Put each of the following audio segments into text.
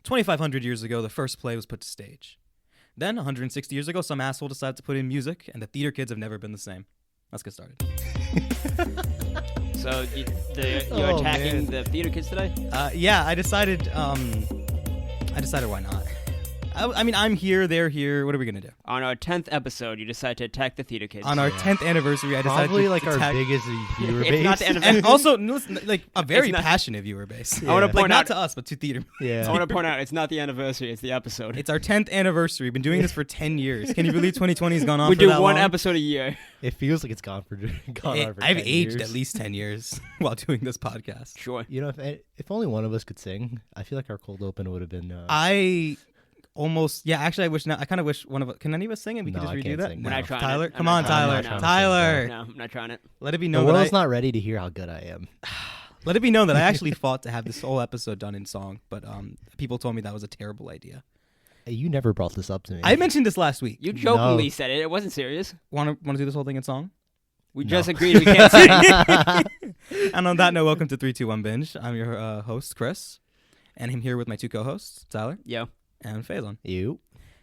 2,500 years ago, the first play was put to stage. Then, 160 years ago, some asshole decided to put in music, and the theater kids have never been the same. Let's get started. So you're attacking the theater kids today? Yeah, I decided why not. I mean, I'm here, they're here. What are we going to do? On our 10th episode, you decided to attack the theater kids. On our 10th anniversary, I decided Probably to like attack... our biggest viewer It's base. not the anniversary. And also, like, a very It's not- passionate viewer base. I wanna Like, point not out- to us, but to theater. Yeah. I want to point out, it's not the anniversary, it's the episode. It's our 10th anniversary. We've been doing this for 10 years. Can you believe 2020 has gone on we for do that one long? episode a year. It feels like it's gone on for I've 10 aged years. at least 10 years while doing this podcast. Sure. You know, if only one of us could sing, I feel like our cold open would have been. I almost, yeah, actually, I kind of wish one of us, can any of us sing and we No, could just I redo can't that? sing. No. We're not trying Tyler, it. come I'm on, not Tyler. trying it. Tyler. No, I'm not trying it. Let it be the known that world's not ready to hear how good I am. let it be known that I actually fought to have this whole episode done in song, but people told me that was a terrible idea. Hey, you never brought this up to me. I mentioned this last week. You jokingly No. said it. It wasn't serious. Want to do this whole thing in song? We No. just agreed we can't sing. And on that note, welcome to 321 Binge. I'm your host, Chris, and I'm here with my two co-hosts, Tyler Yo. and Faison. You.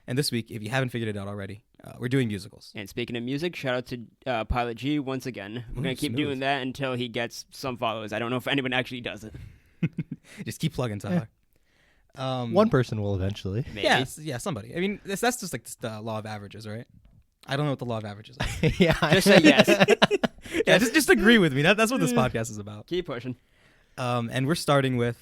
And this week, if you haven't figured it out already, we're doing musicals. And speaking of music, shout out to Pilot G once again. We're going to keep smooth. doing that until he gets some followers. I don't know if anyone actually does it. Just keep plugging, Tyler. One person will eventually. Maybe. Yeah, somebody. I mean, that's just like the law of averages, right? I don't know what the law of averages are. Yeah. Just say yes. Yeah, just agree with me. That's what this podcast is about. Keep pushing. And we're starting with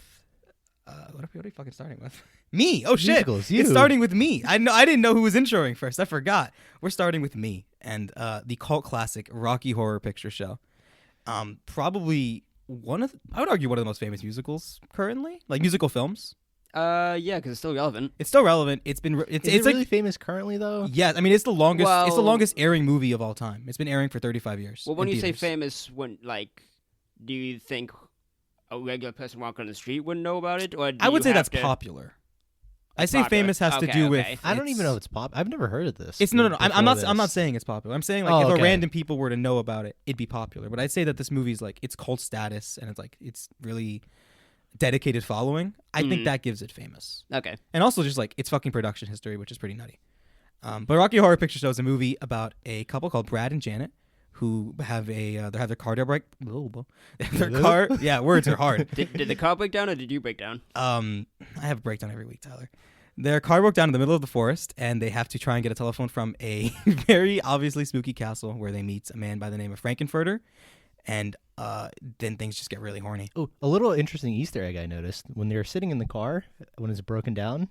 what are we fucking starting with? Me. Oh shit. Musicals, you. It's starting with me. I didn't know who was introing first. I forgot. We're starting with me and the cult classic Rocky Horror Picture Show. Probably I would argue one of the most famous musicals currently, like musical films. Yeah, because it's still relevant. It's still relevant. It's been Is it's it like really famous currently though? yeah. I mean, it's the longest. It's the Well- longest airing movie of all time. It's been airing for 35 years. Well, when in you say theaters. famous, do you think a regular person walking on the street wouldn't know about it? Or do I would you say have that's to- popular. I say Popular. famous has to Okay, do with. okay. I don't even know if it's pop. I've never heard of this. It's no. I'm not. before I'm not this. saying it's popular. I'm saying like Oh, if okay. a random people were to know about it, it'd be popular. But I'd say that this movie's like it's cult status and it's really dedicated following. I think that gives it famous, Okay. and also just like its fucking production history, which is pretty nutty. But Rocky Horror Picture Show is a movie about a couple called Brad and Janet who have their car break. Their car. Yeah, words are hard. Did the car break down or did you break down? I have a breakdown every week, Tyler. Their car broke down in the middle of the forest, and they have to try and get a telephone from a very obviously spooky castle where they meet a man by the name of Frankenfurter, and then things just get really horny. Oh, a little interesting Easter egg I noticed when they were sitting in the car when it's broken down.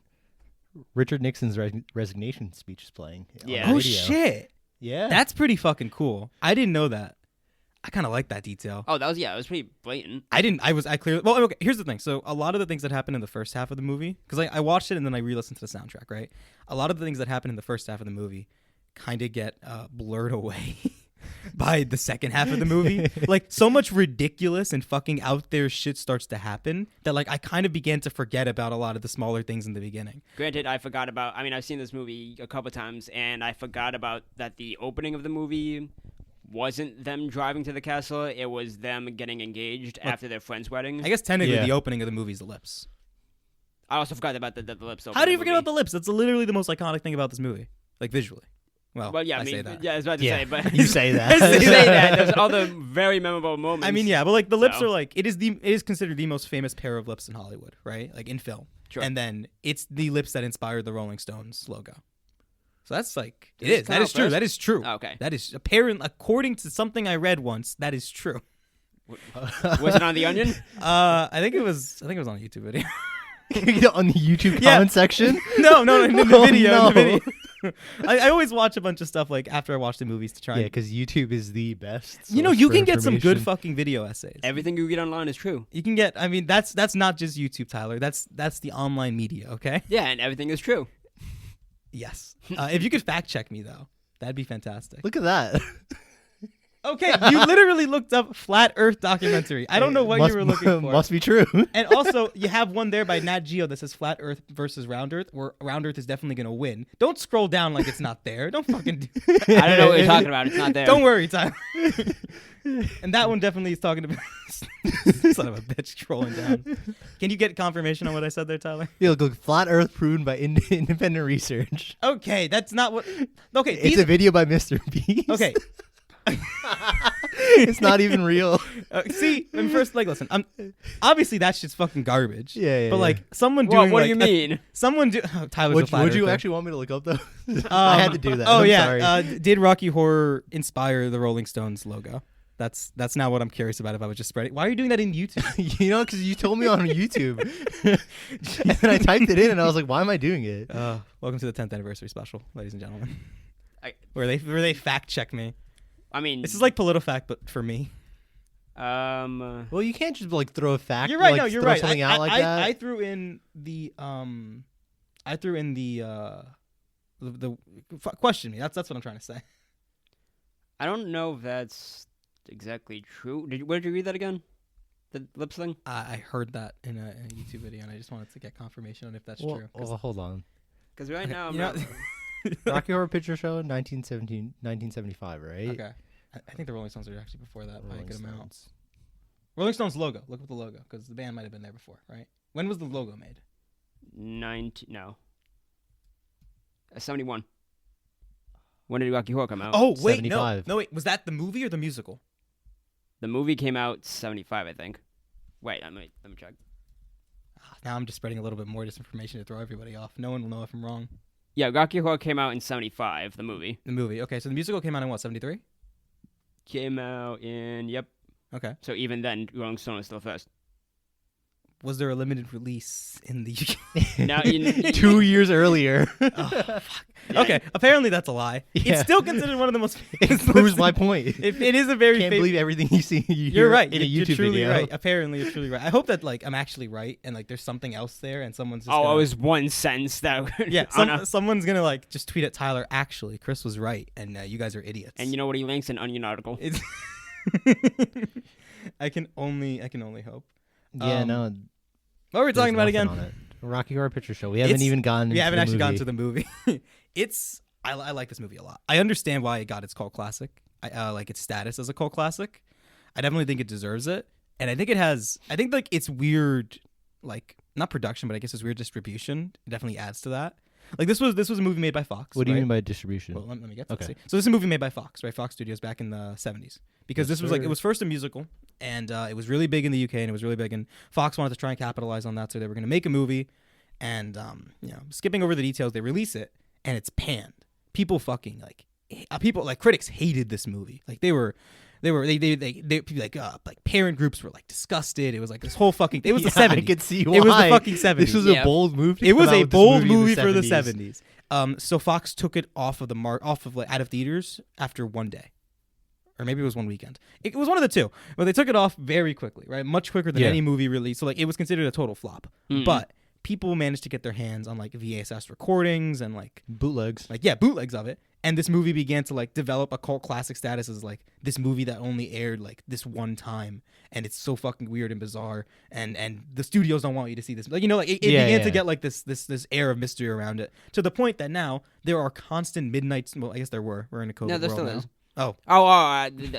Richard Nixon's resignation speech is playing. on Yeah. the Oh radio. shit, Yeah. that's pretty fucking cool. I didn't know that. I kind of like that detail. Oh, it was pretty blatant. I clearly. Well, okay. Here's the thing. So a lot of the things that happen in the first half of the movie, because I watched it and then I re-listened to the soundtrack. Right. A lot of the things that happen in the first half of the movie kind of get blurred away by the second half of the movie. Like so much ridiculous and fucking out there shit starts to happen that like I kind of began to forget about a lot of the smaller things in the beginning. Granted, I've seen this movie a couple times, and I forgot about that the opening of the movie wasn't them driving to the castle. It was them getting engaged after their friend's wedding. I guess technically Yeah. the opening of the movie is the lips. I also forgot about the lips. How do you forget about the lips? That's literally the most iconic thing about this movie, like visually. Well, Yeah, I say that. Yeah, I was about to Yeah. say, but You say that. you say that. There's other very memorable moments. I mean, yeah, but like the lips So. are like it is considered the most famous pair of lips in Hollywood, right? Like in film. Sure. And then it's the lips that inspired the Rolling Stones logo. So that's like Did it this is. come That out is true. first? That is true. Oh, okay. That is apparent according to something I read once. That is true. Was it on The Onion? I think it was on a YouTube video. On the YouTube Yeah. comment section. no, in the Oh, video. no. In the video. I always watch a bunch of stuff like after I watch the movies to try. Yeah, and, because YouTube is the best. you know, source you for can get some good information. fucking video essays. Everything you read online is true. You can get. I mean, that's not just YouTube, Tyler. That's the online media. Okay. Yeah, and everything is true. Yes. If you could fact check me though, that'd be fantastic. Look at that. Okay, you literally looked up flat Earth documentary. I don't know what you were looking for. Must be true. And also, you have one there by Nat Geo that says flat Earth versus round Earth, where round Earth is definitely going to win. Don't scroll down like it's not there. Don't fucking do I don't know what you're talking about. It's not there. Don't worry, Tyler. And that one definitely is talking about son of a bitch scrolling down. Can you get confirmation on what I said there, Tyler? You look flat Earth proven by independent research. Okay, that's not what. Okay, It's a video by Mr. Beast. Okay. It's not even real. See, and first, like, listen, obviously that shit's fucking garbage. Yeah, but yeah. like someone What, doing. what like, do you mean? Someone do. Oh, Tyler's a flat Would you earther. actually want me to look up though? I had to do that. Oh I'm yeah. sorry. Did Rocky Horror inspire the Rolling Stones logo? That's now what I'm curious about. If I was just spreading, why are you doing that in YouTube? You know, because you told me on YouTube, and then I typed it in, and I was like, "Why am I doing it?" Welcome to the 10th anniversary special, ladies and gentlemen. I- Where they fact check me. I mean, This is like PolitiFact, but for me. Well, you can't just like throw a fact. You're right. Like, No, you're throw right. Something out like that. I threw in the question me. That's what I'm trying to say. I don't know if that's exactly true. Where did you read that again? The lips thing? I heard that in a YouTube video, and I just wanted to get confirmation on if that's true. Well, hold on. Because right now, I'm You know- not. Rocky Horror Picture Show, 1975, right? Okay. I think the Rolling Stones are actually before that by a Rolling good amount. Stones. Rolling Stones logo. Look up the logo because the band might have been there before, right? When was the logo made? 71. When did Rocky Horror come out? Oh wait, 75. no, wait. Was that the movie or the musical? The movie came out 75, I think. Wait, let me check. Now I'm just spreading a little bit more disinformation to throw everybody off. No one will know if I'm wrong. Yeah, Rocky Horror came out in 75, the movie. The movie. Okay, so the musical came out in what, 73? Came out in, yep. Okay. So even then, Rolling Stone was still first. Was there a limited release in the UK? Now, 2 years earlier. Oh, fuck. Okay, apparently that's a lie. Yeah. It's still considered one of the most It famous. proves my point. It is a very Can't famous. believe everything you see. You're right. in a You're YouTube truly video. right. Apparently, you're truly right. I hope that like I'm actually right and like there's something else there and someone's just oh, gonna, it was one sentence that. yeah. Oh, no. Someone's gonna like just tweet at Tyler. Actually, Chris was right, and you guys are idiots. And you know what? He links an Onion article. It's I can only hope. Yeah, no. What were we talking about again? On it. Rocky Horror Picture Show. We haven't even gone. We haven't actually gotten gone to the movie. I like this movie a lot. I understand why it got its cult classic. I like its status as a cult classic. I definitely think it deserves it, and I think it has. I think like its weird, like not production, but I guess its weird distribution definitely adds to that. Like this was a movie made by Fox. What do you right? mean by distribution? Well, let me get to Okay. it. So this is a movie made by Fox, right? Fox Studios back in the 70s. Because Yes, this was like, sir. it was first a musical, and it was really big in the UK, and it was really big, and Fox wanted to try and capitalize on that, so they were going to make a movie, and, skipping over the details, they release it, and it's panned. People fucking, critics hated this movie. Like, like parent groups were like disgusted. It was like this whole fucking. It was the 70s. I could see why. It was the fucking 70s. This was Yeah. a bold move. to It was come out a with this bold in movie for the 70s. 70s. So Fox took it off of out of theaters after one day, or maybe it was one weekend. It was one of the two, but they took it off very quickly, right? Much quicker than Yeah. any movie release. So like it was considered a total flop. Mm. But people managed to get their hands on like VHS recordings and Bootlegs. bootlegs of it. And this movie began to like develop a cult classic status as like this movie that only aired like this one time, and it's so fucking weird and bizarre, and the studios don't want you to see this. Like it began to get like this air of mystery around it, to the point that now there are constant midnight. Well, I guess there were. We're in a COVID No, there world still now. is. Oh,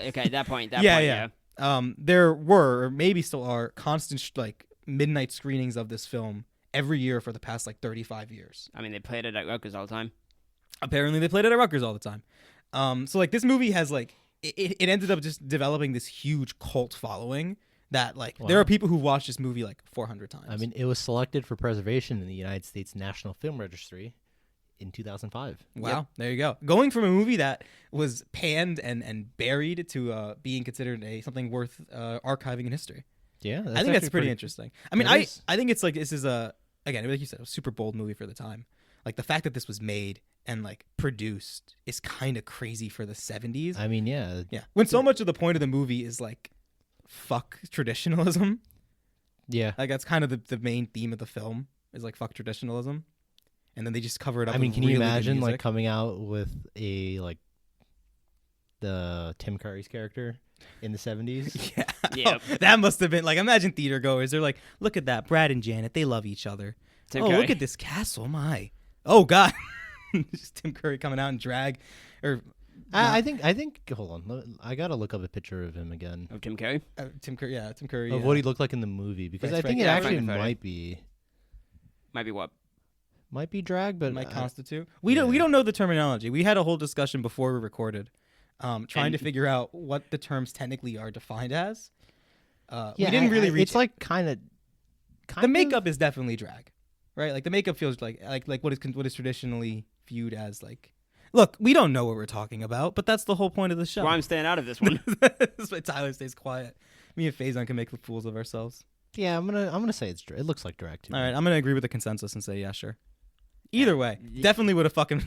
Okay, at that point. yeah. There were, or maybe still are, constant like midnight screenings of this film every year for the past like 35 years. I mean, they played it at Rutgers all the time. Apparently they played it at Rutgers all the time. So like this movie has like it ended up just developing this huge cult following that like there Wow. are people who watched this movie like 400 times. I mean, it was selected for preservation in the United States National Film Registry in 2005. wow, there you go. Going from a movie that was panned and buried to being considered something worth archiving in history. Yeah, I think that's pretty interesting. I mean, It is. I think it's like this is again, like you said, a super bold movie for the time. Like the fact that this was made and like produced is kind of crazy for the 70s. I mean, yeah. Yeah. When so much of the point of the movie is like fuck traditionalism. Yeah. Like that's kind of the main theme of the film is like fuck traditionalism. And then they just cover it up. I mean, with can you really good imagine like music. coming out with a like the Tim Curry's character in the 70s. Yeah. Yep. That must have been like, imagine theater goers. They're like, look at that. Brad and Janet, they love each other. Tim Oh, Curry. look at this castle. My. Oh, God. Just Tim Curry coming out in drag. Or I think. Hold on, I gotta look up a picture of him again Of Tim Curry. Tim Curry. Yeah, Tim Curry. of what he looked like in the movie because Right, I think right, it yeah, actually Frank- Might be what? might be drag, but might constitute. We don't know the terminology. We had a whole discussion before we recorded, trying to figure out what the terms technically are defined as. We didn't really reach. It's like kind of The makeup is definitely drag, right? Like the makeup feels like what is traditionally viewed as like. Look, we don't know what we're talking about, but that's the whole point of the show. Well, I'm staying out of this one. That's why Tyler stays quiet. Me and Faison can make fools of ourselves. Yeah, I'm gonna say it's drag. It looks like drag too. All right, I'm gonna agree with the consensus and say yeah, sure. Either way, definitely would have fucking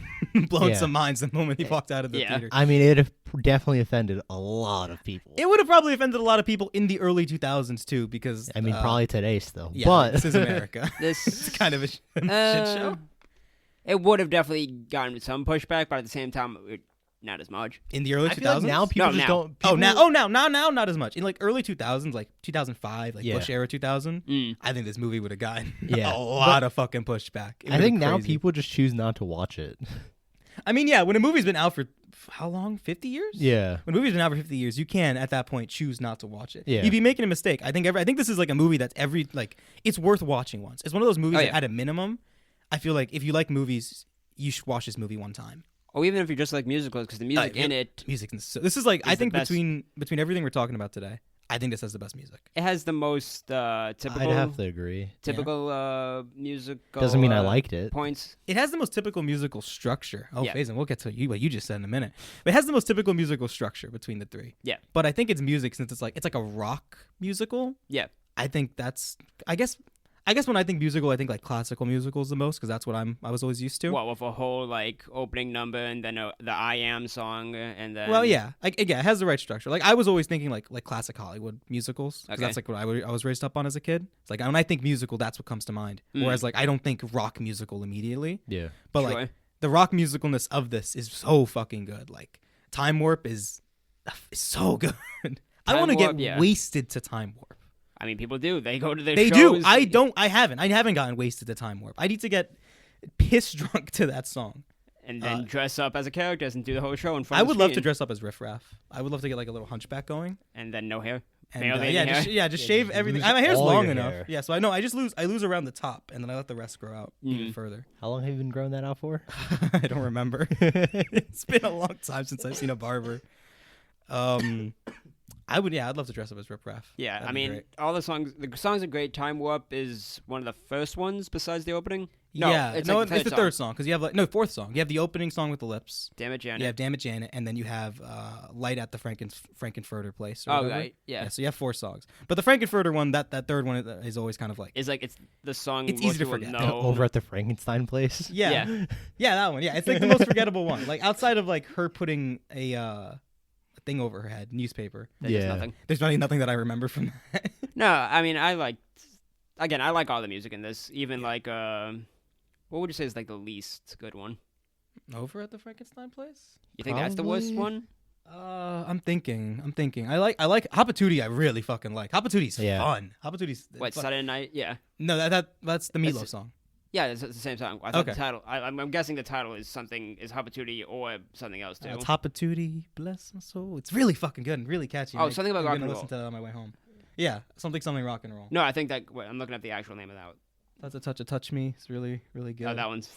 blown Yeah. some minds the moment he walked out of the Yeah. theater. I mean, it definitely offended a lot of people. It would have probably offended a lot of people in the early 2000s too, because I mean, probably today still. yeah, but this is America. This It's kind of a shit show. It would have definitely gotten some pushback, but at the same time, not as much. In the early I 2000s, feel like now people No, just now. don't. oh people- now not as much. In like early 2000s, like 2005, like Yeah. Bush era 2000, Mm. I think this movie would have gotten Yeah. a lot of fucking pushback. It I would've think now crazy. people just choose not to watch it. I mean, yeah, when a movie's been out for how long? 50 years? Yeah. When a movie's been out for 50 years, you can at that point choose not to watch it. Yeah. You'd be making a mistake. I think this is like a movie that's it's worth watching once. It's one of those movies Oh, that yeah. at a minimum, I feel like if you like movies, you should watch this movie one time. Or even if you just like musicals, because the music in it, Music. This is like I the think best. between everything we're talking about today, I think this has the best music. it has the most typical I'd have to agree. musical. Doesn't mean I liked it. Points. It has the most typical musical structure. Oh, Yeah. Faison, we'll get to what you just said in a minute. But it has the most typical musical structure between the three. Yeah. But I think it's music since it's like a rock musical. Yeah. I think that's I guess when I think musical, I think like classical musicals the most because that's what I was always used to. What with a whole like opening number and then the I Am song and then. Well, yeah, it has the right structure. Like I was always thinking like classic Hollywood musicals because Okay. that's like what I was raised up on as a kid. It's like when I think musical, that's what comes to mind. Mm. Whereas like I don't think rock musical immediately. Yeah. But Sure. like the rock musicalness of this is so fucking good. Like Time Warp is so good. I Time want to get Warp, yeah. wasted to Time Warp. I mean, people do. They go to their They shows. do. I haven't gotten wasted to Time Warp. I need to get piss drunk to that song. And then dress up as a character and do the whole show in front I of the would love to screen. dress up as Riff Raff. I would love to get like a little hunchback going. And then no hair. And Male lady yeah, hair. just shave just everything. lose My hair's all long your enough. hair. Yeah, so I know I lose around the top, and then I let the rest grow out even further. How long have you been growing that out for? I don't remember. It's been a long time since I've seen a barber. I'd love to dress up as Rip Raff. Yeah, That'd I be mean, great. all the songs are great. Time Warp is one of the first ones besides the opening. No, yeah, it's no, like it's the third song because you have fourth song. You have the opening song with the lips. Damn it, Janet. You have Damn It Janet, and then you have Light at the Frankenfurter place. Or Oh, whatever. right, yeah. So you have 4 songs, but the Frankenfurter one, that third one is always kind of like It's like it's the song It's most easy to people forget. know. Over at the Frankenstein place. yeah, yeah, that one. Yeah, it's like the most forgettable one. Like outside of like her putting a thing over her head, newspaper. There's just Yeah. nothing. There's really nothing that I remember from that. No, I mean, I like all the music in this. Even like, what would you say is like the least good one? Over at the Frankenstein place. You think that's the worst Probably. one? I'm thinking. I like Hapatootie. I really fucking like Hapatootie's Yeah. fun. Hapatootie's What, Saturday Night? Yeah. No, that's the Meatloaf That's- song. Yeah, it's the same song. I thought Okay. the title. I'm guessing the title is Hapatootie or something else too. It's Hapatootie, bless my soul. It's really fucking good and really catchy. Oh, something about I'm rock gonna and listen roll. to that on my way home. Yeah, something rock and roll. No, I think that. Wait, I'm looking at the actual name of that. That's a touch me. It's really good. Oh, that one's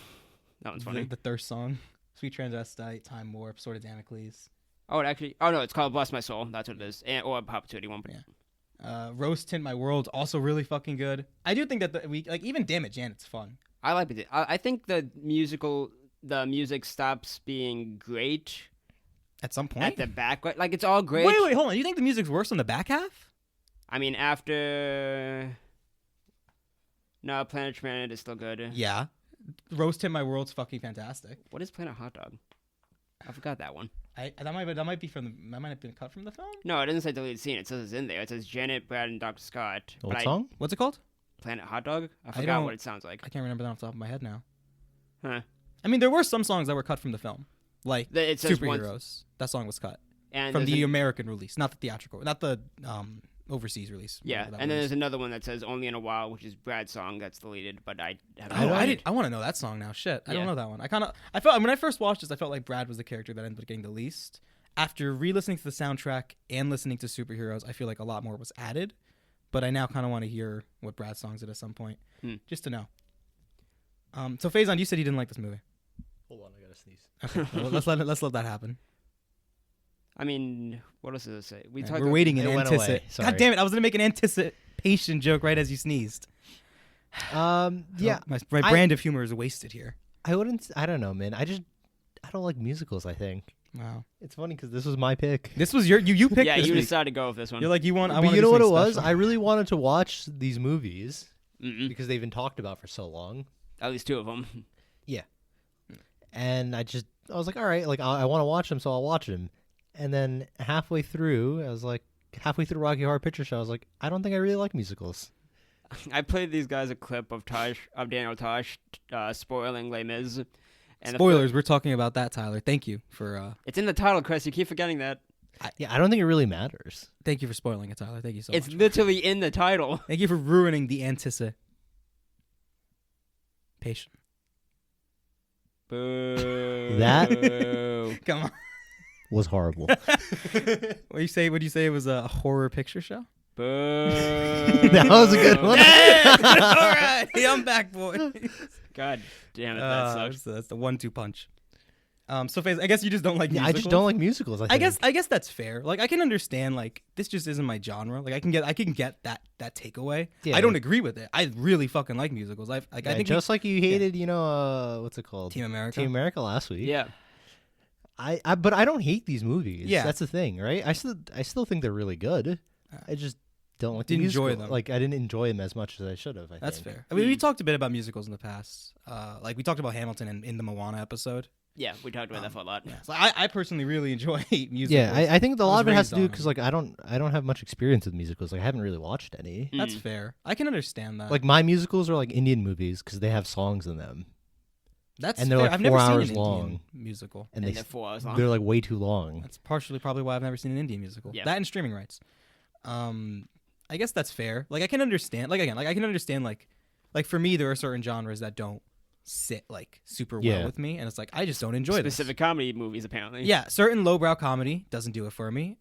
funny. The thirst song, Sweet Transvestite, Time Warp, Sword of Damocles. Oh, it actually. Oh no, it's called Bless My Soul. That's what it is. Or Hapatootie. One. Yeah. Rose Tint My World, also really fucking good. I do think that even Damn It Janet's fun. I like it. I think the music stops being great At some point. at the back. Like it's all great. Wait, hold on. You think the music's worse on the back half? I mean, after. No, Planet Planet is still good. Yeah. Rose Tint My World's fucking fantastic. What is Planet Hot Dog? I forgot that one. That might have been cut from the film. No, it doesn't say deleted scene. It says it's in there. It says Janet, Brad, and Dr. Scott. What But song? What's it called? Planet Hot Dog? I don't- forgot what it sounds like. I can't remember that off the top of my head now. Huh. I mean, there were some songs that were cut from the film, like It says Superheroes. That song was cut. And from there's the American release, not the theatrical, not the overseas release. yeah, whatever that and then was. there's another one that says "Only in a While," which is Brad's song that's deleted, but I haven't. Oh, heard it. I want to know that song now. Shit, I don't Yeah. know that one. I felt when I first watched this, I felt like Brad was the character that ended up getting the least. After re-listening to the soundtrack and listening to Superheroes, I feel like a lot more was added. But I now kind of want to hear what Brad's songs did at some point, just to know. So Faison, you said you didn't like this movie. Hold on, I gotta sneeze. Okay, well, let's let that happen. I mean, what else does it say? Right, we're waiting in It went anticipation. away. Sorry. God damn it! I was gonna make an anticipation joke right as you sneezed. Yeah, my brand of humor is wasted here. I wouldn't. I don't know, man. I don't like musicals. I think Wow, it's funny because this was my pick. this was you picked. Yeah, this you week. decided to go with this one. You're like you want. I But want. you know what it was? I really wanted to watch these movies Mm-mm. because they've been talked about for so long. At least two of them. And I was like, all right, like I want to watch them, so I'll watch them. And then halfway through Rocky Horror Picture Show, I was like, I don't think I really like musicals. I played these guys a clip of Daniel Tosh spoiling Les Mis. And Spoilers. We're talking about that, Tyler. Thank you for. It's in the title, Chris. You keep forgetting that. I don't think it really matters. Thank you for spoiling it, Tyler. Thank you so It's much. literally in the title. Thank you for ruining the anticipation. Boo. That- Come on. Was horrible. What you say? Would you say it was a horror picture show? Boo. That was a good one. All right, I'm back, boy. God damn it, that sucks. That's the 1-2 punch. So Faze, I guess you just don't like Yeah, musicals. I just don't like musicals. I guess that's fair. Like I can understand. Like this just isn't my genre. Like I can get that takeaway. Yeah. I don't agree with it. I really fucking like musicals. I think just like you hated, what's it called? Team America. Team America last week. Yeah. But I don't hate these movies. Yeah. That's the thing, right? I still think they're really good. I just don't like Didn't the enjoy musical. them. Like I didn't enjoy them as much as I should have. That's think. fair. I mean, we talked a bit about musicals in the past. Like we talked about Hamilton in the Moana episode. Yeah, we talked about that for a lot. Yeah. So I personally really enjoy musicals. Yeah, I think a lot of it has raised to do on because them. like I don't have much experience with musicals. Like I haven't really watched any. That's fair. I can understand that. Like my musicals are like Indian movies because they have songs in them, that's and they're fair. like I've 4 never seen hours an long. Indian musical. and And they're 4 hours long. they're like way too long. That's partially probably why I've never seen an Indian musical. Yeah. That and streaming rights. I guess that's fair. Like I can understand. Like again, like I can understand. Like for me, there are certain genres that don't sit like super well Yeah. with me, and it's like I just don't enjoy Specific comedy movies, apparently. this. Yeah, certain lowbrow comedy doesn't do it for me.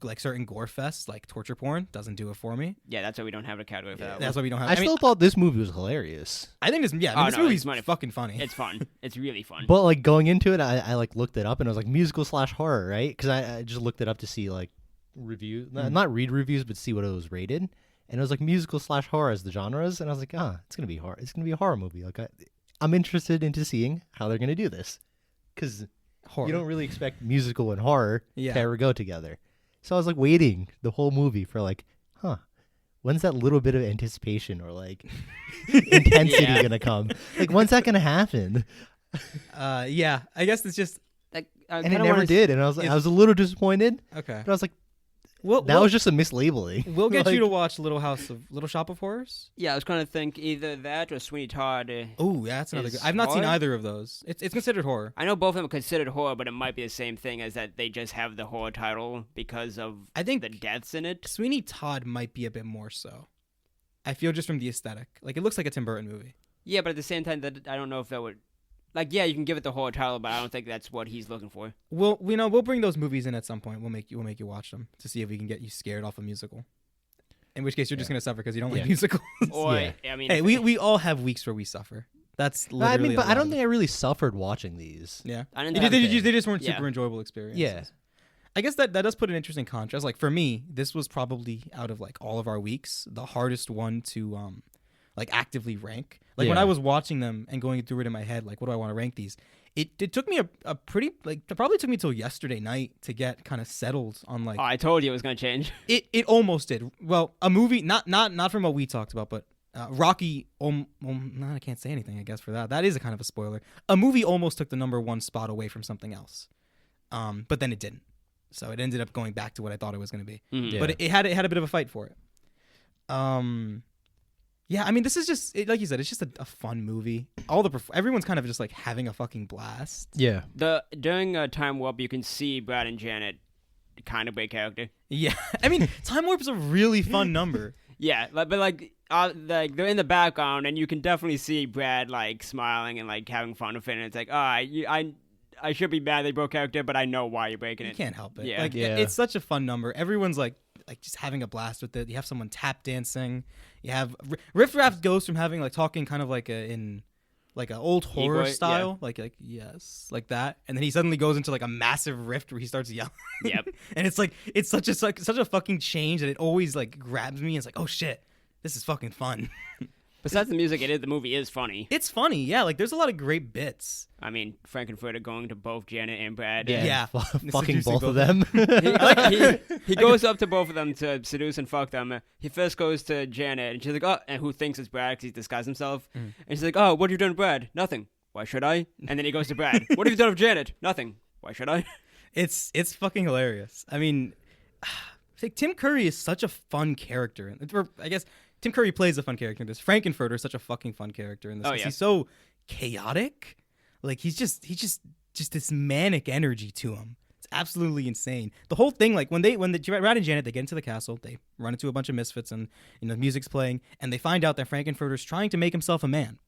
Like certain gore fests, like torture porn, doesn't do it for me. Yeah, that's why we don't have a category for that That's one. why we don't have. I mean, still thought this movie was hilarious, I think this. Yeah, Oh, this no, movie's it's fucking funny. It's fun. It's really fun. but like going into it, I like looked it up and I was like musical / horror, right? Because I just looked it up to see like review, not read reviews, but see what it was rated, and it was like musical / horror as the genres, and I was like, it's gonna be horror. It's gonna be a horror movie. Like I'm interested into seeing how they're gonna do this, because Horror. you don't really expect musical and horror Yeah. to ever go together. So I was like waiting the whole movie for like, when's that little bit of anticipation or like intensity Yeah. gonna come? Like when's that gonna happen? Yeah, I guess it's just Like, And it never did, and I was a little disappointed. okay. But I was like, Well, that was just a mislabeling. We'll get Like, you to watch Little Shop of Horrors. Yeah, I was trying to think either that or Sweeney Todd. Oh, yeah, that's another Is good. I've not seen horror? either of those. It's considered horror. I know both of them are considered horror, but it might be the same thing as that they just have the horror title because of I think the deaths in it. Sweeney Todd might be a bit more so. I feel just from the aesthetic. Like it looks like a Tim Burton movie. Yeah, but at the same time, that I don't know if that would. Like, yeah, you can give it the horror title, but I don't think that's what he's looking for. We'll bring those movies in at some point. We'll make you watch them to see if we can get you scared off a musical. In which case you're just gonna suffer because you don't like Yeah. musicals. Or, Yeah. I mean, Hey, if- we all have weeks where we suffer. That's No, I literally. mean, but a I lot don't of think I really suffered watching these. it. Yeah. I didn't They, think- they, they just weren't Yeah. super enjoyable experiences. Yeah. I guess that does put an interesting contrast. Like for me, this was probably out of like all of our weeks the hardest one to like actively rank. Like when Yeah. I was watching them and going through it in my head, like what do I want to rank these? It took me a pretty like it probably took me till yesterday night to get kind of settled on like Oh, I told you it was going to change. it almost did. Well, a movie not from what we talked about, but Rocky. No, I can't say anything. I guess for that. That is a kind of a spoiler. A movie almost took the #1 spot away from something else, but then it didn't. So it ended up going back to what I thought it was going to be. Mhm. Yeah. But it had a bit of a fight for it. Yeah, I mean, this is just like you said. It's just a fun movie. Everyone's kind of just like having a fucking blast. Yeah. During Time Warp, you can see Brad and Janet kind of break character. Yeah, I mean, Time Warp's a really fun number. Yeah, but like they're in the background, and you can definitely see Brad like smiling and like having fun with it. And it's like, I should be mad they broke character, but I know why you're breaking You it. can't help it. Yeah. Like it's such a fun number. Everyone's like just having a blast with it. You have someone tap dancing. You have Riff Raff goes from having like talking kind of like in like an old horror Igor, style, like yes, like that, and then he suddenly goes into like a massive rift where he starts yelling. Yep. And it's like it's such a fucking change that it always like grabs me. It's like, oh shit, this is fucking fun. Besides the music, the movie is funny. It's funny, yeah. Like there's a lot of great bits. I mean, Frankenfurter going to both Janet and Brad. Yeah. fucking Seducing both of both. them. He goes up to both of them to seduce and fuck them. He first goes to Janet, and she's like, oh, and who thinks it's Brad because he's disguised himself. And she's like, oh, what have you done with Brad? Nothing. Why should I? And then he goes to Brad. What have you done with Janet? Nothing. Why should I? It's fucking hilarious. I mean, like Tim Curry is such a fun character. Or I guess Tim Curry plays a fun character in this. Frankenfurter is such a fucking fun character in this. Oh, yeah. He's so chaotic. Like he's just this manic energy to him. It's absolutely insane. The whole thing, like when Brad and Janet, they get into the castle, they run into a bunch of misfits, and music's playing, and they find out that Frankenfurter's trying to make himself a man.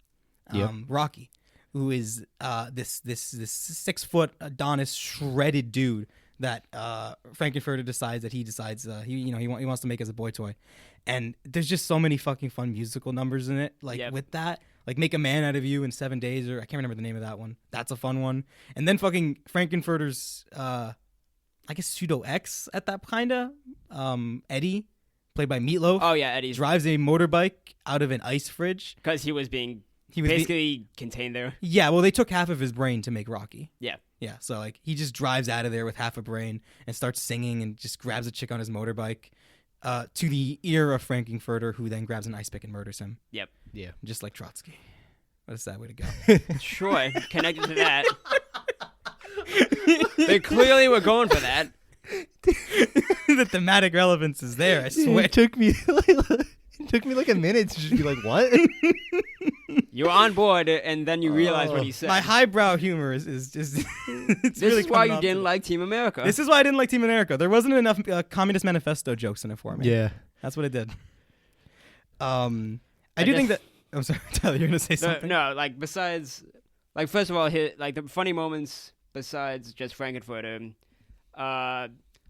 Rocky, who is this 6 foot Adonis shredded dude that Frankenfurter decides he wants to make as a boy toy. And there's just so many fucking fun musical numbers in it. Like with that, like Make a Man Out of You in 7 Days, or I can't remember the name of that one. That's a fun one. And then fucking Frankenfurter's, I guess pseudo ex at that kinda, Eddie, played by Meatloaf. Oh yeah, Eddie drives a motorbike out of an ice fridge because he was basically contained there. Yeah, well, they took half of his brain to make Rocky. Yeah. Yeah, so like he just drives out of there with half a brain and starts singing and just grabs a chick on his motorbike, to the ear of Frankenfurter, who then grabs an ice pick and murders him. Yep. Yeah. Just like Trotsky. What a sad way to go. Sure, connected to that. They clearly were going for that. The thematic relevance is there, I swear. It took me like a minute to just be like, what? You were on board, and then you realized what he said. My highbrow humor is just... This is why you didn't like Team America. This is why I didn't like Team America. There wasn't enough Communist Manifesto jokes in it for me. Yeah. That's what it did. I do think that... I'm sorry, Tyler, you're going to say something? No, like, besides... Like, first of all, like, the funny moments besides just Frankenfurter...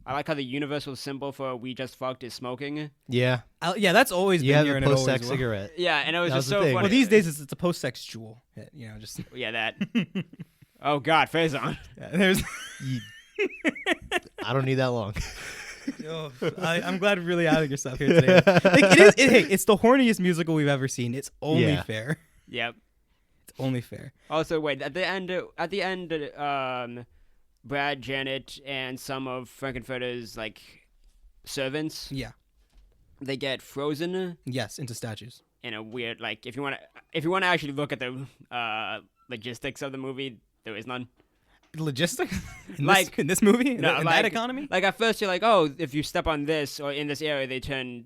I like how the universal symbol for "we just fucked" is smoking. Yeah. Yeah, that's always been here, a and it always post-sex will. cigarette. Yeah, and it was That just was the so thing. funny. Well, these days it's a post-sex jewel. Just... Yeah, that. Oh, God, Faison. Yeah, there's... I don't need that long. I'm glad you're really outing yourself here today. Like, it's the horniest musical we've ever seen. It's only fair. Yep. It's only fair. Also, wait, at the end, Brad, Janet, and some of Frankenfurter's like servants, Yeah. they get frozen Yes, into statues. in a weird like. If you want to actually look at the logistics of the movie, there is none. Logistics? Like- in this movie? No, in like- that economy? Like at first you're like, oh, if you step on this or in this area, they turn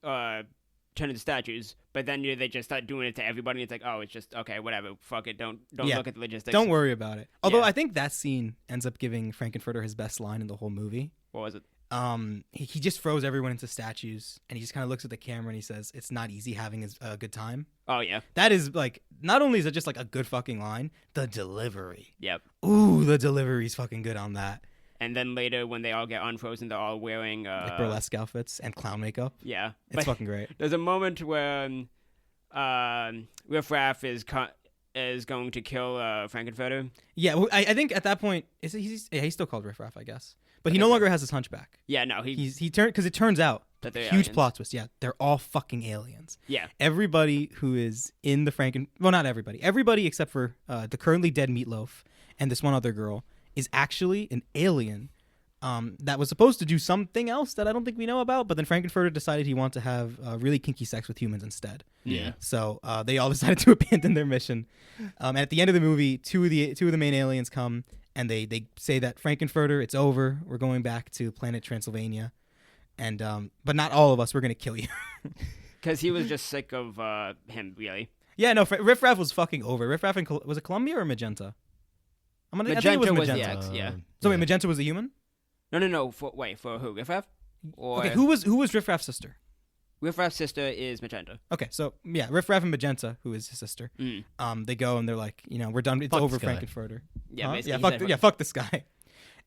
into statues. But then they just start doing it to everybody. It's like, oh, it's just okay, whatever. Fuck it. Don't Yeah. look at the logistics. Don't worry about it. Although Yeah. I think that scene ends up giving Frankenfurter his best line in the whole movie. What was it? He just froze everyone into statues, and he just kind of looks at the camera and he says, "It's not easy having a good time." Oh yeah. That is like, not only is it just like a good fucking line, the delivery. Yep. Ooh, the delivery's fucking good on that. And then later, when they all get unfrozen, they're all wearing Like burlesque outfits and clown makeup. Yeah, It's fucking great. There's a moment where Riff Raff is going to kill Frankenfurter. Yeah, well, I think at that point, he's still called Riff Raff, I guess. But he no longer has his hunchback. Yeah, no, He turned, because it turns out, That they're huge aliens. plot twist. Yeah, they're all fucking aliens. yeah, Everybody who is in the well, not everybody. Everybody except for the currently dead Meatloaf and this one other girl is actually an alien that was supposed to do something else that I don't think we know about. But then Frankenfurter decided he wanted to have really kinky sex with humans instead. Yeah. So they all decided to abandon their mission. And at the end of the movie, two of the main aliens come and they say that Frankenfurter, it's over. We're going back to planet Transylvania. And but not all of us. We're gonna kill you. because he was just sick of him, really. Yeah, no. Riff Raff was fucking over. Riff Raff was it Columbia or Magenta? I think it was was the Magenta. ex, yeah. So wait, Magenta was the human? No. For who? Riff Raff? Or Okay, who was Riff Raff's sister? Riff Raff's sister is Magenta. Okay, so yeah, Riff Raff and Magenta, who is his sister. They go and they're like, we're done. It's Fuck over, this guy. Frankenfurter. Yeah, Huh? basically. Fuck this guy.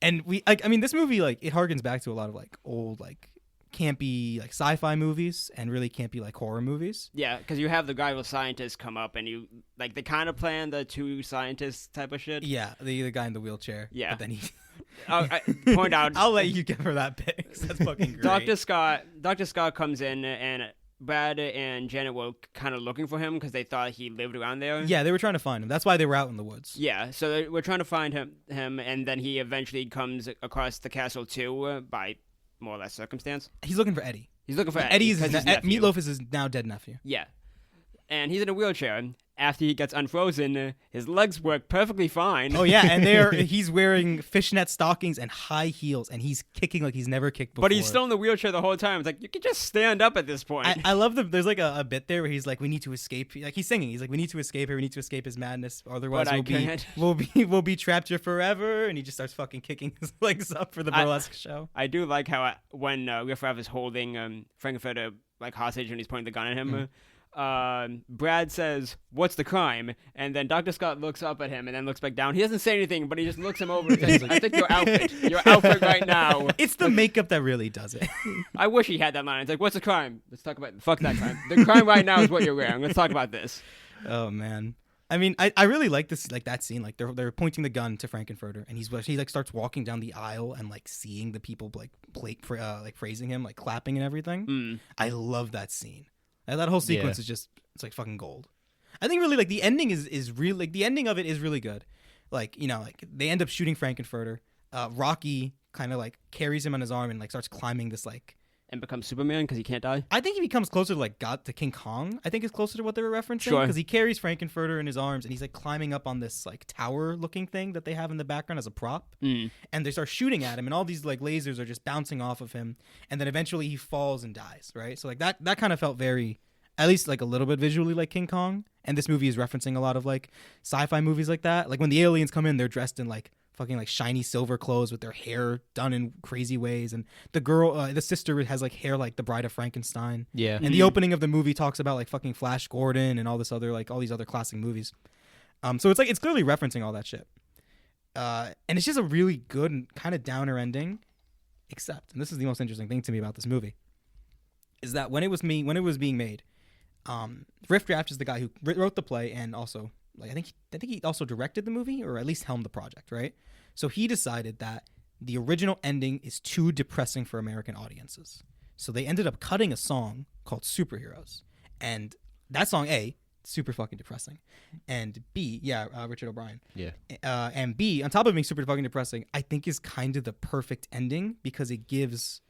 And this movie, like, it harkens back to a lot of like old, like, campy, like, sci-fi movies and really campy, like, horror movies. Yeah, because you have the guy with scientists come up and you like they kind of plan the two scientists type of shit. Yeah, the guy in the wheelchair. Yeah. But then he. I point out. I'll let you give her that pick. 'Cause that's fucking great. Dr. Scott comes in and Brad and Janet were kind of looking for him because they thought he lived around there. Yeah, they were trying to find him. That's why they were out in the woods. Yeah, so we're trying to find him, and then he eventually comes across the castle too by more or less circumstance. He's looking for Eddie. He's looking for Eddie's Eddie. 'Cause his nephew. Meatloaf is his now dead nephew. Yeah, and he's in a wheelchair. After he gets unfrozen, his legs work perfectly fine. Oh yeah, and he's wearing fishnet stockings and high heels, and he's kicking like he's never kicked before. But he's still in the wheelchair the whole time. It's like, you can just stand up at this point. I love there's like a bit there where he's like, we need to escape. Like he's singing. He's like, we need to escape here. We need to escape his madness. Otherwise, we'll be trapped here forever. And he just starts fucking kicking his legs up for the burlesque show. I do like how when Riff Raff is holding Frankenfurter like hostage and he's pointing the gun at him. Brad says, "What's the crime?" And then Dr. Scott looks up at him and then looks back down. He doesn't say anything, but he just looks him over and says, "I think your outfit right now." It's the makeup that really does it. I wish he had that line. It's like, "What's the crime?" Let's talk about fuck that crime. The crime right now is what you're wearing. Let's talk about this. Oh man. I mean, I really like this, like that scene. Like they're pointing the gun to Frankenfurter, and he like starts walking down the aisle and like seeing the people like praising him, like clapping and everything. I love that scene. And that whole sequence is just, it's like fucking gold. I think really like the ending is really, like the ending of it is really good. Like, like they end up shooting Frankenfurter. Rocky kind of like carries him on his arm and like starts climbing this like. And becomes Superman because he can't die? I think he becomes closer to like to King Kong. I think is closer to what they were referencing. Sure. Because he carries Frankenfurter in his arms and he's like climbing up on this like tower looking thing that they have in the background as a prop. And they start shooting at him and all these like lasers are just bouncing off of him. And then eventually he falls and dies, right? So like that kind of felt very, at least like a little bit visually like King Kong. And this movie is referencing a lot of like sci-fi movies like that. Like when the aliens come in, they're dressed in like fucking like shiny silver clothes with their hair done in crazy ways, and the girl, the sister has like hair like the Bride of Frankenstein. Yeah. And the opening of the movie talks about like fucking Flash Gordon and all this other like all these other classic movies. So it's like it's clearly referencing all that shit. And it's just a really good and kind of downer ending, except, and this is the most interesting thing to me about this movie, is that when it was being made, Riff Raff is the guy who wrote the play and also like I think he also directed the movie or at least helmed the project, right? So he decided that the original ending is too depressing for American audiences. So they ended up cutting a song called Superheroes. And that song, A, super fucking depressing. And B, Richard O'Brien. Yeah. And B, on top of being super fucking depressing, I think is kind of the perfect ending because it gives,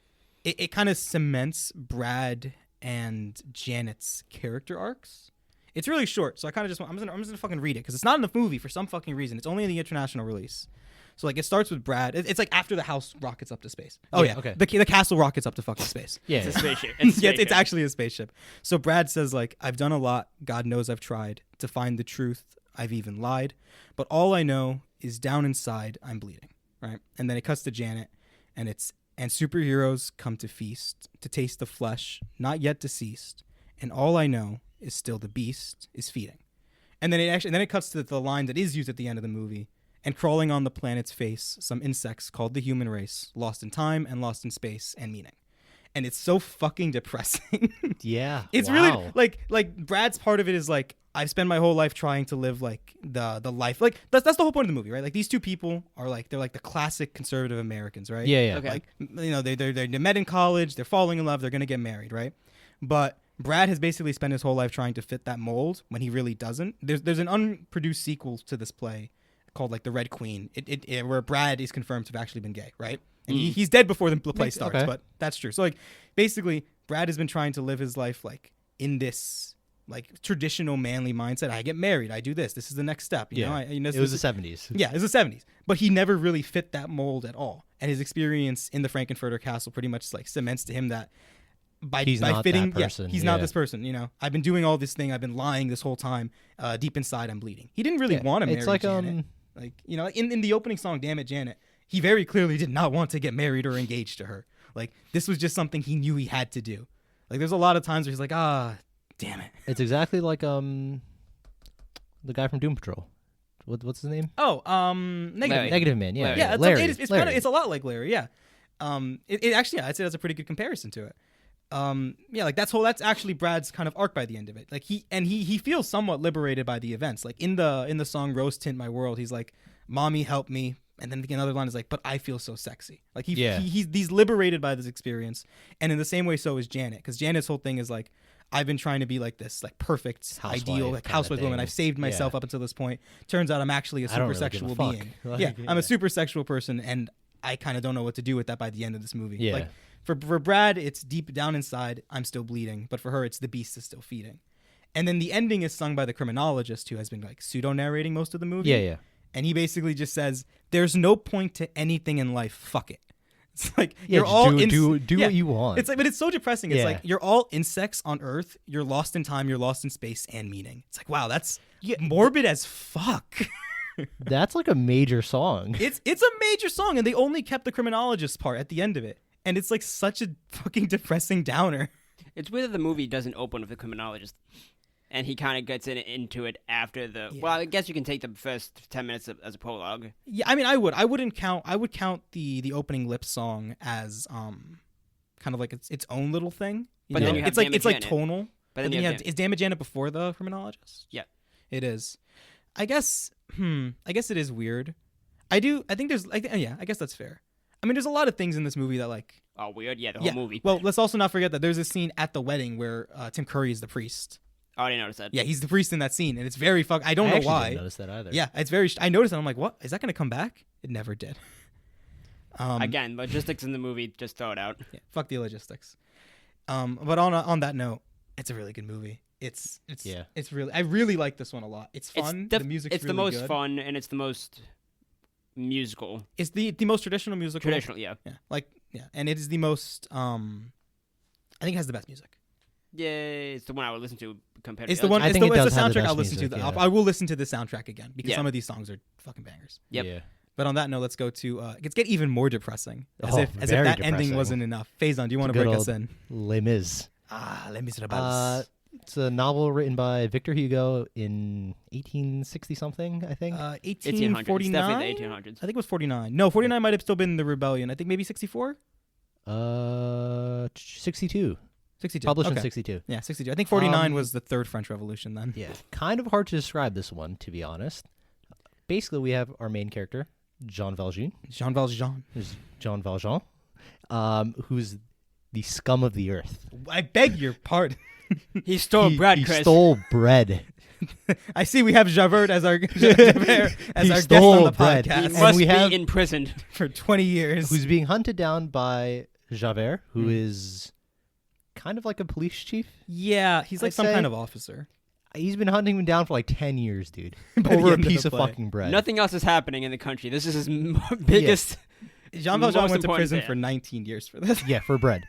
it kind of cements Brad and Janet's character arcs. It's really short, so I kind of I'm just gonna fucking read it because it's not in the movie for some fucking reason. It's only in the international release. So like it starts with Brad. It's like after the house rockets up to space. Oh yeah, okay. The castle rockets up to fucking space. Yeah. It's a spaceship. It's actually a spaceship. So Brad says like, I've done a lot. God knows I've tried to find the truth. I've even lied, but all I know is down inside I'm bleeding. Right, and then it cuts to Janet, and superheroes come to feast, to taste the flesh not yet deceased, and all I know is still the beast is feeding. And then it cuts to the line that is used at the end of the movie. And crawling on the planet's face, some insects called the human race, lost in time and lost in space and meaning. And it's so fucking depressing. Yeah. It's really like Brad's part of it is like, I've spent my whole life trying to live like the life. Like that's the whole point of the movie, right? Like these two people are like, they're like the classic conservative Americans, right? Yeah. Okay. Like, they met in college, they're falling in love, they're going to get married, right? But Brad has basically spent his whole life trying to fit that mold when he really doesn't. There's an unproduced sequel to this play called like The Red Queen, where Brad is confirmed to have actually been gay, right? And he's dead before the play starts, okay. but that's true. So like basically Brad has been trying to live his life like in this like traditional manly mindset. I get married, I do this. This is the next step. You know, it was the 70s. Yeah, it was the 70s. But he never really fit that mold at all. And his experience in the Frankenfurter castle pretty much like cements to him that by fitting, that person. He's not this person. You know, I've been doing all this thing. I've been lying this whole time. Deep inside, I'm bleeding. He didn't really want to marry it's like Janet. Like, you know, in the opening song, "Damn It, Janet," he very clearly did not want to get married or engaged to her. Like, this was just something he knew he had to do. Like, there's a lot of times where he's like, damn it. It's exactly like the guy from Doom Patrol. What's his name? Negative. Negative Man. Yeah, Larry. Yeah, Larry. it's kind of, it's a lot like Larry. Yeah. It actually, I'd say that's a pretty good comparison to it. Yeah, like that's actually Brad's kind of arc by the end of it. Like he feels somewhat liberated by the events. Like in the song "Rose Tint My World," he's like, "Mommy, help me." And then another line is like, "But I feel so sexy." Like he's liberated by this experience. And in the same way, so is Janet, because Janet's whole thing is like, I've been trying to be like this, like perfect, ideal, like housewife woman. I've saved myself up until this point. Turns out I'm actually a super sexual being. Like, I'm a super sexual person, and I kind of don't know what to do with that by the end of this movie. Yeah. Like for Brad, it's deep down inside, I'm still bleeding, but for her, it's the beast is still feeding. And then the ending is sung by the criminologist, who has been like pseudo narrating most of the movie. Yeah. And he basically just says, "There's no point to anything in life. Fuck it." It's like you're all do what you want. It's like, but it's so depressing. It's like you're all insects on Earth. You're lost in time. You're lost in space and meaning. It's like, wow, that's morbid as fuck. That's like a major song. It's a major song, and they only kept the criminologist part at the end of it, and it's like such a fucking depressing downer. It's weird that the movie doesn't open with the criminologist, and he kind of gets into it after the. Yeah. Well, I guess you can take the first 10 minutes as a prologue. Yeah, I mean, I would count the opening lip song as kind of like its own little thing. But then you have it's like Janet. tonal. But then you you have have is Damage Janet before the criminologist? Yeah. It is. I guess it is weird. I think there's like, yeah, I guess that's fair. I mean, there's a lot of things in this movie that like. Oh, weird. Yeah, the whole movie. Well, let's also not forget that there's a scene at the wedding where Tim Curry is the priest. Oh, I didn't notice that. Yeah, he's the priest in that scene, and it's very I don't know why. Didn't notice that either. Yeah, it's very. I noticed, and I'm like, what is that going to come back? It never did. Again, logistics in the movie, just throw it out. Yeah, fuck the logistics. But on that note, it's a really good movie. It's really, I really like this one a lot. It's fun. The music's it's really the most good. fun, and it's the most musical. It's the most traditional musical. Traditional, yeah. Yeah, and it is the most. I think it has the best music. Yeah, it's the one I would listen to compared It's to the one. I It's think the it does have the soundtrack best I'll listen music, to. yeah. I will listen to the soundtrack again because Yeah. some of these songs are fucking bangers. Yep. Yeah. But on that note, let's go to let's get even more depressing. As Oh, if that very ending depressing. wasn't enough. Faison, do you want to Good break us old in? Les Mis. Les Misérables. It's a novel written by Victor Hugo in 1860 something, I think. 1800s. It's 1849. definitely the 1800s. I think it was 49. No, 49 might have still been the rebellion. I think maybe 64. 62. 62. Published Okay. in 62. Yeah, 62. I think 49 was the third French Revolution then. Yeah. Kind of hard to describe this one, to be honest. Basically, we have our main character, Jean Valjean. Jean Valjean. Who's Jean Valjean, who's the scum of the earth. I beg your pardon. He stole bread, He Chris. stole bread. I see we have Javert as our Javert as He our guest stole on the bread. He podcast And must we be have- imprisoned. for 20 years. Who's being hunted down by Javert, who is kind of like a police chief. Yeah, he's like I'd some say- kind of officer. He's been hunting him down for like 10 years, dude. By the Over a end of piece the of play. fucking bread. Nothing else is happening in the country. This is his biggest. Jean Valjean Most went to important prison thing. for 19 years for this. Yeah, for bread.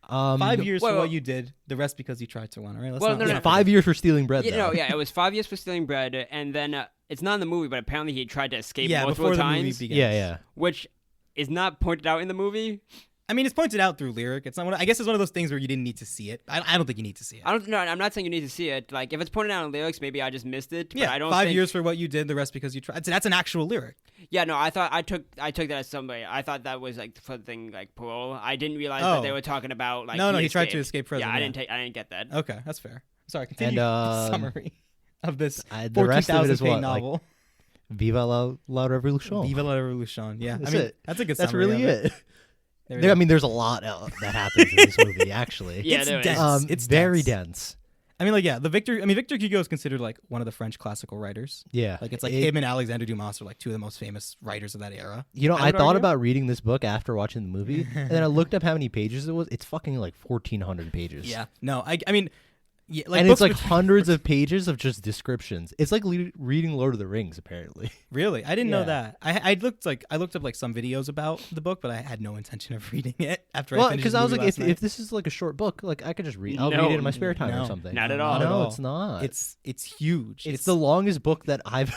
5 years Wait, for wait. what you did, the rest because you tried to run, all right? Let's Well, not- no, let's no, Yeah, not 5 years for stealing bread, Yeah, though. no, yeah, it was 5 years for stealing bread, and then it's not in the movie, but apparently he tried to escape Yeah, multiple before the movie times, begins. Yeah. which is not pointed out in the movie. I mean, it's pointed out through lyric. It's not. I guess it's one of those things where you didn't need to see it. I don't think you need to see it. I'm not saying you need to see it. Like, if it's pointed out in lyrics, maybe I just missed it. Yeah, but I don't 5 think, years for what you did, the rest because you tried. That's an actual lyric. Yeah, no, I took that as somebody. I thought that was like for the thing like parole. I didn't realize Oh. that they were talking about like. No, he tried escaped. to escape prison. Yeah, I didn't get that. Okay, that's fair. Sorry, continue And, the summary of this the rest of it is 14,000 page what, like, novel. Viva la revolution. Viva la revolution. Yeah, That's I mean, it. that's a good That's summary really of it. There we There, I go. mean, there's a lot that happens in this movie, actually. Yeah, it's there is. dense. It's very dense. dense. I mean, like, yeah, Victor Hugo is considered like one of the French classical writers. Yeah. Like, it's like him and Alexander Dumas are like two of the most famous writers of that era. You know, I I would thought argue. about reading this book after watching the movie, and then I looked up how many pages it was. It's fucking like 1,400 pages. Yeah. No, I mean, Yeah, and it's like books- hundreds of pages of just descriptions. It's like reading Lord of the Rings, apparently. Really, I didn't know Yeah. that. I looked up like some videos about the book, but I had no intention of reading it after I Well, finished. because the I was movie like, last night. if this is like a short book, like I could just read. I'll No, read it in my spare time no, or something. not at all. No, all. it's not. It's huge. It's the longest book that I've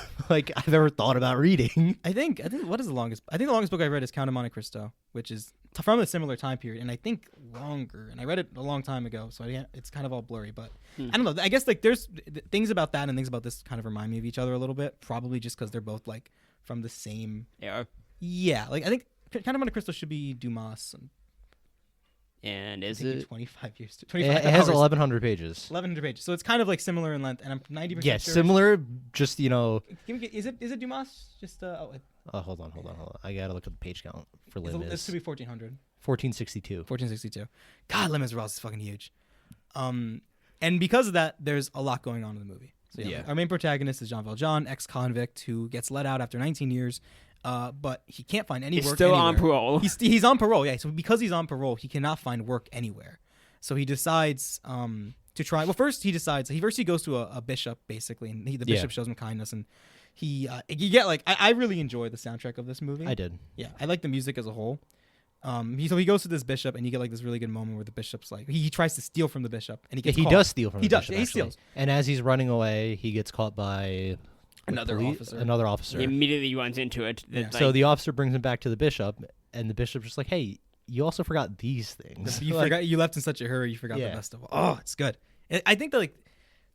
ever thought about reading. I think what is the longest? I think the longest book I read is Count of Monte Cristo, which is from a similar time period, and I think longer. And I read it a long time ago, so it's kind of all blurry. But I don't know. I guess like there's things about that and things about this kind of remind me of each other a little bit. Probably just because they're both like from the same. Yeah. Like I think Count of Monte Cristo should be Dumas. And I is think it? 25 years. It 25 has hours, 1,100 pages. 1,100 pages. So it's kind of like similar in length, and I'm 90% Yeah, sure. similar. Just Is it Dumas? Just hold on. I gotta look at the page count for Les it Mis. should be 1,400. 1462. 1462. God, Les Miserables is fucking huge. And because of that, there's a lot going on in the movie. So Yeah. our main protagonist is Jean Valjean, ex-convict who gets let out after 19 years, but he can't find any He's work still anywhere. on parole. He's on parole, yeah. So because he's on parole, he cannot find work anywhere. So he decides to try. Well, first he goes to a bishop basically, and the bishop shows him kindness, and you get like I really enjoy the soundtrack of this movie. I did. Yeah, I like the music as a whole. He goes to this bishop, and you get like this really good moment where the bishop's like he tries to steal from the bishop, and he gets caught. does steal from He the does. bishop, He actually. steals. And as he's running away, he gets caught by Another officer. Another officer. He immediately runs into it. Yeah. Like, So the officer brings him back to the bishop, and the bishop's just like, "Hey, you also forgot these things. You forgot. You left in such a hurry. You forgot the Yeah. best of all. Oh, it's good. I think that like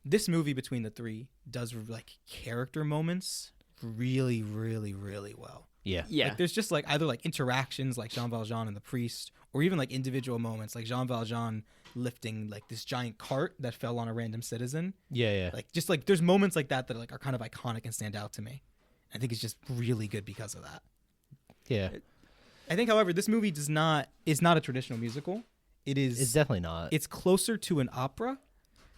this movie between the three does like character moments really, really, really well. Yeah. yeah. Like, there's just like either like interactions like Jean Valjean and the priest, or even like individual moments like Jean Valjean lifting like this giant cart that fell on a random citizen. Yeah. Like just like there's moments like that like are kind of iconic and stand out to me. I think it's just really good because of that. Yeah. I think, however, this movie is not a traditional musical. It's definitely not. It's closer to an opera.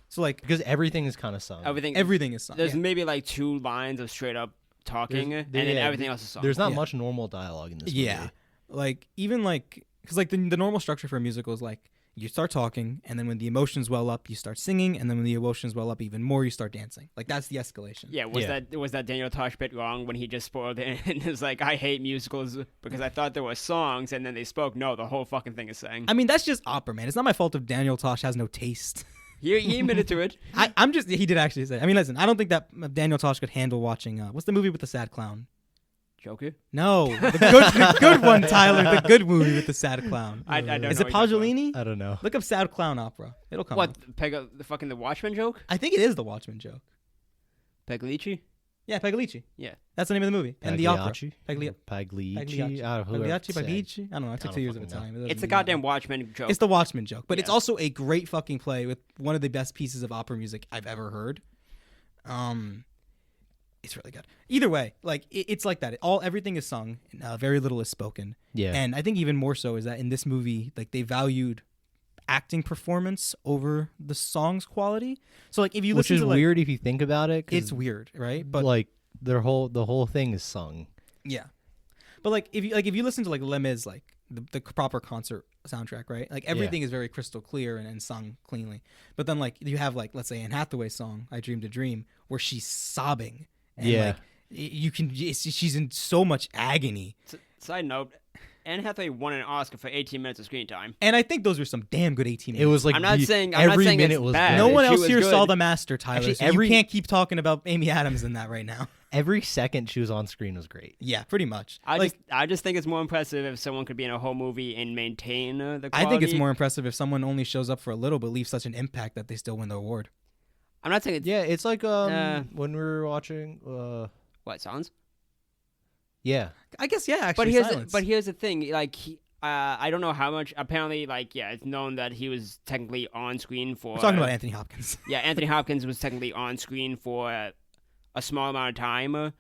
So like because everything is kind of sung. everything is sung. There's Yeah. maybe like 2 lines of straight up talking, and then everything else is sung. There's not Yeah. much normal dialogue in this movie. Yeah, like even like because like the normal structure for a musical is like you start talking, and then when the emotions well up, you start singing, and then when the emotions well up even more, you start dancing. Like that's the escalation. Yeah, was that Daniel Tosh bit wrong when he just spoiled it and was like, I hate musicals because I thought there were songs and then they spoke. No, the whole fucking thing is sang. I mean that's just opera, man. It's not my fault if Daniel Tosh has no taste. He admitted to it. He did actually say. I mean, listen, I don't think that Daniel Tosh could handle watching. What's the movie with the sad clown? Joker? No, the good one, Tyler. The good movie with the sad clown. I don't know. Is it what you're talking Pasolini? I don't know. Look up sad clown opera. It'll come about. up. What? The Watchmen joke? I think it is the Watchmen joke. Pagliacci? Yeah, Pagliacci. Yeah. That's the name of the movie. And the opera. Pagliacci. Pagliacci. Pagliacci. I don't know. I took 2 years of fucking know. Italian. It doesn't It's the really matter. goddamn Watchmen joke. It's the Watchmen joke, but it's Yeah. also a great fucking play with one of the best pieces of opera music I've ever heard. It's really good. Either way, like it's like that. Everything is sung, and, very little is spoken. Yeah. And I think even more so is that in this movie, like they valued acting performance over the song's quality. So like if you Which listen is to like, weird if you think about it. 'Cause it's weird, right? But like the whole thing is sung. yeah, but like if you listen to like Les Mis, like the proper concert soundtrack, right? Like everything is very crystal clear and sung cleanly. But then like you have like let's say Anne Hathaway's song "I Dreamed a Dream" where she's sobbing. And, Yeah. like, she's in so much agony. Side note, Anne Hathaway won an Oscar for 18 minutes of screen time. And I think those were some damn good 18 minutes. It was like I'm not saying every minute it's was bad. good. no one She else was here good. saw The Master, Tyler. Actually, so every- you can't keep talking about Amy Adams in that right now. Every second she was on screen was great. Yeah, pretty much. I just think it's more impressive if someone could be in a whole movie and maintain the quality. I think it's more impressive if someone only shows up for a little but leaves such an impact that they still win the award. I'm not saying it's Yeah, it's like when we were watching what songs. yeah. I guess yeah. Actually, But here's the thing, like I don't know how much. Apparently, like it's known that he was technically on screen for. we're talking about Anthony Hopkins. Yeah, Anthony Hopkins was technically on screen for a small amount of time,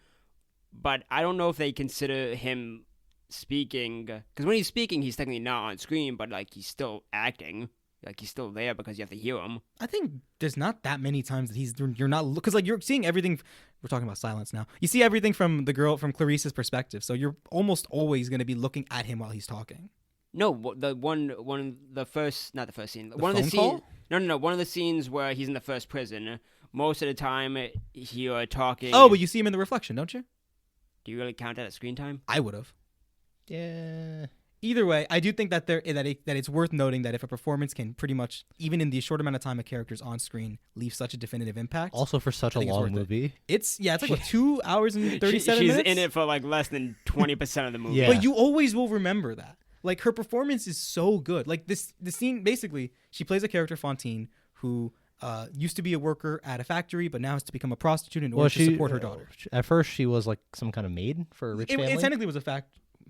but I don't know if they consider him speaking because when he's speaking, he's technically not on screen, but like he's still acting. Like he's still there because you have to hear him. I think there's not that many times that you're not because like you're seeing everything. We're talking about silence now. You see everything from Clarice's perspective, so you're almost always going to be looking at him while he's talking. No, the first, not the first scene. The one of the phone call? scenes. No. One of the scenes where he's in the first prison. Most of the time, you're talking. Oh, but you see him in the reflection, don't you? Do you really count that as screen time? I would have. Yeah. Either way, I do think that it's worth noting that if a performance can pretty much, even in the short amount of time a character's on screen, leave such a definitive impact. Also for such a think it's long worth it. movie. It's like what, 2 hours and 37 She's minutes. in it for like less than 20% of the movie. Yeah. But you always will remember that. Like her performance is so good. Like the scene, basically, she plays a character Fantine who used to be a worker at a factory, but now has to become a prostitute in order to support her daughter. At first, she was like some kind of maid for a rich family. It technically was a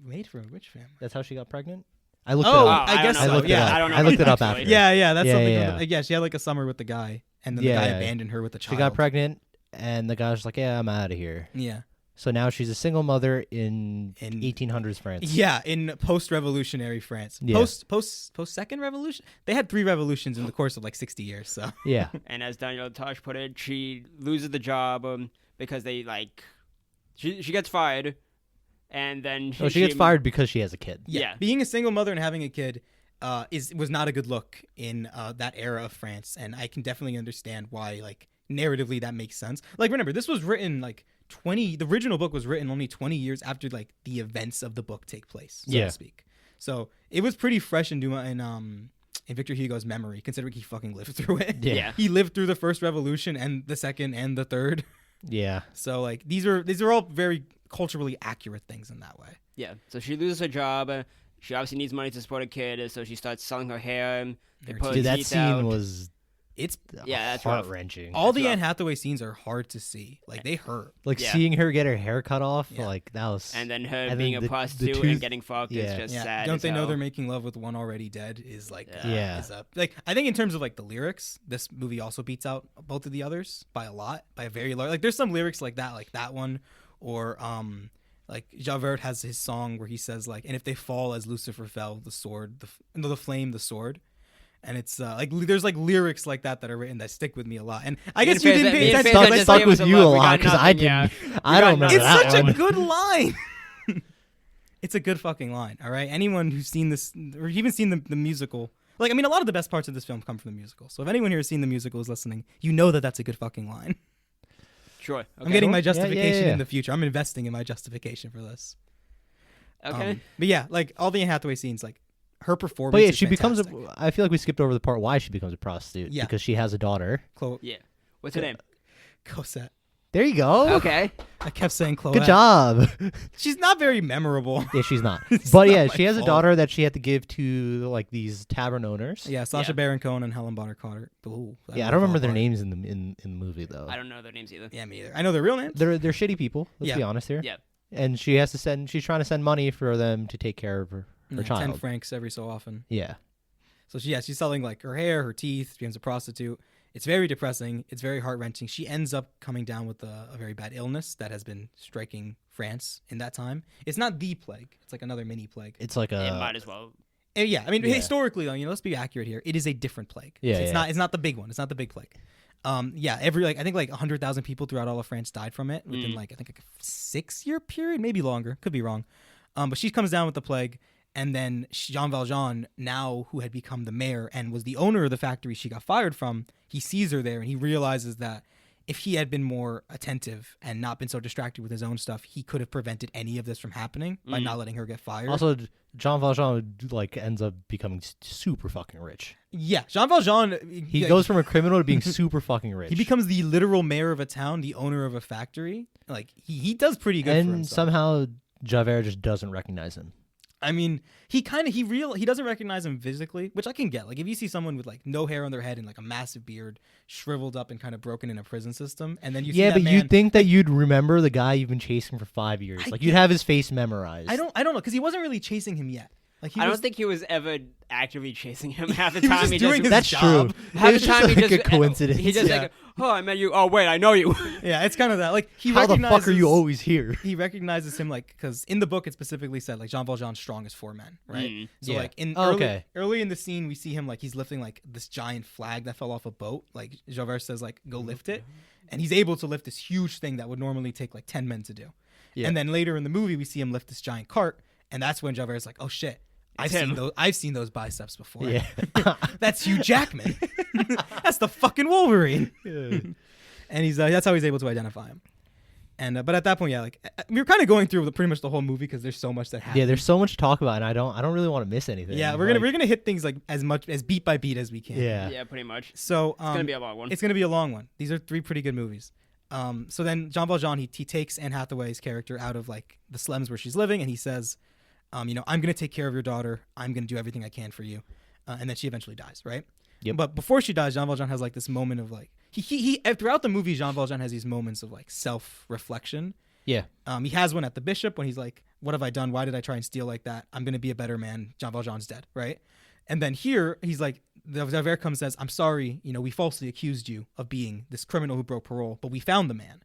made for a rich family. That's how she got pregnant. I looked Oh, it up. I guess don't know. so. looked it Yeah, up. I don't know. I looked it up actually. after. Yeah, that's Yeah, something. yeah. Yeah, she had like a summer with the guy, and then the guy abandoned her with the child. She got pregnant, and the guy was like, "Yeah, I'm out of here." Yeah. So now she's a single mother in 1800s France. Yeah, in post-revolutionary France. Yeah. Post second revolution. They had 3 revolutions in the course of like 60 years. So Yeah. And as Daniel Tosh put it, she loses the job because they she gets fired, and then She gets fired because she has a kid. Yeah. being a single mother and having a kid was not a good look in that era of France, and I can definitely understand why. Like narratively, that makes sense. Like remember, this was written like 20. The original book was written only 20 years after like the events of the book take place, so to speak. So it was pretty fresh in Victor Hugo's memory, considering he fucking lived through it. Yeah. He lived through the first revolution and the second and the third. Yeah. So like these are all very culturally accurate things in that way. Yeah. So she loses her job. She obviously needs money to support a kid, so she starts selling her hair. They pull her Dude, that teeth scene out. was It's that's rough. heart-wrenching. all the rough. Anne Hathaway scenes are hard to see. Like they hurt. Like Yeah. seeing her get her hair cut off, Yeah. like that was. And then her And being then a the prostitute tooth- and getting fucked is yeah. just Yeah. sad. Don't as they know hell. they're making love with one already dead? Is like Yeah. is up. Like I think in terms of like the lyrics, this movie also beats out both of the others by a lot, by a very large. Like there's some lyrics like that one, or like Javert has his song where he says like, and if they fall as Lucifer fell, the sword, the flame, the sword. And it's like there's like lyrics like that are written that stick with me a lot. And I guess you didn't pay attention. stuck, but stuck It was with a you a love. We lot got because I nothing, didn't. yeah. I don't remember It's that such one. a good line. It's a good fucking line. All right. Anyone who's seen this or even seen the musical, like I mean, a lot of the best parts of this film come from the musical. So if anyone here has seen the musical is listening, you know that that's a good fucking line. Sure. Okay. I'm getting my Yeah, yeah, justification yeah. in the future. I'm investing in my justification for this. Okay. But yeah, like all the Anne Hathaway scenes, like her performance. But yeah, is she becomes fantastic. I feel like we skipped over the part why she becomes a prostitute. Yeah. Because she has a daughter. Yeah. What's her name? Cosette. There you go. Okay. I kept saying Chloe. Good job. She's not very memorable. Yeah, she's not. It's But not yeah, my she has a fault. daughter that she had to give to like these tavern owners. Yeah, Sacha Yeah. Baron Cohen and Helen Bonham Carter. Ooh, that Yeah, I would don't fall remember their apart. names in the movie though. I don't know their names either. Yeah, me either. I know their real names. They're shitty people. Let's Yeah. be honest here. Yeah. And she's trying to send money for them to take care of her Yeah, 10 child. francs every so often. Yeah. So she's selling like her hair, her teeth. She becomes a prostitute. It's very depressing. It's very heart-wrenching. She ends up coming down with a very bad illness that has been striking France in that time. It's not the plague. It's like another mini plague. It's like It might as well. Yeah, I mean Yeah. historically though, let's be accurate here. It is a different plague. Yeah, it's yeah. not the big one. It's not the big plague. Every I think 100,000 people throughout all of France died from it within I think a 6-year period, maybe longer. Could be wrong. But she comes down with the plague. And then Jean Valjean, now who had become the mayor and was the owner of the factory she got fired from, he sees her there and he realizes that if he had been more attentive and not been so distracted with his own stuff, he could have prevented any of this from happening by not letting her get fired. Also, Jean Valjean like ends up becoming super fucking rich. Yeah, Jean Valjean. He goes from a criminal to being super fucking rich. He becomes the literal mayor of a town, the owner of a factory. Like he does pretty good for and himself. somehow Javert just doesn't recognize him. I mean, he doesn't recognize him physically, which I can get. Like if you see someone with like no hair on their head and like a massive beard, shriveled up and kind of broken in a prison system, and then you see Yeah, that but man, you'd think that you'd remember the guy you've been chasing for 5 years. I Like you'd have his face memorized. I don't know because he wasn't really chasing him yet. Like I don't think he was ever actively chasing him. Half the He was time just he doing just his That's job. true. half It's the just time he like just a coincidence. He just Yeah. like, oh, I met you. Oh, wait, I know you. Yeah, it's kind of that. Like he How the recognizes. fuck are you always here? He recognizes him like because in the book it specifically said like Jean Valjean's strong as 4 men, right? So Yeah. like in Oh, early, okay. early in the scene we see him like he's lifting like this giant flag that fell off a boat. Like Javert says like go lift it, and he's able to lift this huge thing that would normally take like 10 men to do. Yeah. And then later in the movie we see him lift this giant cart, and that's when Javert's like, oh shit. I've seen those biceps before. Yeah. That's Hugh Jackman. That's the fucking Wolverine. And he's that's how he's able to identify him. And but at that point, yeah, like we were kind of going through pretty much the whole movie because there's so much that happens. Yeah, there's so much to talk about, and I don't really want to miss anything. Yeah, we're gonna hit things like as much as beat by beat as we can. Yeah. Yeah, pretty much. So It's gonna be a long one. It's gonna be a long one. These are 3 pretty good movies. So then Jean Valjean he takes Anne Hathaway's character out of like the slums where she's living, and he says, I'm gonna take care of your daughter. I'm gonna do everything I can for you, and then she eventually dies, right? Yep. But before she dies, Jean Valjean has like this moment of like he throughout the movie, Jean Valjean has these moments of like self-reflection. Yeah. He has one at the bishop when he's like, what have I done? Why did I try and steal like that? I'm going to be a better man. Jean Valjean's dead, right? And then here, he's like, Javert comes and says, I'm sorry, we falsely accused you of being this criminal who broke parole, but we found the man.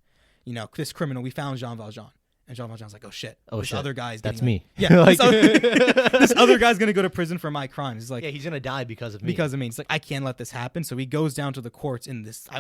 This criminal, we found Jean Valjean. And Jean Valjean's like, oh shit. This other guy's That's getting, me. Yeah. Like- this other guy's going to go to prison for my crimes. He's like, Yeah, he's gonna die because of me. because of me. It's like, I can't let this happen. So he goes down to the courts in this. I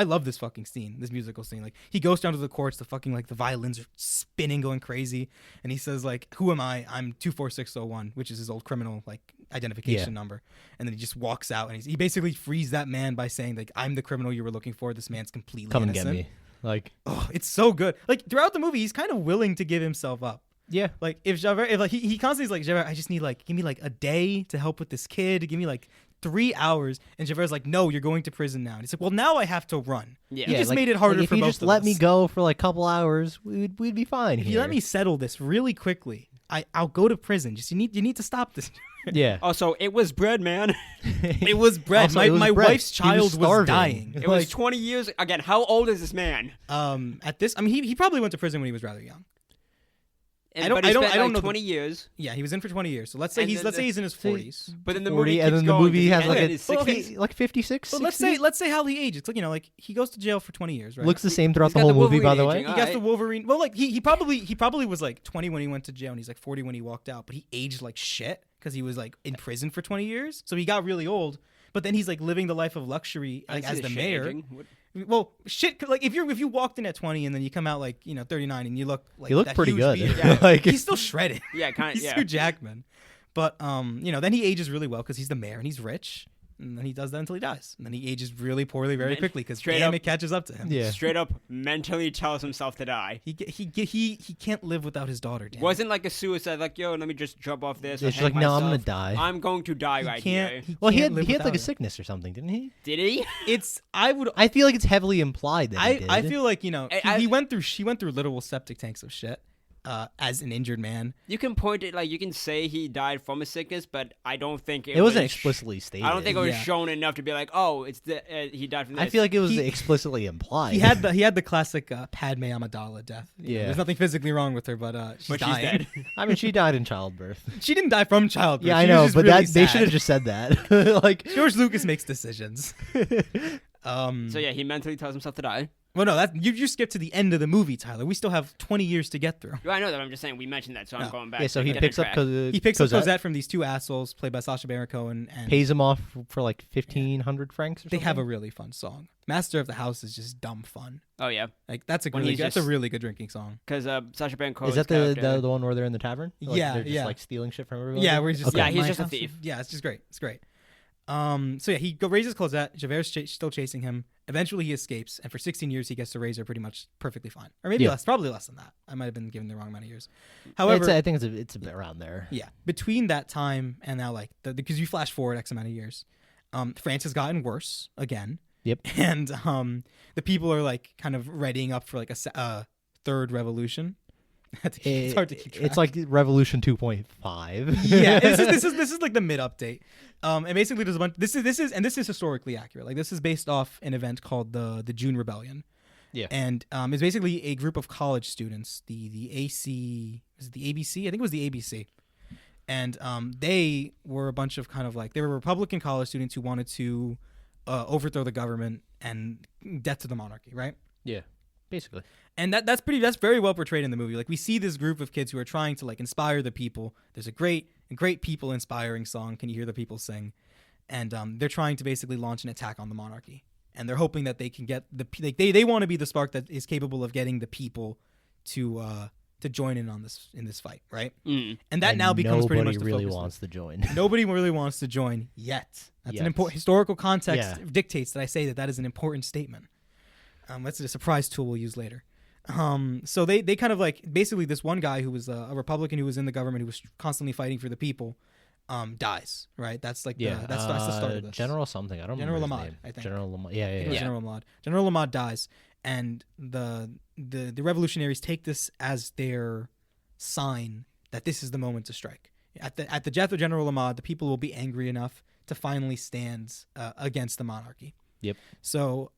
love this fucking scene, this musical scene. Like, he goes down to the courts, the fucking, like, the violins are spinning, going crazy. And he says, like, who am I? I'm 24601, which is his old criminal, like, identification number. And then he just walks out and he basically frees that man by saying, like, I'm the criminal you were looking for. This man's completely Come innocent. and get me. Like, oh, it's so good. Like, throughout the movie, he's kind of willing to give himself up. yeah. Like, if he constantly is like, Javert, I just need, like, give me, like, a day to help with this kid. Give me, like, 3 hours. And Javert's like, no, you're going to prison now. And he's like, well, now I have to run. Yeah. You just like- made it harder like, for if you both just of let us. me go for like a couple hours, we'd be fine If here. you let me settle this really quickly, I'll go to prison. Just you need to stop this. Yeah. Also, it was bread, man. It was bread. Also, it was my bread. wife's He was child was starving. dying. It was 20 years. Again, how old is this man? At this, I mean, he probably went to prison when he was rather young. And, I don't- but he I don't- spent I don't like know the- 20 years. Yeah, he was in for 20 years. So let's say And he's then he's in his 40s. But then the 40, movie and keeps then the going movie to has the like end a is well, okay. 60s. like 56. But let's 60? say how he ages. Like, like he goes to jail for 20 years, right? Looks the same throughout He's the got whole the movie, by the Wolverine way. aging. He got the Alright. Wolverine. Well, like he probably was like 20 when he went to jail, and he's like 40 when he walked out. But he aged like shit because he was like in prison for 20 years. So he got really old. But then he's like living the life of luxury I like see as the shit mayor. aging. What- Well, shit. Like if you walked in at 20 and then you come out like 39 and you look like You look that pretty huge good. beard, Yeah. Like, he's still shredded. Yeah, kind of. He's Yeah. Hugh Jackman. But then he ages really well because he's the mayor and he's rich. And then he does that until he dies. And then he ages really poorly very Man, quickly because straight damn, up- it catches up to him. yeah. Straight up mentally tells himself to die. He can't live without his daughter. Damn. Wasn't like a suicide, like, yo, let me just jump off this. or It's hang like, no, I'm gonna myself. die. I'm going to die he right can't. here. Well, he can't had live like without a her. sickness or something, didn't he? Did he? It's I would. I feel like it's heavily implied that he did. I feel like he went through literal septic tanks of shit as an injured man. You can point it, like, you can say he died from a sickness, but I don't think it wasn't was explicitly stated. I don't think it was Yeah. shown enough to be like, oh, it's he died from this. I feel like it was He- explicitly implied. He had the classic Padme Amidala death. Yeah. There's nothing physically wrong with her, but she's but she's dying. dead. I mean, she died in childbirth. She didn't die from childbirth. Yeah, I She was know, just but really they sad. should have just said that. Like, George Lucas makes decisions. So yeah, he mentally tells himself to die. Well, no, that you skipped to the end of the movie, Tyler. We still have 20 years to get through. Well, I know that. I'm just saying we mentioned that, so I'm No. going back. yeah, so to he get picks on up track. He picks up Cosette from these two assholes played by Sacha Baron Cohen, and pays him off for like 1,500 francs or they something. have a really fun song. Master of the House is just dumb fun. Oh yeah, Like that's a When really he's that's a just- really good drinking song. because Sacha Baron Cohen. Is that the one where they're in the tavern? Like, Yeah, they're just yeah. like stealing shit from everybody. Yeah, where he's just Okay. Yeah, he's "My just a house is-" thief. Yeah, it's just great. It's great. So yeah, he raises Cosette. Javert's still chasing him. Eventually, he escapes, and for 16 years, he gets to raise her pretty much perfectly fine, or maybe Yeah. less, probably less than that. I might have been given the wrong amount of years. Yeah, However, I think it's a bit around there. yeah, between that time and now, like because you flash forward X amount of years, France has gotten worse again. Yep. And the people are like kind of readying up for like a third revolution. It's hard to keep track. It's like Revolution 2.5. Yeah, this is like the mid update. And basically there's a bunch. This is historically accurate. Like this is based off an event called the June Rebellion. Yeah. And it's basically a group of college students. The AC is it the ABC? I think it was the ABC. And they were a bunch of kind of like they were Republican college students who wanted to overthrow the government and death to the monarchy, right? Yeah. Basically. And that's very well portrayed in the movie. Like we see this group of kids who are trying to like inspire the people. There's a great people inspiring song. Can you hear the people sing? And they're trying to basically launch an attack on the monarchy. And they're hoping that they can get they want to be the spark that is capable of getting the people to to join in on this fight, right? Mm. And that now becomes pretty much the nobody really focus of wants to join. it. Nobody really wants to join yet. That's Yet. an important historical context Yeah. dictates that I say that is an important statement. That's a surprise tool we'll use later. So they kind of like basically this one guy who was a Republican who was in the government who was constantly fighting for the people, dies. Right. That's like that's the start of this. General something. I don't General remember his Lamad, name. I think. General Lamad. Yeah, I think it yeah, was yeah. General Lamad. General Lamad dies, and the revolutionaries take this as their sign that this is the moment to strike. At the death of General Lamad, the people will be angry enough to finally stand against the monarchy. Yep. So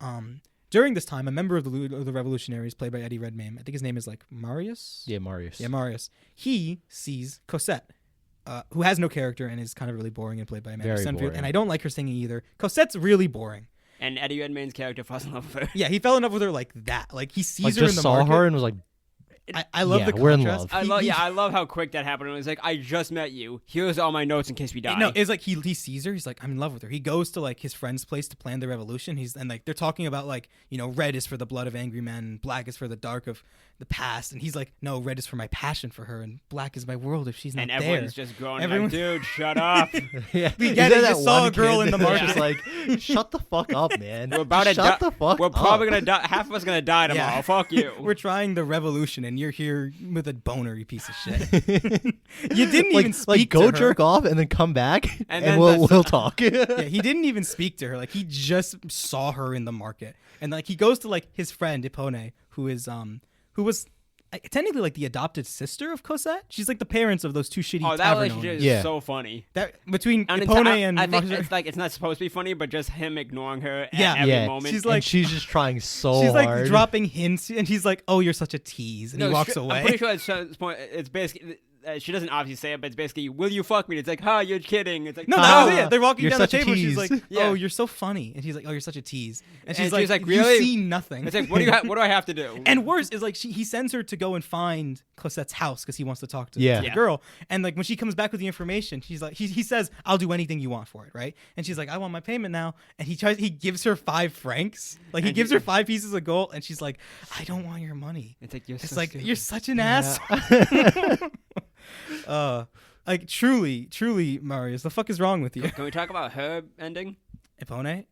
during this time, a member of the revolutionaries, played by Eddie Redmayne, I think his name is like Marius. Yeah, Marius. Yeah, Marius. He sees Cosette, who has no character and is kind of really boring and played by Amanda Very Stenfield. boring. And I don't like her singing either. Cosette's really boring. And Eddie Redmayne's character falls in love with her. Yeah, he fell in love with her like that. Like he sees Like her in just the saw market. her and was like, I love yeah, the we're in contrast. love. I love how quick that happened. It was like, I just met you. Here's all my notes in case we die. No, it's like he sees her. He's like, I'm in love with her. He goes to like his friend's place to plan the revolution. And like they're talking about like, red is for the blood of angry men, black is for the dark of the past. And he's like, no, red is for my passion for her, and black is my world if she's not and there. everyone's just growing Everyone- like, dude, shut up. yeah. We Is get there it, that you saw one a girl kid in the that's market. just like, shut the fuck up, man. We're about to Shut die. the fuck We're up. probably gonna die. Half of us gonna die tomorrow. Yeah. Fuck you. We're trying the revolution, and you're here with a boner, you piece of shit. You didn't like, even speak like go to her. jerk off and then come back and, then we'll that's- we'll talk. Yeah, he didn't even speak to her. Like he just saw her in the market, and like he goes to like his friend Ipone, who was technically like the adopted sister of Cosette. She's like the parents of those two shitty Oh, that tavern relationship owners. is Yeah. so funny. That between And Ipone I and think Marjorie- it's like it's not supposed to be funny, but just him ignoring her Yeah. at every yeah, moment. She's and like- she's just trying so she's like hard. dropping hints, and he's like, "Oh, you're such a tease," and he walks away. I'm pretty sure at this point it's basically she doesn't obviously say it, but it's basically, "Will you fuck me?" It's like, "Ha, you're kidding." It's like, No, Ah, that was it. They're walking you're down the such a table. And she's tease. like, Yeah. "Oh, you're so funny," and he's like, "Oh, you're such a tease," and she's she's like, "You "Really?" see nothing." It's like, what do I have to do? And worse is like he sends her to go and find Cosette's house because he wants to talk to, Yeah. the Yeah. girl. And like when she comes back with the information, she's like, he says, "I'll do anything you want for it," right? And she's like, "I want my payment now." And he gives her 5 francs, like he And gives he- her 5 pieces of gold, and she's like, "I don't want your money." It's like, you're It's so like stupid. you're such an ass. Like truly, Marius, the fuck is wrong with you? Can we talk about her ending? Ipone.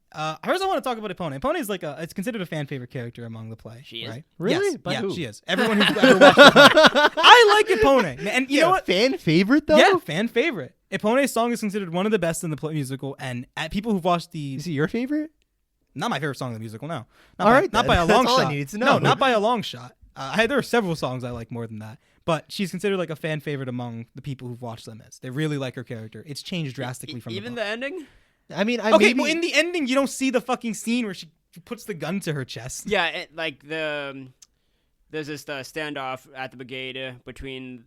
First I want to talk about Ipone. Ipone is like it's considered a fan favorite character among the play. She is? Right? Really? Yes. By yeah, who? she is. Everyone who's ever watched Ipone. I like Ipone. And you know what? Fan favorite though? Yeah, fan favorite. Ipone's song is considered one of the best in the play musical, and people who've watched the Is it your favorite? not my favorite song in the musical, no. Not All by, right, not then. by a That's long all I shot. needed to No, know. not by a long shot. There are several songs I like more than that, but she's considered like a fan favorite among the people who've watched Les Mis. They really like her character. It's changed drastically from even the the book. ending. I mean, I Okay, maybe, well in the ending you don't see the fucking scene where she puts the gun to her chest. Yeah, like there's this standoff at the brigade between.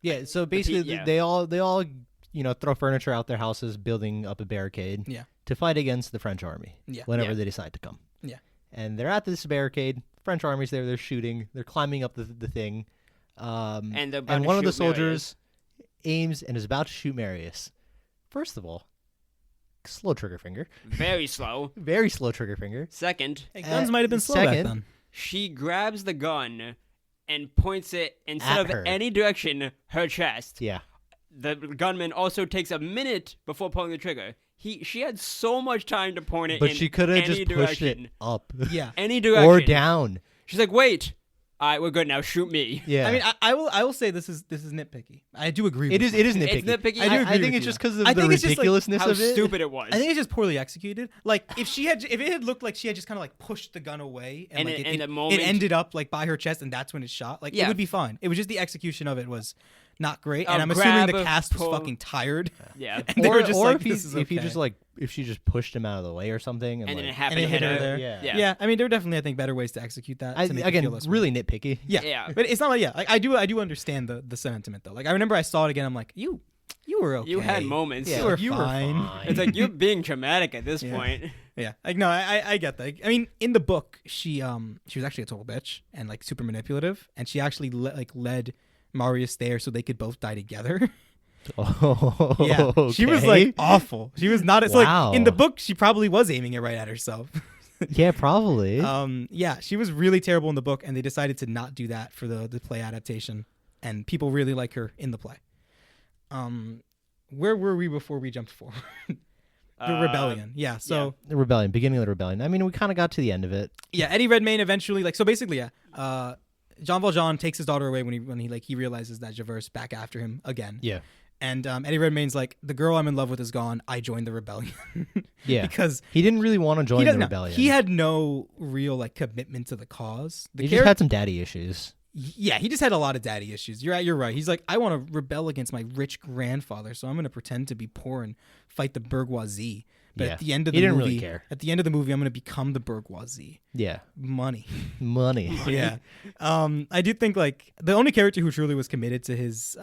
yeah. So basically, yeah. they all throw furniture out their houses, building up a barricade. Yeah. To fight against the French army. Yeah. Whenever Yeah. they decide to come. Yeah. And they're at this barricade. French army's there. They're shooting. They're climbing up the thing. And they're about to one of the shoot Marius. soldiers aims and is about to shoot Marius. First of all, slow trigger finger. Very slow. Very slow trigger finger. Second, Hey, guns might have been slow back second, then. she grabs the gun and points it instead At of her. any direction, her chest. Yeah. The gunman also takes a minute before pulling the trigger. She had so much time to point it But in she could have any just pushed direction. it up. Yeah. Any direction. Or down. She's like, wait. All right, we're good now. Shoot me. Yeah. I mean, I will say this is nitpicky. I do agree. it with is you. nitpicky. It's nitpicky. I do agree I think with it's you. just because of I the think it's just, like, ridiculousness How of it. stupid it was. I think it's just poorly executed. Like if it had looked like she had just kind of like pushed the gun away and, And like in the it moment- ended up like by her chest and that's when it shot. Like it Yeah. would be fine. It was just the execution of it was not great. And I'm Grab, assuming the cast was pull. fucking tired. Yeah. And they were just or like, if, he, this is if he okay. just like if she just pushed him out of the way or something, and, And then it like, happened and to it hit her there. Yeah. Yeah. I mean, there are definitely I think better ways to execute that. I, to make it again, feel less really weird. nitpicky. Yeah. Yeah. But it's not like like I do understand the sentiment though. Like I remember I saw it again. I'm like you were okay. You had moments. Yeah, You were you were fine. fine. It's like you're being dramatic at this Yeah. point. Yeah, like no, I get that. I mean, in the book, she was actually a total bitch and like super manipulative, and she actually led Marius there so they could both die together. Oh, Yeah, she was okay. like awful. She was not. It's Wow. like in the book, she probably was aiming it right at herself. yeah, probably. Yeah, she was really terrible in the book, and they decided to not do that for the play adaptation. and people really like her in the play. Where were we before we jumped forward? The rebellion. Yeah. So The rebellion, beginning of the rebellion. I mean, we kind of got to the end of it. yeah, Eddie Redmayne eventually so basically Jean Valjean takes his daughter away when he realizes that Javert's back after him again. Yeah. And Eddie Redmayne's like, the girl I'm in love with is gone. I joined the rebellion. Yeah. Because he didn't really want to join the rebellion. He had no real commitment to the cause. He just had some daddy issues. Yeah, he just had a lot of daddy issues. You're right. He's like, I want to rebel against my rich grandfather, so I'm going to pretend to be poor and fight the bourgeoisie. But at the end of the movie, didn't really care. At the end of the movie, I'm going to become the bourgeoisie. Yeah. Money. Yeah. I do think the only character who truly was committed to his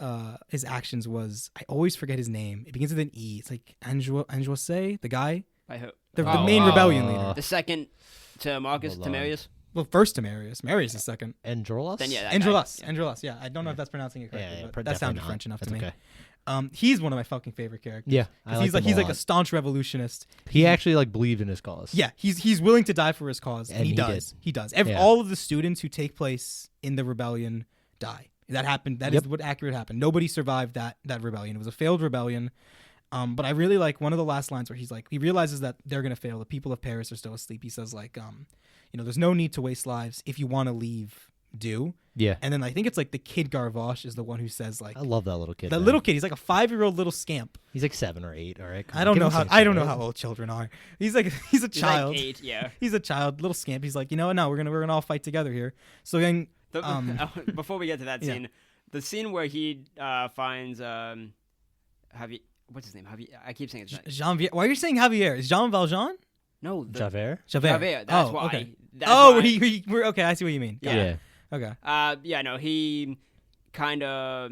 actions was, I always forget his name. It begins with an E. It's like Anjouase, the guy, I hope the main rebellion leader. the second to Marcus Hold on. Timarius. Well, first to Marius. Marius is second. Androlas? Then yeah, that guy. Androlas. Yeah, I don't know if that's pronouncing it correctly, Yeah, but that sounded French enough That's to me. okay. He's one of my fucking favorite characters. Yeah, he's like a staunch revolutionist. He actually believed in his cause. Yeah, he's willing to die for his cause, and he does. He does. All of the students who take place in the rebellion die. That happened. That is what accurate happened. Nobody survived that rebellion. It was a failed rebellion. But I really like one of the last lines where he realizes that they're gonna fail. The people of Paris are still asleep. He says there's no need to waste lives. If you want to leave, do. Yeah. And then I think it's the kid Garvoche is the one who says I love that little kid. the little kid. He's like a 5-year-old little scamp. He's like 7 or 8. All right. I don't know how old children are. He's a child. He's like 8, yeah. He's a child, little scamp. He's like, you know what? No, we're gonna all fight together here. So then, Before we get to that scene, the scene where he finds Javier. What's his name? Javier. I keep saying it's not. Jean. Why are you saying Javier? Is Jean Valjean? No, Javert. Javert. That's why. Okay. That's Oh, why. we're okay. I see what you mean. Got it. Yeah. Okay. No, he kind of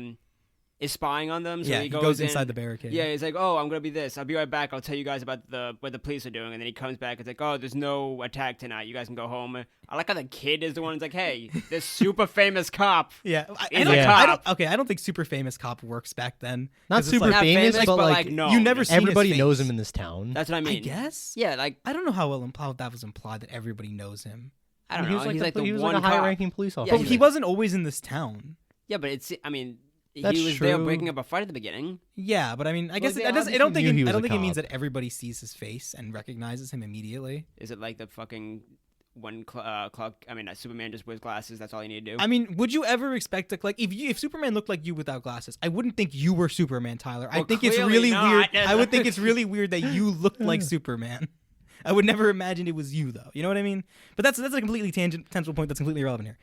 is spying on them. So he goes inside the barricade. Yeah, he's like, oh, I'm going to be this. I'll be right back. I'll tell you guys about what the police are doing. And then he comes back. It's like, oh, there's no attack tonight. You guys can go home. I like how the kid is the one who's like, hey, this super famous cop. Yeah. I don't think super famous cop works back then. Not 'Cause it's super Not famous, famous, but but, like no. you never seen everybody his knows face. him in this town. That's what I mean. I guess. Yeah, like, I don't know how that was implied that everybody knows him. I don't He know. was like He's like the he was one like a cop. high-ranking police Yeah, officer. But he wasn't always in this town. Yeah, but I mean, That's he was there true. breaking up a fight at the beginning. Yeah, but I mean, I guess they I don't obviously think knew he I was don't a think it means cop. that everybody sees his face and recognizes him immediately. Is it like the fucking when Superman just wears glasses? That's all you need to do. I mean, would you ever expect if Superman looked like you without glasses? I wouldn't think you were Superman, Tyler. I Well, think it's clearly really not. weird. I would think it's really weird that you looked like Superman. I would never imagine it was you, though. You know what I mean? But that's a completely tangential point. That's completely irrelevant here.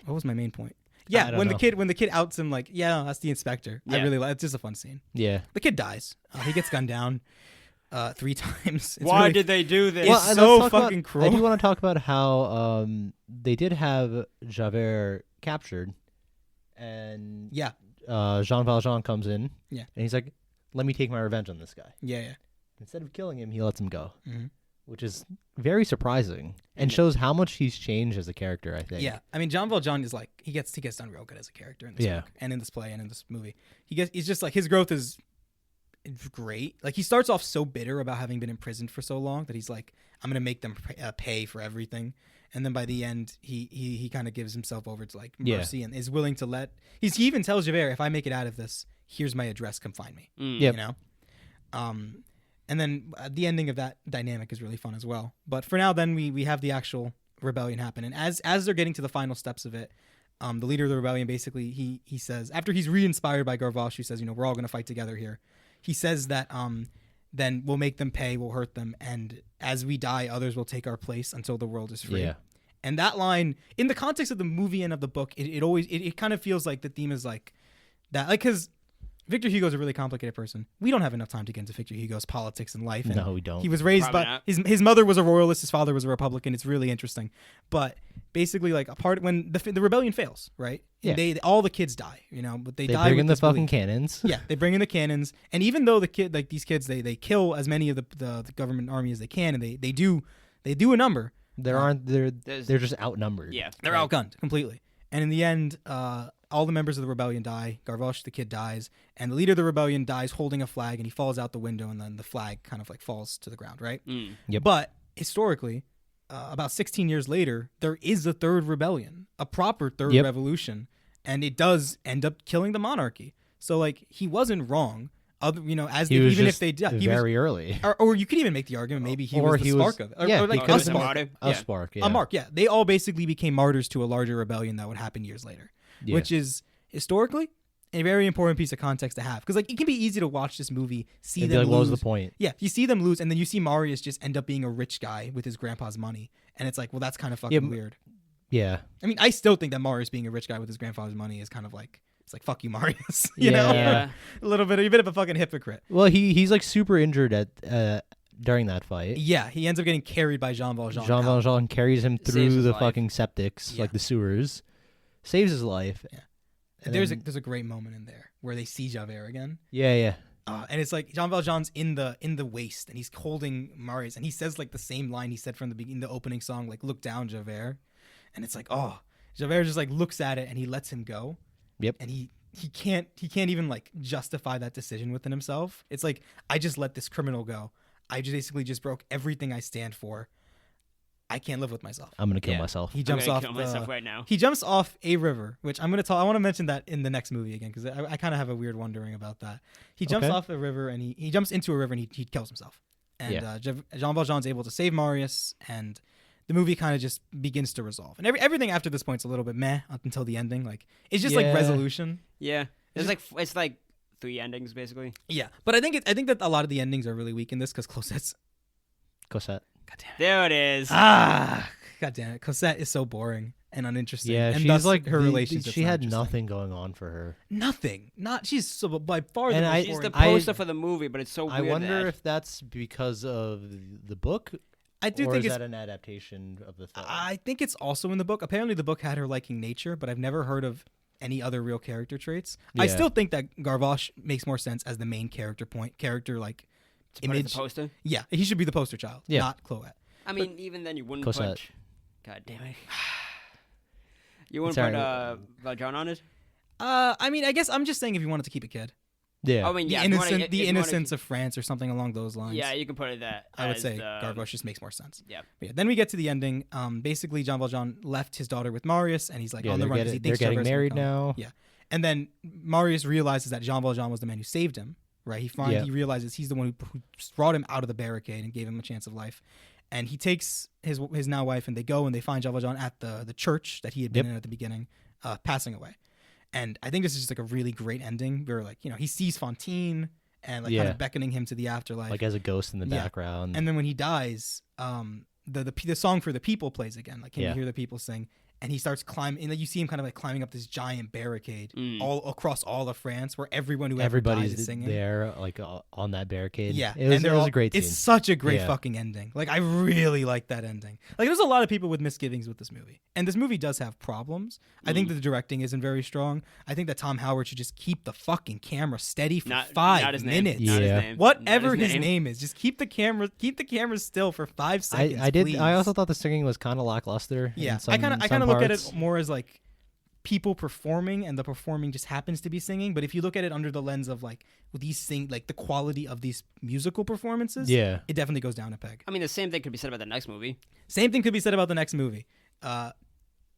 What was my main point? Yeah, I when don't the kid outs him, like, yeah, that's the inspector. I Yeah. really like. It's just a fun scene. Yeah. The kid dies. He gets gunned down 3 times. It's Why really- did they do this? It's and so let's talk fucking about, cruel. I do want to talk about how they did have Javert captured, and Yeah, Jean Valjean comes in, Yeah. and he's like, "Let me take my revenge on this guy." yeah. Instead of killing him, he lets him go, Mhm. which is very surprising and shows how much he's changed as a character. I think. Yeah, I mean, Jean Valjean is like he gets done real good as a character in this Yeah. book and in this play and in this movie. He's just like his growth is great. Like he starts off so bitter about having been imprisoned for so long that he's like, I'm gonna make them pay for everything. And then by the end, he kind of gives himself over to like mercy and is willing to let. He even tells Javert, if I make it out of this, here's my address. Come find me. Yep. You know. And then the ending of that dynamic is really fun as well. But for now, then we have the actual rebellion happen, and as they're getting to the final steps of it, the leader of the rebellion basically he says, after he's re-inspired by Garvoche, who says, we're all going to fight together here. He says that then we'll make them pay, we'll hurt them, and as we die, others will take our place until the world is free. Yeah. And that line, in the context of the movie and of the book, it always kind of feels like the theme is like that, like because Victor Hugo's a really complicated person. We don't have enough time to get into Victor Hugo's politics and life. And No, we don't. He was raised Probably by not. his mother was a royalist, his father was a Republican. It's really interesting. But basically, like when the rebellion fails, right? Yeah. All the kids die, but they die bring with in the this fucking belief. cannons. Yeah, they bring in the cannons, and even though these kids they kill as many of the government army as they can, and they do a number. They're just outnumbered. Yeah. They're outgunned completely. And in the end, all the members of the rebellion die. Garvoche, the kid, dies. And the leader of the rebellion dies holding a flag, and he falls out the window, and then the flag kind of like falls to the ground, right? Yep. But historically, about 16 years later, there is a third rebellion, a proper third Yep. revolution. and it does end up killing the monarchy. So like he wasn't wrong. As He was even just if they did, he very early. or you could even make the argument maybe he was the spark of it. Yeah, or like because a was the spark. martyr. A Yeah. spark. Yeah. A mark, yeah. They all basically became martyrs to a larger rebellion that would happen years later, Yeah. which is historically a very important piece of context to have. Because like it can be easy to watch this movie, see It'd be them like, what was lose. the point? Yeah, you see them lose, and then you see Marius just end up being a rich guy with his grandpa's money, and it's like, well, that's kind of fucking weird. Yeah. I mean, I still think that Marius being a rich guy with his grandfather's money is kind of like, it's like, fuck you, Marius. you know, Yeah. a bit of a fucking hypocrite. Well, he's like super injured at during that fight. Yeah, he ends up getting carried by Jean Valjean. Jean Valjean carries him Saves through his the life. fucking septics, Yeah. like the sewers, saves his life. Yeah. And There's then- a great moment in there where they see Javert again. yeah. And it's like Jean Valjean's in the waist, and he's holding Marius, and he says like the same line he said from the beginning, the opening song, like "Look down, Javert," and it's like, oh, Javert just like looks at it and he lets him go. Yep. And he can't even like justify that decision within himself. It's like, I just let this criminal go. I just basically just broke everything I stand for. I can't live with myself. I'm gonna kill Yeah. myself. He I'm jumps gonna off kill myself right now. He jumps off a river, which I'm gonna tell. I want to mention that in the next movie again because I kind of have a weird wondering about that. He jumps Okay. off a river and he jumps into a river and he kills himself. And Yeah. Jean Valjean's able to save Marius, and the movie kind of just begins to resolve. And everything after this point's a little bit meh up until the ending. Like it's just like Yeah. resolution. Yeah. It's like 3 endings basically. Yeah, but I think that a lot of the endings are really weak in this because Cosette's. Cosette. God damn it. There it is. God damn it. Cosette is so boring and uninteresting. Yeah, and she's thus like her relationship. She had nothing going on for her. Nothing. She's so by far the And most I- She's boring. the poster for the movie, but it's so I weird. wonder that- if that's because of the book, I do or think is it's. that an adaptation of the film? I think it's also in the book. Apparently, the book had her liking nature, but I've never heard of any other real character traits. I Yeah. still think that Gavroche makes more sense as the main character like to put it as image. a poster. Yeah, he should be the poster child, Yeah. not Chloe. I mean, even then you wouldn't Cosette. put. God damn it. You wouldn't Sorry. put Valjean on it. I mean, I guess I'm just saying if you wanted to keep it kid, yeah. I mean, the yeah. if you wanna- innocent, if the you wanna- innocence of France or something along those lines. Yeah, you can put it that. I would as say the- Gavroche just makes more sense. Yeah. But yeah, then we get to the ending. Basically, Jean Valjean left his daughter with Marius, and he's like Yeah, on the they're run because he getting, they're thinks getting Javert's gonna married come. now. Yeah. And then Marius realizes that Jean Valjean was the man who saved him, right? Yeah. He realizes he's the one who brought him out of the barricade and gave him a chance of life. And he takes his now wife, and they go and they find Jean Valjean at the church that he had been Yep. in at the beginning, passing away. And I think this is just like a really great ending where like, he sees Fantine and like kind Yeah. of beckoning him to the afterlife. Like as a ghost in the Yeah. background. And then when he dies, the song for the people plays again. Like, can you Yeah. hear the people sing? And he starts climbing, and like, you see him kind of like climbing up this giant barricade all across all of France, where everyone who ever dies is Everybody's singing. there, like on that barricade. Yeah, it was, and they're it was all- a great scene. It's such a great Yeah. fucking ending. Like, I really like that ending. Like, there's a lot of people with misgivings with this movie, and this movie does have problems. I think that the directing isn't very strong. I think that Tom Howard should just keep the fucking camera steady for Not 5 his name. minutes. Not his Yeah. name. Whatever Not his name is, just keep the camera still for 5 seconds. I did. Please. I also thought the singing was kind of lackluster. Yeah, in some, I kind of some look at parts. it more as like people performing, and the performing just happens to be singing. But if you look at it under the lens of like like the quality of these musical performances, Yeah. it definitely goes down a peg. I mean, the same thing could be said about the next movie. Same thing could be said about the next movie.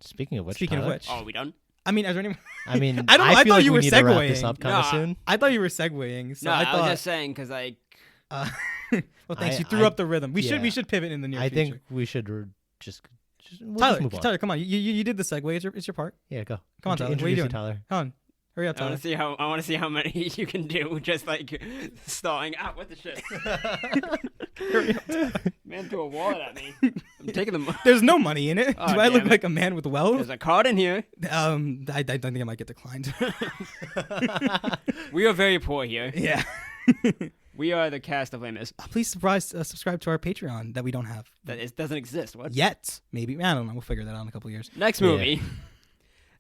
Speaking of which, Speaking of Tyler, which, Oh, are we done? I mean, is there any? I mean, I don't know, I feel thought like you we were need to wrap this segueing. up kind of No, soon. I thought you were segueing, so No, I I thought. was just saying because like well, thanks. You threw I- up the rhythm. We yeah. should pivot in the near I future. think we should just we'll Tyler, just move on. Tyler, come on. You did the segue. It's your part. Yeah, go. Come on, Tyler. What are you Introduce doing? Tyler. Come on. Hurry up, I want Tyler. to see how many you can do just like stalling out. What the shit? Hurry up, Tyler. Man threw a wallet at me. I'm taking the. There's no money in it. Oh, Do I look damn it. like a man with wealth? There's a card in here. I don't think I might get declined. We are very poor here. yeah. We are the cast of Les Mis. Please subscribe to our Patreon that we don't have That it doesn't exist. What? yet. Maybe, I don't know. We'll figure that out in a couple of years. Next Yeah. movie.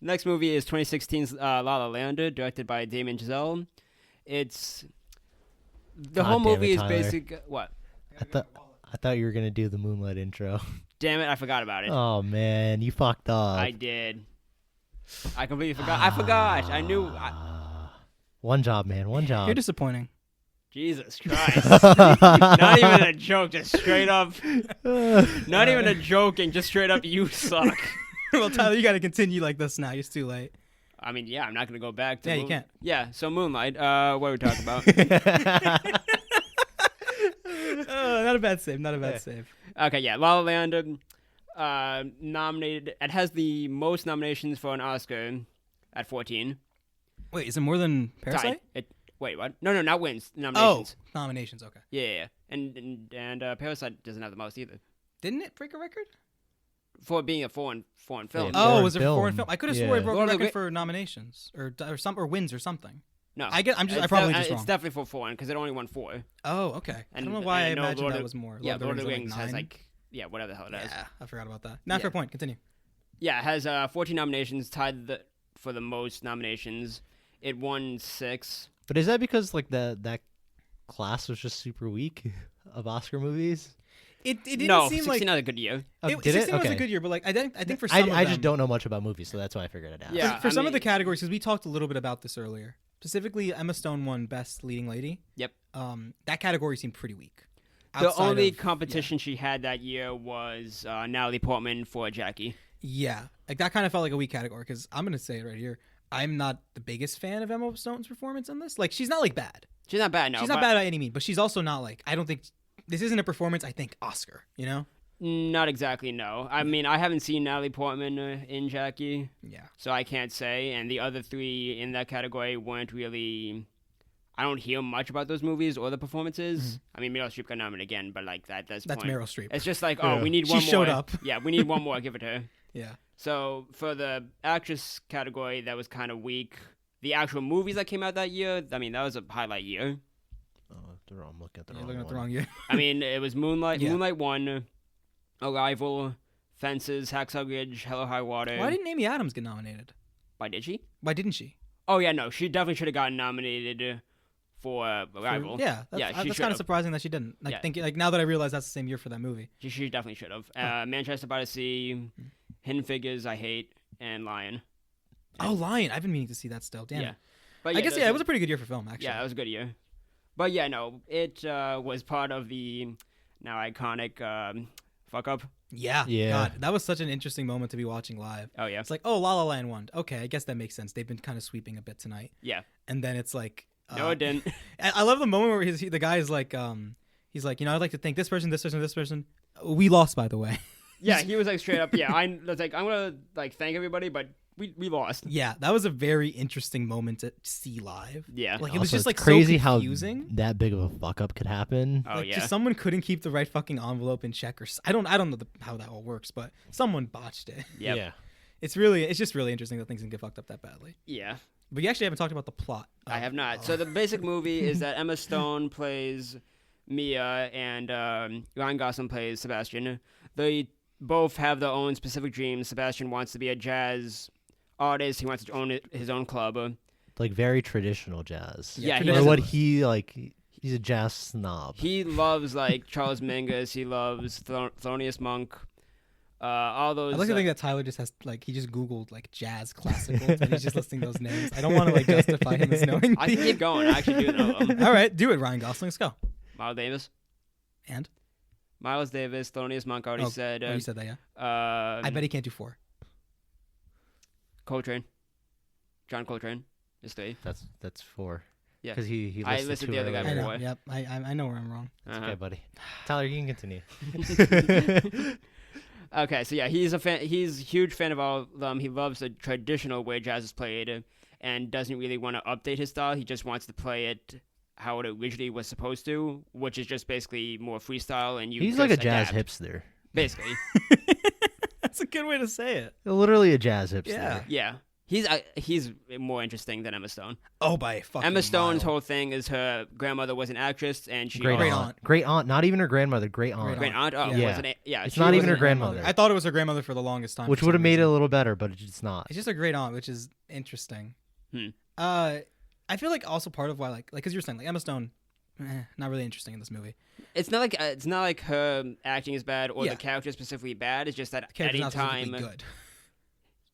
Next movie is 2016's La La Land, directed by Damien Chazelle. It's the God whole damn it, movie is Tyler. basic. What? I thought you were gonna do the Moonlight intro. Damn it! I forgot about it. Oh man, you fucked up. I did. I completely forgot. I forgot. I knew. One job, man. One job. You're disappointing. Jesus Christ! Not even a joke. Just straight up. Not even a joking. Just straight up. You suck. Well, Tyler, you got to continue like this now. It's too late. I mean, yeah, I'm not gonna go back to. Yeah, you can't. Yeah, so Moonlight. What are we talking about? Not a bad save. Not a bad save. Okay, yeah, La La Land. Nominated. It has the most nominations for an Oscar at 14. Wait, is it more than Parasite? Wait, what? No, not wins. Oh, Nominations. nominations. Okay. Yeah. And Parasite doesn't have the most either Didn't it break a record? for being a foreign film. Yeah. Oh, Foreign was it foreign film? I could have swore it Yeah. broke a Lord of the record for nominations or wins or something. No, I'm It's probably just It's wrong. definitely for foreign because it only won 4. Oh, okay. I And- don't know why I and I know imagined Lord that of- was more. Yeah, Lord of the are Rings has 9. whatever the hell it is. Yeah, I forgot about that. Not Yeah. fair point. Continue. Yeah, it has 14 nominations, tied for the most nominations. It won 6. But is that because like that class was just super weak of Oscar movies? It didn't No, seem 16 like had a good year. Oh, it, did it? 16 was a Okay. good year, but like I think for some of I them, just don't know much about movies, so that's why I figured it out. Yeah. for I some of the mean- categories, because we talked a little bit about this earlier. Specifically, Emma Stone won Best Leading Lady. Yep. That category seemed pretty weak. The Outside only of- competition she had that year was Natalie Portman for Jackie. Yeah, like that kind of felt like a weak category. Because I'm gonna say it right here, I'm not the biggest fan of Emma Stone's performance in this. Like, she's not like bad. She's not bad, no. She's not bad by any means, but she's also not like, I don't think this isn't a performance. I think Oscar. You know? Not exactly, no. I mean, I haven't seen Natalie Portman in Jackie, Yeah. so I can't say. And the other 3 in that category weren't really. I don't hear much about those movies or the performances. I mean, Meryl Streep got nominated again, but like that's That's point. Meryl Streep. It's just like, Yeah. we need She one more. showed up. Yeah, we need one more. Give it to her. Yeah. So for the actress category, that was kind of weak. The actual movies that came out that year, I mean, that was a highlight year. Oh, I'm looking at the You're wrong looking at the one. wrong year. I mean, it was Moonlight. Yeah. Moonlight won, Arrival, Fences, Hacksaw Ridge, Hell or High Water. Why didn't Amy Adams get nominated? Why did she? Why didn't she? Oh yeah, no, she definitely should have gotten nominated for Arrival. Yeah, Yeah, that's she kind should've. of surprising that she didn't. Like, Yeah. thinking, like now that I realize that's the same year for that movie. She definitely should have. Manchester by the Sea, Hidden Figures, I Hate, and Lion. Oh, Lion! I've been meaning to see that still. Damn. Yeah. But I guess those it are- was a pretty good year for film, actually. Yeah, it was a good year. But yeah, no, it was part of the now iconic fuck up. Yeah. Yeah. God, that was such an interesting moment to be watching live. Oh yeah, It's like, oh, La La Land won. Okay, I guess that makes sense. They've been kind of sweeping a bit tonight. yeah. And then it's like, No, it didn't. I love the moment where the guy is like, he's like, I'd like to thank this person, this person, this person. We lost, by the way. Yeah, he was like straight up. Yeah, I was like, I'm gonna like thank everybody, but we lost. Yeah, that was a very interesting moment to see live. Yeah. Like, it was Also, just it's like crazy so how confusing. that big of a fuck up could happen. Oh Like, yeah. just someone couldn't keep the right fucking envelope in check, or I don't know how that all works, but someone botched it. Yep. Yeah. It's just really interesting that things can get fucked up that badly. Yeah. But you actually haven't talked about the plot. I have not. So the basic movie is that Emma Stone plays Mia and Ryan Gosling plays Sebastian. They both have their own specific dreams. Sebastian wants to be a jazz artist. He wants to own his own club. Like very traditional jazz. Yeah, he Or traditional. what he like. He's a jazz snob. He loves like Charles Mingus. He loves Thelonious Monk. All those. I like to think that Tyler just has he just Googled like jazz classicals and he's just listing those names. I don't want to like justify him as knowing. I can keep going. I actually do know them. All right, do it, Ryan Gosling. Let's go. Miles Davis. And Miles Davis. Thelonious Monk already said. you said that, yeah. I bet he can't do 4. Coltrane. John Coltrane. Is 3. That's 4. Yeah. Because he I listed listed 2 the other guy I earlier. know. Boy. Yep. I know where I'm wrong. Uh-huh. Okay, buddy. Tyler, you can continue. Okay, so yeah, he's a fan. He's a huge fan of all of them. He loves the traditional way jazz is played, and doesn't really want to update his style. He just wants to play it how it originally was supposed to, which is just basically more freestyle. And you He's like a just jazz adapt, hipster. basically. That's a good way to say it. Literally a jazz hipster. Yeah. Yeah, he's more interesting than Emma Stone. Oh, by a fucking Emma Stone's mile. whole thing is her grandmother was an actress, and she Great Great aunt. aunt. Great aunt. Not even her grandmother. Great aunt. Great Great aunt. Oh, Yeah. wasn't it? Yeah, It's she not was even her an- grandmother. I thought it was her grandmother for the longest time. Which for would have some made it a reason. little better, but it's not. It's just a great aunt, which is interesting. Hmm. I feel like also part of why like because you're saying like Emma Stone, not really interesting in this movie. It's not like her acting is bad or Yeah. the character specifically bad. It's just that The character's any not time, specifically good.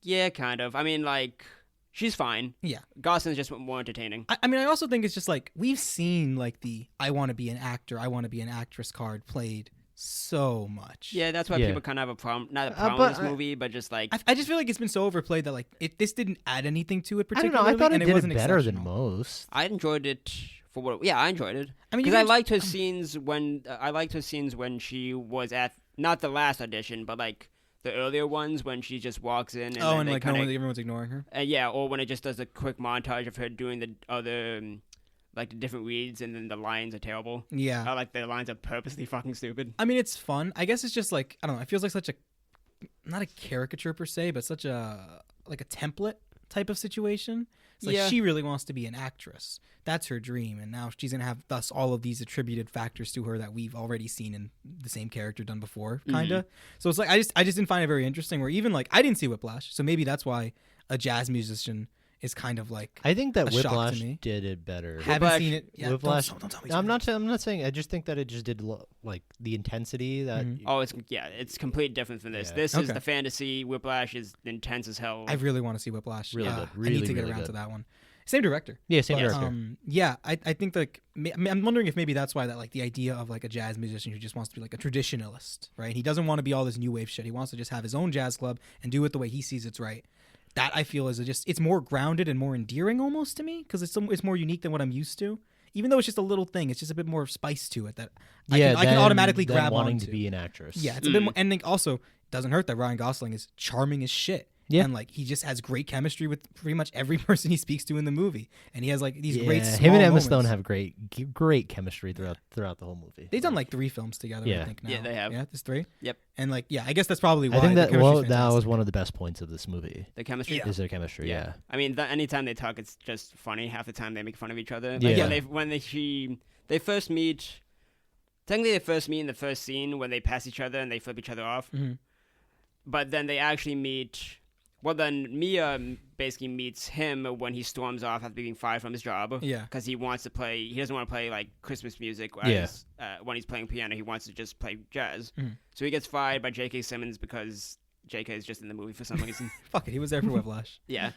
yeah, kind of. I mean, like she's fine. Yeah. Gosling's just more entertaining. I mean, I also think it's just like we've seen like the I want to be an actor, I want to be an actress card played so much. Yeah, that's why Yeah. people kind of have a problem. Not a but problem with this movie, but just like I just feel like it's been so overplayed that like this didn't add anything to it I don't particularly. know. I thought and it did wasn't it better than exceptional. most. I enjoyed it for what. Yeah, I enjoyed it. I mean, Because you I mentioned- liked her scenes when she was at not the last audition, but like the earlier ones when she just walks in. And Oh, then and they like kinda, everyone's ignoring her. yeah, or when it just does a quick montage of her doing the other like the different reads, and then the lines are terrible. Yeah. Like the lines are purposely fucking stupid. I mean, it's fun. I guess it's just like I don't know. It feels like such a not a caricature per se, but such a like a template type of situation. It's like Yeah. she really wants to be an actress. That's her dream, and now she's gonna have thus all of these attributed factors to her that we've already seen in the same character done before, kinda. So it's like I just didn't find it very interesting. Where even like I didn't see Whiplash, so maybe that's why a jazz musician is kind of like I think that a shock to Whiplash me. did it better. haven't Whiplash- seen it. Yeah, Whiplash- Don't tell me. I'm not saying. I just think that it just did like the intensity that. Mhm. Oh, it's completely different from this. Yeah. This is Okay. the fantasy. Whiplash is intense as hell. I really want to see Whiplash. Really Yeah, good. I Really, need to get really around good. to that one. Same director. Yeah, same But, director. yeah, I think like I'm wondering if maybe that's why that like the idea of like a jazz musician who just wants to be like a traditionalist, right? He doesn't want to be all this new wave shit. He wants to just have his own jazz club and do it the way he sees it's right. That I feel is it's more grounded and more endearing almost to me because it's more unique than what I'm used to. Even though it's just a little thing, it's just a bit more spice to it that I can automatically than grab wanting onto. to be an actress. Yeah, it's a bit more, and like also doesn't hurt that Ryan Gosling is charming as shit. Yeah. And like he just has great chemistry with pretty much every person he speaks to in the movie, and he has like these great. Yeah, Small him and Emma moments. Stone have great chemistry throughout the whole movie. They've done like 3 films together. Yeah. I think now. Yeah, they have. Yeah, there's 3. Yep. And like, yeah, I guess that's probably why. I think the that chemistry's that was fantastic. one of the best points of this movie. the chemistry. Yeah. Is their chemistry? Yeah. I mean, anytime they talk, it's just funny. Half the time they make fun of each other. Like, Yeah. when they first meet. Technically, they first meet in the first scene when they pass each other and they flip each other off. Mhm. But then they actually meet. Well, then Mia basically meets him when he storms off after being fired from his job. Yeah. Because he wants to play. He doesn't want to play like Christmas music. Yeah. When he's playing piano, he wants to just play jazz. Mhm. So he gets fired by J.K. Simmons because J.K. is just in the movie for some reason. Fuck it, he was there for Whiplash. Yeah.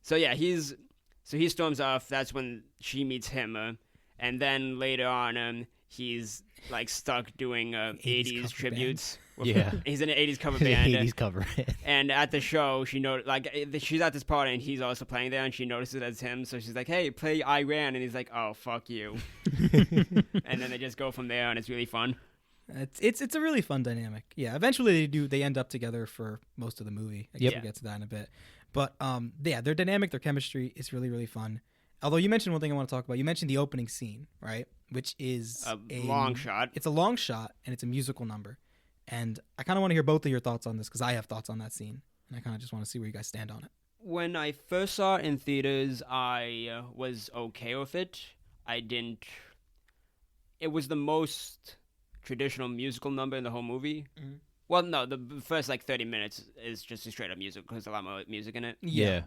So yeah, he storms off. That's when she meets him, and then later on, he's like stuck doing 80s cover tributes. Yeah. He's in an 80s cover The band. 80s cover. And at the show, she's at this party and he's also playing there, and she notices it as him. So she's like, "Hey, play Iran," and he's like, "Oh, fuck you." And then they just go from there, and it's really fun. It's a really fun dynamic. Yeah, eventually they end up together for most of the movie. I guess Yep. we'll get to that in a bit. But yeah, their dynamic, their chemistry is really really fun. Although you mentioned one thing I want to talk about. You mentioned the opening scene, right? Which is A long shot. It's a long shot and it's a musical number. And I kind of want to hear both of your thoughts on this because I have thoughts on that scene, and I kind of just want to see where you guys stand on it. When I first saw it in theaters, I was okay with it. It was the most traditional musical number in the whole movie. Mhm. Well, no, the first like 30 minutes is just a straight up music because there's a lot more music in it. Yeah.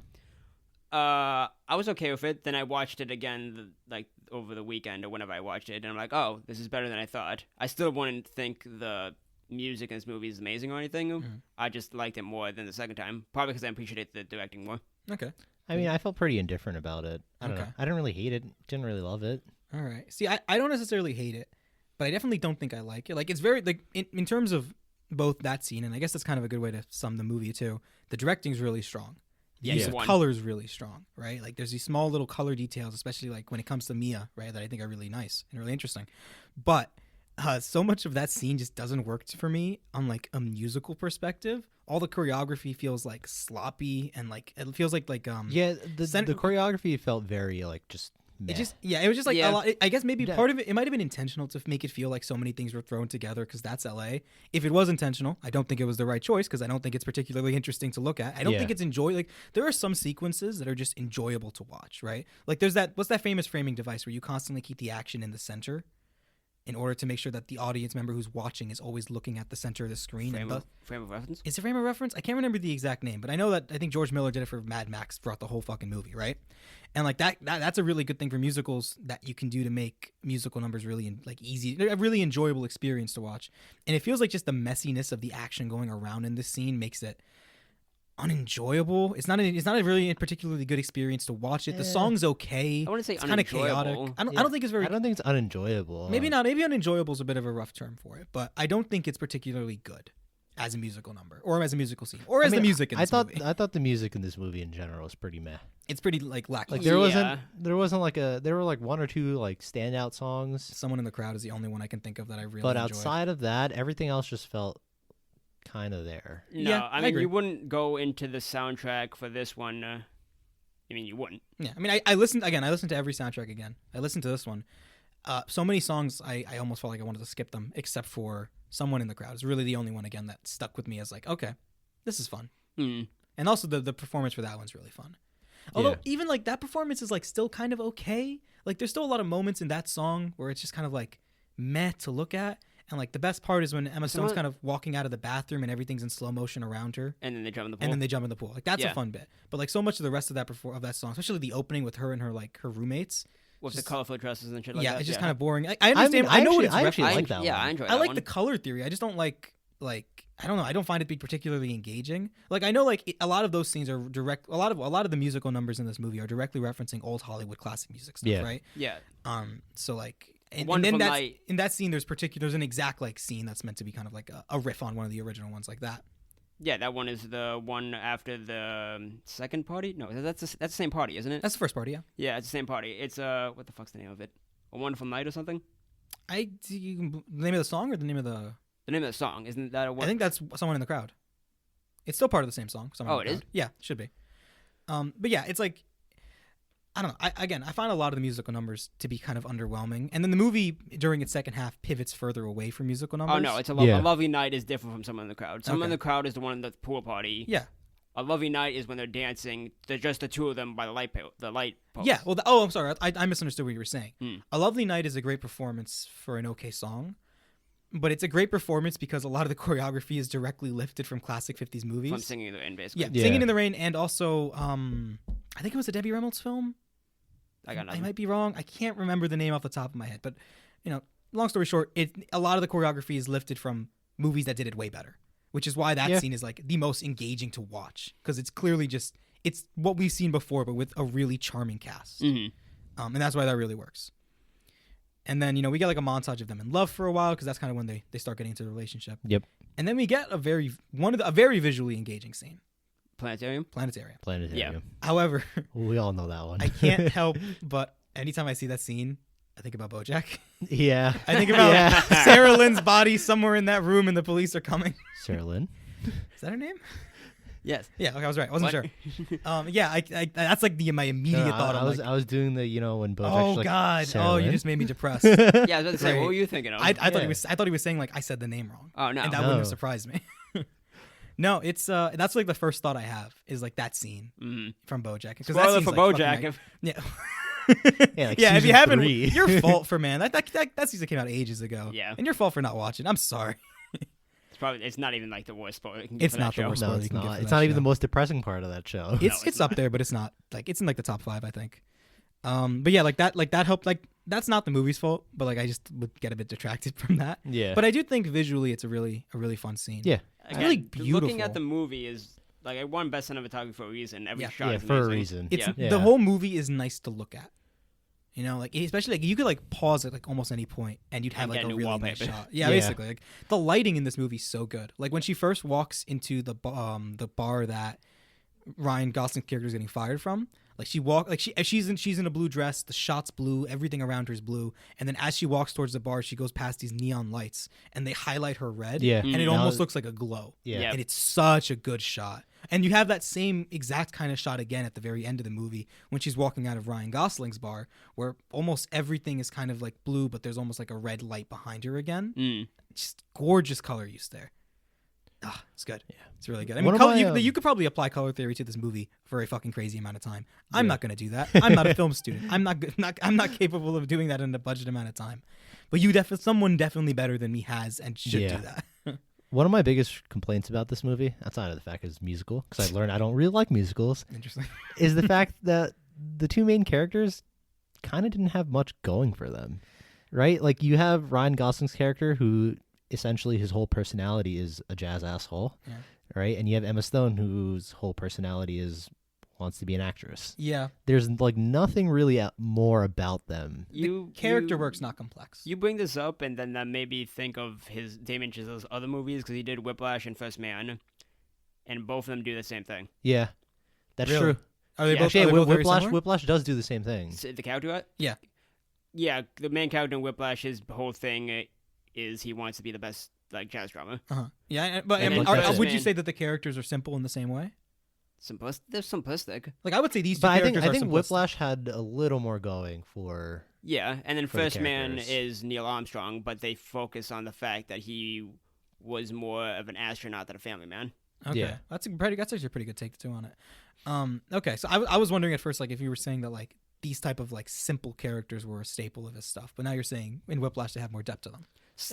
I was okay with it. Then I watched it again, like over the weekend or whenever I watched it, and I'm like, oh, this is better than I thought. I still wouldn't think the music in this movie is amazing or anything. Mhm. I just liked it more than the second time, probably because I appreciate the directing more. Okay. I mean, I felt pretty indifferent about it. I don't Okay. know. I didn't really hate it. Didn't really love it. All right. See, I don't necessarily hate it, but I definitely don't think I like it. Like, it's very, like, in terms of both that scene, and I guess that's kind of a good way to sum the movie, too. The directing's really strong. The Yeah, use yeah. of color's really strong, right? Like, there's these small little color details, especially, like, when it comes to Mia, right, that I think are really nice and really interesting. But so much of that scene just doesn't work for me on, like, a musical perspective. All the choreography feels, like, sloppy, and, like, it feels like Yeah, the Cent- choreography felt very like just. Meh. it just, yeah, it was just like Yeah. a lot. I guess maybe Yeah. part of it might have been intentional to make it feel like so many things were thrown together because that's LA. If it was intentional, I don't think it was the right choice because I don't think it's particularly interesting to look at. I don't Yeah. think it's like there are some sequences that are just enjoyable to watch, right? Like there's what's that famous framing device where you constantly keep the action in the center in order to make sure that the audience member who's watching is always looking at the center of the screen. Frame And of reference. is it frame of reference? I can't remember the exact name, but I know that I think George Miller did it for Mad Max throughout the whole fucking movie, right? And like that's a really good thing for musicals that you can do to make musical numbers really like easy, a really enjoyable experience to watch. And it feels like just the messiness of the action going around in this scene makes it unenjoyable. It's not a really particularly good experience to watch it. The song's okay. I wouldn't say it's kind of chaotic. unenjoyable. I don't think it's very. I don't think it's unenjoyable. Maybe not. Maybe unenjoyable is a bit of a rough term for it, but I don't think it's particularly good as a musical number or as a musical scene or as the music in this movie. I thought the music in this movie in general was pretty meh. It's pretty like lackluster. Like there wasn't like there were like one or two like standout songs. Someone in the Crowd is the only one I can think of that I really But enjoyed. outside of that, everything else just felt kind of there. No, Yeah, I I mean, agree. you wouldn't go into the soundtrack for this one. I mean, you wouldn't. Yeah, I mean, I listened again. I listened to every soundtrack again. I listened to this one. So many songs, I almost felt like I wanted to skip them, except for Someone in the Crowd. It's really the only one again that stuck with me as like, okay, this is fun. Mm. And also the performance for that one's really fun. Although even like that performance is like still kind of okay. Like there's still a lot of moments in that song where it's just kind of like meh to look at. And like the best part is when Emma Stone's kind of walking out of the bathroom and everything's in slow motion around her. And then they jump in the pool. And then they jump in the pool. Like that's a fun bit. But like so much of the rest of that song, especially the opening with her and her roommates. With just, the colorful dresses and shit like that. It's just kind of boring. I understand. I know what it's I actually referencing. like that one. Yeah, I enjoy that I like one. the color theory. I just don't like I don't know. I don't find it to be particularly engaging. Like I know like a lot of those scenes are direct. A lot of the musical numbers in this movie are directly referencing old Hollywood classic music stuff, right? Yeah. So like. And Wonderful then Night. in that scene, there's an exact like scene that's meant to be kind of like a riff on one of the original ones like that. Yeah, that one is the one after the second party. No, that's the same party, isn't it? That's the first party, yeah. Yeah, it's the same party. It's what the fuck's the name of it? A Wonderful Night or something? The name of the song or the name of the? The name of the song isn't that a one? I think that's Someone in the Crowd. It's still part of the same song. Someone in the it is? Crowd. Yeah, it should be. But yeah, it's like. I don't know. I find a lot of the musical numbers to be kind of underwhelming, and then the movie during its second half pivots further away from musical numbers. Oh no, it's a Lovely Night is different from Someone in the Crowd. Someone in the Crowd is the one in the pool party. Yeah. A Lovely Night is when they're dancing. They're just the two of them by the light post. Yeah. Well, I'm sorry. I misunderstood what you were saying. A Lovely Night is a great performance for an okay song, but it's a great performance because a lot of the choreography is directly lifted from classic 50s movies. From Singing in the Rain, basically. Yeah, Singing in the Rain, and also I think it was a Debbie Reynolds film. I might be wrong. I can't remember the name off the top of my head, but long story short, a lot of the choreography is lifted from movies that did it way better, which is why that scene is like the most engaging to watch because it's clearly it's what we've seen before, but with a really charming cast, and that's why that really works. And then we get like a montage of them in love for a while because that's kind of when they start getting into the relationship. Yep. And then we get a very visually engaging scene. Planetarium. Planetarium. However, we all know that one. I can't help but anytime I see that scene, I think about BoJack. Yeah. I think about Sarah Lynn's body somewhere in that room and the police are coming. Sarah Lynn? Is that her name? Yes. Yeah, okay, I was right. I wasn't sure. I that's like my immediate thought. I was doing the when BoJack's like, God. Sarah Lynn? You just made me depressed. Yeah, I was about to say, Great. what were you thinking of? I thought he was saying like I said the name wrong. Oh no. And that wouldn't have surprised me. No, it's that's like the first thought I have is like that scene from BoJack. Spoiler for BoJack. Yeah. Yeah, if you haven't, 3. your fault for man. That season came out ages ago. Yeah. And your fault for not watching. I'm sorry. It's not even like the worst spoiler you can get It's for that not the show. worst No, spoiler it's you can get not. for It's that not even show. the most depressing part of that show. It's up there, but it's not like it's in like the top 5, I think. But yeah, like that helped. Like that's not the movie's fault, but like I just would get a bit detracted from that. Yeah. But I do think visually it's a really fun scene. Yeah. It's really Again, beautiful. Looking at the movie is like I won best cinematography for a reason. Every shot Yeah, is for a amazing. reason. It's Yeah. the whole movie is nice to look at. Like especially like you could like pause at like almost any point and you'd have And like get a new really wallpaper. nice shot. Yeah, Yeah. basically like the lighting in this movie is so good. Like when she first walks into the bar that Ryan Gosling's character is getting fired from. Like she's in a blue dress, the shot's blue, everything around her is blue, and then as she walks towards the bar, she goes past these neon lights and they highlight her red. Yeah. And it almost looks like a glow. Yeah. Yeah. And it's such a good shot. And you have that same exact kind of shot again at the very end of the movie when she's walking out of Ryan Gosling's bar, where almost everything is kind of like blue, but there's almost like a red light behind her again. Just gorgeous color use there. It's good. Yeah, it's really good. I mean, you could probably apply color theory to this movie for a fucking crazy amount of time. I'm not going to do that. I'm not a film student. I'm not capable of doing that in a budget amount of time. But someone definitely better than me has and should do that. One of my biggest complaints about this movie, outside of the fact it's musical, because I learned I don't really like musicals, Interesting. is the fact that the two main characters kind of didn't have much going for them, right? Like you have Ryan Gosling's character who essentially his whole personality is a jazz asshole, right? And you have Emma Stone, whose whole personality wants to be an actress. Yeah. There's like nothing really more about them. Character work's not complex. You bring this up, and then that made me think of Damien Chazelle's other movies, because he did Whiplash and First Man, and both of them do the same thing. Yeah, that's Really? true. Are they Yeah. both, Actually, are they both very Whiplash similar? Whiplash does do the same thing. The character? Yeah. Yeah, the main character in Whiplash, his whole thing is he wants to be the best like jazz drummer. Uh-huh. Yeah, but And then would First you Man- say that the characters are simple in the same way? They're simplistic. Like I would say these two But I characters think are simplistic. Whiplash had a little more going for. Yeah, and then For the First Man characters. is Neil Armstrong, but they focus on the fact that he was more of an astronaut than a family man. Okay, Yeah. that's actually a pretty good take too on it. Okay, so I was wondering at first, like, if you were saying that like these type of like simple characters were a staple of his stuff, but now you're saying in Whiplash they have more depth to them.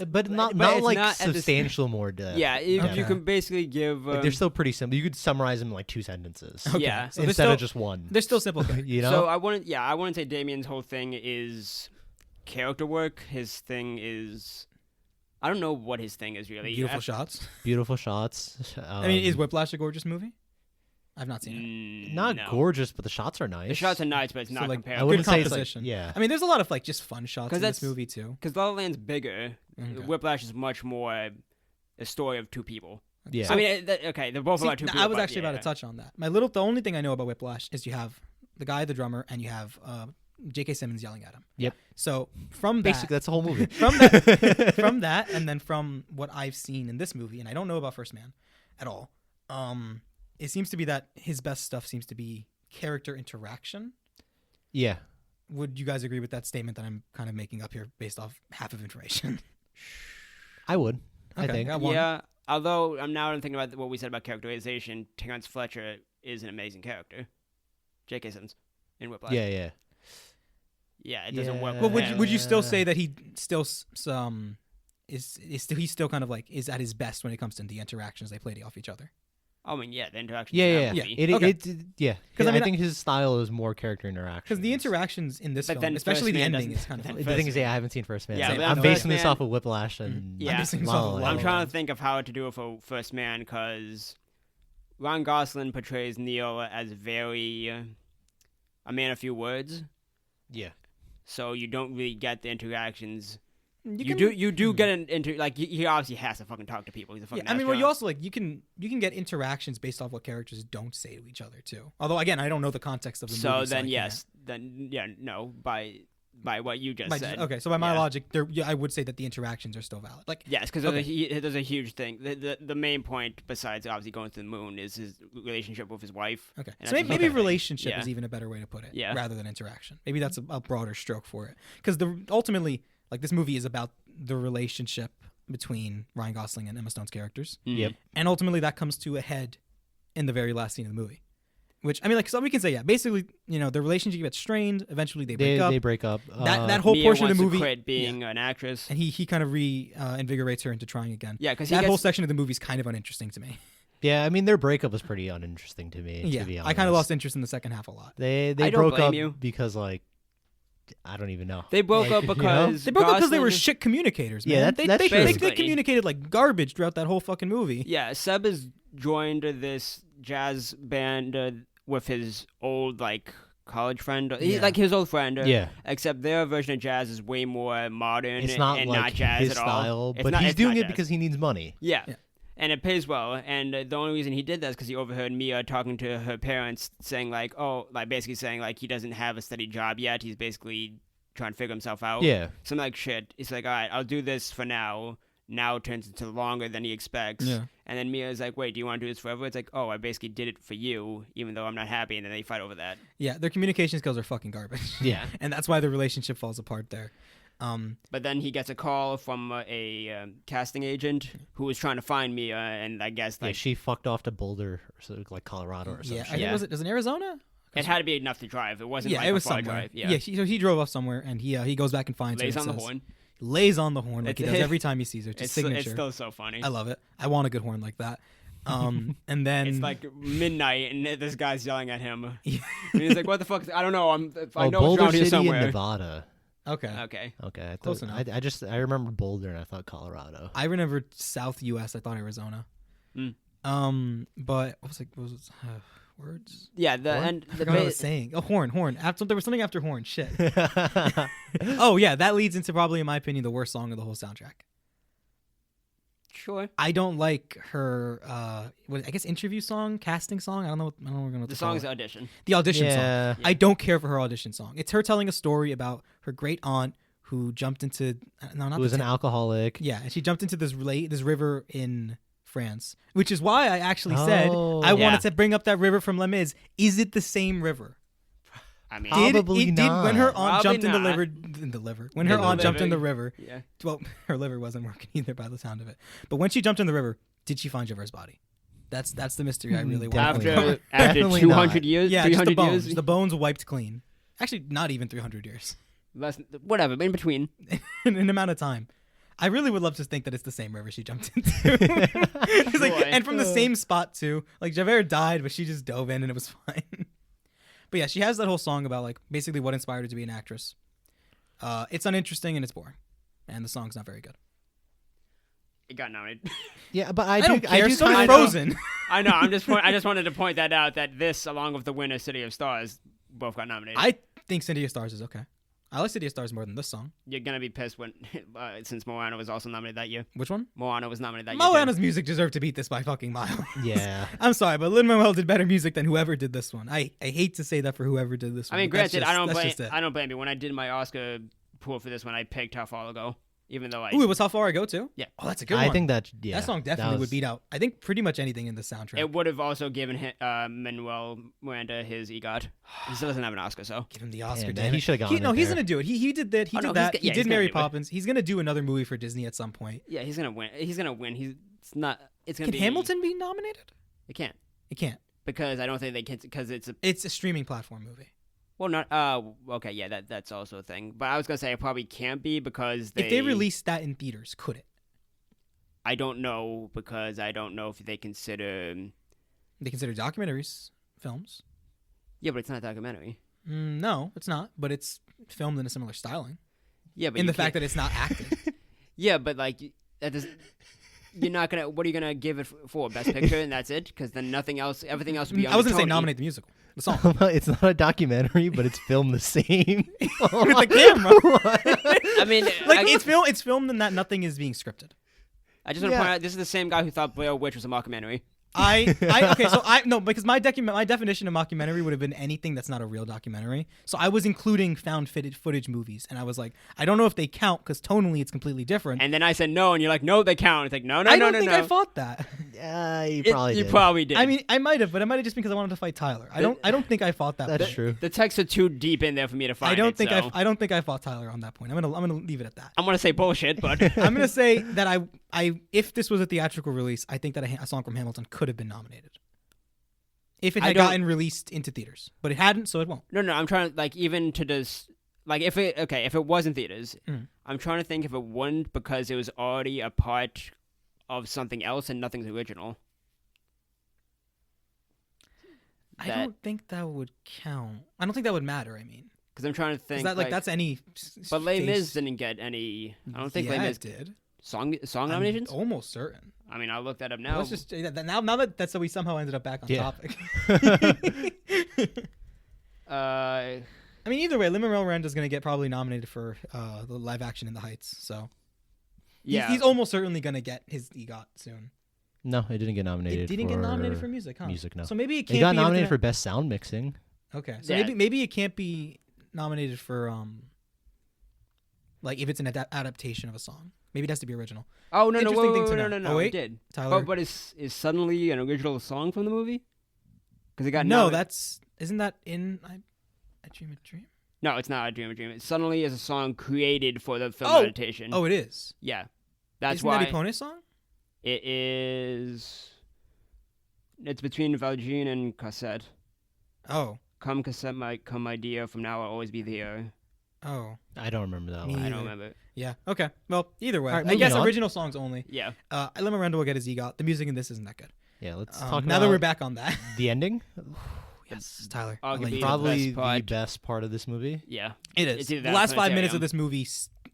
But not it's like not at the- substantial more depth. Yeah, if Okay. you can basically give. Like, they're still pretty simple. You could summarize them in like 2 sentences Okay. Yeah. So they're instead still, of just one. they're still simple characters. You know? So I wouldn't say Damien's whole thing is character work. His thing is, I don't know what his thing is really. Beautiful shots. Beautiful shots. I mean, is Whiplash a gorgeous movie? I've not seen it. not no. gorgeous, but the shots are nice. The shots are nice, but it's So, not like, I comparable. wouldn't Good say it's like, composition. yeah. I mean, there's a lot of like just fun shots 'Cause in this that's- movie too. Because La La Land's bigger. Okay. Whiplash is much more a story of two people. Yeah. I mean, okay, they're both See, about two people. I was but actually about yeah. to touch on that. The only thing I know about Whiplash is you have the guy, the drummer, and you have J.K. Simmons yelling at him. Yep. So from Basically, that, that's the whole movie. from that, and then from what I've seen in this movie, and I don't know about First Man at all. It seems to be that his best stuff seems to be character interaction. Yeah. Would you guys agree with that statement that I'm kind of making up here based off half of information? I would. I Okay, think. got one. Yeah, although I'm thinking about what we said about characterization. Terrence Fletcher is an amazing character. J.K. Simmons in Whiplash. Yeah. Yeah, it doesn't work. Yeah. Well, with would you still Yeah. say that he still he's still kind of like is at his best when it comes to the interactions they play off each other? I mean, yeah, the interaction. Yeah. Yeah. It, Okay. yeah. 'Cause, I I mean, think his style is more character interaction. Because the interactions in this But film, then especially First the Man ending, doesn't- is kind of then fun. The thing is, yeah, I haven't seen First Man. Yeah, so but I'm First basing this Man- off of Whiplash and Yeah. I'm basing this La La off of Land. La I'm La trying Land. to think of how to do it for First Man, because Ron Gosling portrays Neil as very a man of few words, Yeah. so you don't really get the interactions. You You get into like he obviously has to fucking talk to people. He's a fucking. Yeah, I mean, well, you astronaut. also like you can get interactions based off what characters don't say to each other too. Although again, I don't know the context of the So movie. then I yes, then yeah, no, by what you just can't. said. Okay, so by my Yeah. logic, I would say that the interactions are still valid. Like, Yes, because Okay. there's a huge thing. The main point, besides obviously going to the moon, is his relationship with his wife. okay, And so that's maybe okay. relationship Yeah. is even a better way to put it, Yeah. rather than interaction. Maybe that's a broader stroke for it, because ultimately, like this movie is about the relationship between Ryan Gosling and Emma Stone's characters, Yep. and ultimately that comes to a head in the very last scene of the movie. Which I mean, like, so we can say, yeah, basically, the relationship gets strained. Eventually, they break up. They break up. That whole Mia portion of wants the movie, to quit being an actress. and he kind of invigorates her into trying again. Yeah, because That whole section of the movie is kind of uninteresting to me. Yeah, I mean their breakup was pretty uninteresting to me. Yeah, to be honest. I kind of lost interest in the second half a lot. They I don't broke blame up you. because like I don't even know. They broke up You know? because They broke up because they were Gosling- shit communicators. Man. Yeah, that's true. they Basically. communicated like garbage throughout that whole fucking movie. Yeah, Seb has joined this jazz band with his old like college friend. He's Yeah. like his old friend. Yeah, Except their version of jazz is way more modern it's not and like not jazz his at all. style, It's but not- he's it's doing not it jazz. because he needs money. Yeah. Yeah. And it pays well. And the only reason he did that is because he overheard Mia talking to her parents saying, like, basically saying, like, he doesn't have a steady job yet. He's basically trying to figure himself out. Yeah, Something like shit. He's like, all right, I'll do this for now. Now it turns into longer than he expects. Yeah. And then Mia's like, wait, do you want to do this forever? It's like, I basically did it for you, even though I'm not happy. And then they fight over that. Yeah, their communication skills are fucking garbage. yeah. And that's why the relationship falls apart there. But then he gets a call from a casting agent who was trying to find Mia. And I guess, Yeah, like, she fucked off to Boulder, or so, like Colorado or Yeah, something. I think Yeah. was it in Arizona? it had to be enough to drive. It wasn't Yeah, like it was a far somewhere. drive. Yeah. So he drove off somewhere, and he goes back and finds Lays her. on and the says- horn. Lays on the horn like he It's- does every time he sees her. It's his signature. It's still so funny. I love it. I want a good horn like that. And then It's like midnight, and this guy's yelling at him. Yeah. And he's like, "What the fuck? I don't know. I know it's Boulder around here City somewhere." in Nevada. okay. Okay. Okay, Close enough. I remembered Boulder and I thought Colorado. I remembered South U.S. I thought Arizona. But what was it? Words? Yeah, the Horn? and I the forgot what I ba- was saying. Oh, horn. There was something after horn. Shit. Oh yeah, that leads into probably, in my opinion, the worst song of the whole soundtrack. Sure. I don't like her. I guess interview song, casting song. I don't know what we're gonna. The song's audition. The audition Yeah. song. I don't care for her audition song. It's her telling a story about her great aunt who jumped into Who was an alcoholic. Yeah, and she jumped into this river in France, which is why I actually said Oh. I Yeah. wanted to bring up that river from Les Mis. Is it the same river? I mean, Probably Did not. when her aunt Probably jumped in the not. liver? When her In the aunt jumped in the liver. river, yeah. well, her liver wasn't working either by the sound of it. But when she jumped in the river, did she find Javert's body? That's the mystery I really want. Definitely After not. after Definitely 200 not. years, Yeah, just the 300 bones. years, The bones wiped clean. Actually, not even 300 years. whatever, in between. in an amount of time. I really would love to think that it's the same river she jumped into. It's like, Boy. and from the same spot too. Like Javert died, but she just dove in and it was fine. But yeah, she has that whole song about like basically what inspired her to be an actress. It's uninteresting and it's boring, and the song's not very good. It got nominated. Yeah, but I don't care. do So kinda- did Frozen. I know. I just wanted to point that out that this, along with the winner, City of Stars, both got nominated. I think City of Stars is okay. I like City of Stars more than this song. You're gonna be pissed when since Moana was also nominated that year. Which one? Moana was nominated that year. Moana's music deserved to beat this by fucking miles. Yeah. I'm sorry, but Lin-Manuel did better music than whoever did this one. I hate to say that for whoever did this I one. mean, but that's granted, just- I don't blame you. When I did my Oscar pool for this one, I picked How Far to Go, even though I Ooh, it was How Far I Go too? Yeah. Oh, that's a good I one. think that That song definitely would beat out, I think, pretty much anything in the soundtrack. it would have also given Manuel Miranda his EGOT. He still doesn't have an Oscar, so Give him the Oscar. man, damn he it. should have gone No, in he's there. gonna do it. He did that. He Oh, did no, that. he's He gonna did do Mary it. Poppins. He's gonna do another movie for Disney at some point. yeah, he's gonna win. He's gonna win. It's not. It's gonna Can be Hamilton be nominated? It can't It can't. because I don't think they can because it's a It's a streaming platform movie. well not okay yeah that's also a thing. But I was gonna say it probably can't be because If they released that in theaters, could it? I don't know because I don't know if they consider. They consider documentaries films. Yeah, but it's not a documentary. No, it's not. But it's filmed in a similar styling. Yeah, but In you the fact can't- that it's not acted. yeah, but like that does. You're not gonna. What are you gonna give it for? Best Picture, and that's it? Because then nothing else. Everything else would be. I was gonna say Tony. nominate the musical, the song. It's not a documentary, but it's filmed the same. With the camera. I mean, Like it's filmed in that nothing is being scripted. I just want to point out this is the same guy who thought Blair Witch was a mockumentary. Because my definition of mockumentary would have been anything that's not a real documentary. So I was including found footage movies, and I was like, I don't know if they count because tonally it's completely different. And then I said no, and you're like, no, they count. It's like no, no, I no, don't no, think no. I fought that. Yeah, you It- probably you did. probably did. I mean, I might have, but it might have just been because I wanted to fight Tyler. I don't think I fought that. That's point. true. the texts are too deep in there for me to find. I don't think so. I don't think I fought Tyler on that point. I'm gonna leave it at that. I'm gonna say bullshit, but I'm gonna say that I if this was a theatrical release, I think that a song from Hamilton could have been nominated. If it I had don't- gotten released into theaters, but it hadn't, so it won't. no. I'm trying to like even to just like if it was in theaters, Mm. I'm trying to think if it wouldn't because it was already a part of something else and nothing's original. I don't think that would count. I don't think that would matter. I mean, Because I'm trying to think. is that like that's any? But Les face- Mis didn't get any. I don't think yeah, Les Mis it did. song I'm nominations. almost certain. I mean, I'll look that up now. Let's just now that we somehow ended up back on Yeah. topic. Uh, I mean, either way, Lin-Manuel Miranda's going to get probably nominated for the live action in the Heights. So yeah. he's almost certainly going to get his EGOT soon. No, it didn't get nominated. It didn't get nominated for music, huh? music, no. So maybe it can't. It got be nominated for anything- best sound mixing. Okay, so Yeah. maybe it can't be nominated for like if it's an adaptation of a song. Maybe it has to be original. Oh no Interesting thing to no know. no Oh, wait. it did. Tyler, But is suddenly an original song from the movie? Because it got no, isn't that in I Dream a Dream? no, it's not a Dream. It suddenly is a song created for the film Oh! adaptation. Oh, it is. yeah, that's Isn't why that Epona's song? it is. It's between Valjean and Cassette. Oh, Come Cassette, come my dear. From now I'll always be there. oh, I don't remember that Me one. I either. don't remember. yeah. Okay. Well, either way, All right, I guess moving on. original songs only. Yeah. Lin Miranda will get his EGOT. The music in this isn't that good. Yeah, let's talk Now about that we're back on that. the ending. Yes, Tyler. Arguably I'll let you the go. Probably best part. the best part of this movie. Yeah. It is. It's either The that last or 5 minutes Planetarium. of this movie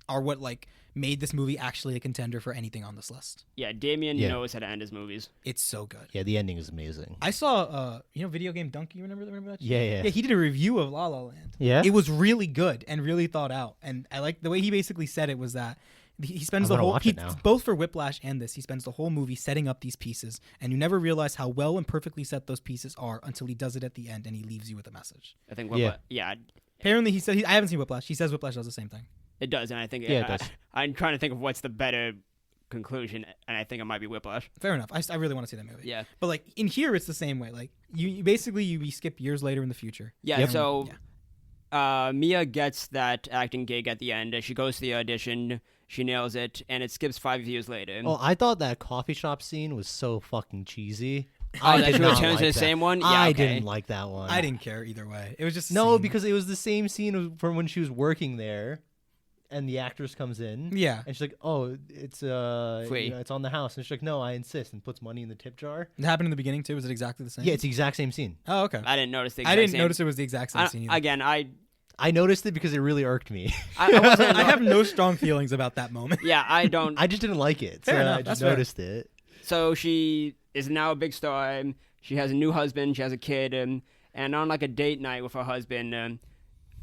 are what like made this movie actually a contender for anything on this list. Yeah, Damien Yeah. knows how to end his movies. It's so good. Yeah, the ending is amazing. I saw, Video Game Donkey. Remember that? Yeah. Yeah, he did a review of La La Land. Yeah? It was really good and really thought out. And I like the way he basically said it was that he spends I'm the gonna whole watch it now. both for Whiplash and this. He spends the whole movie setting up these pieces, and you never realize how well and perfectly set those pieces are until he does it at the end and he leaves you with a message. I think. Yeah. Apparently, he said I haven't seen Whiplash. He says Whiplash does the same thing. It does, and I think Yeah, it does. I'm trying to think of what's the better conclusion, and I think it might be Whiplash. Fair enough. I really want to see that movie. Yeah. But like in here, it's the same way. Like you basically you skip years later in the future. Yeah. And- So yeah. Mia gets that acting gig at the end. She goes to the audition. She nails it, and it skips 5 years later. Oh, I thought that coffee shop scene was so fucking cheesy. Oh, that did she not returns to like the that. same one? Yeah, I okay. didn't like that one. I didn't care either way. It was just a No, scene. because it was the same scene from when she was working there, and the actress comes in. yeah, And she's like, "Oh, it's Free. it's on the house." And she's like, "No, I insist," and puts money in the tip jar. it happened in the beginning too. Was it exactly the same? Yeah, it's the exact same scene. Oh, okay. I didn't notice the I exact didn't same. notice it was the exact same scene. Either. Again, I noticed it because it really irked me. I wasn't. I have no strong feelings about that moment. Yeah, I don't. I just didn't like it. Fair so enough, I that's just fair. noticed it. So she is now a big star. She has a new husband. She has a kid. And on like a date night with her husband,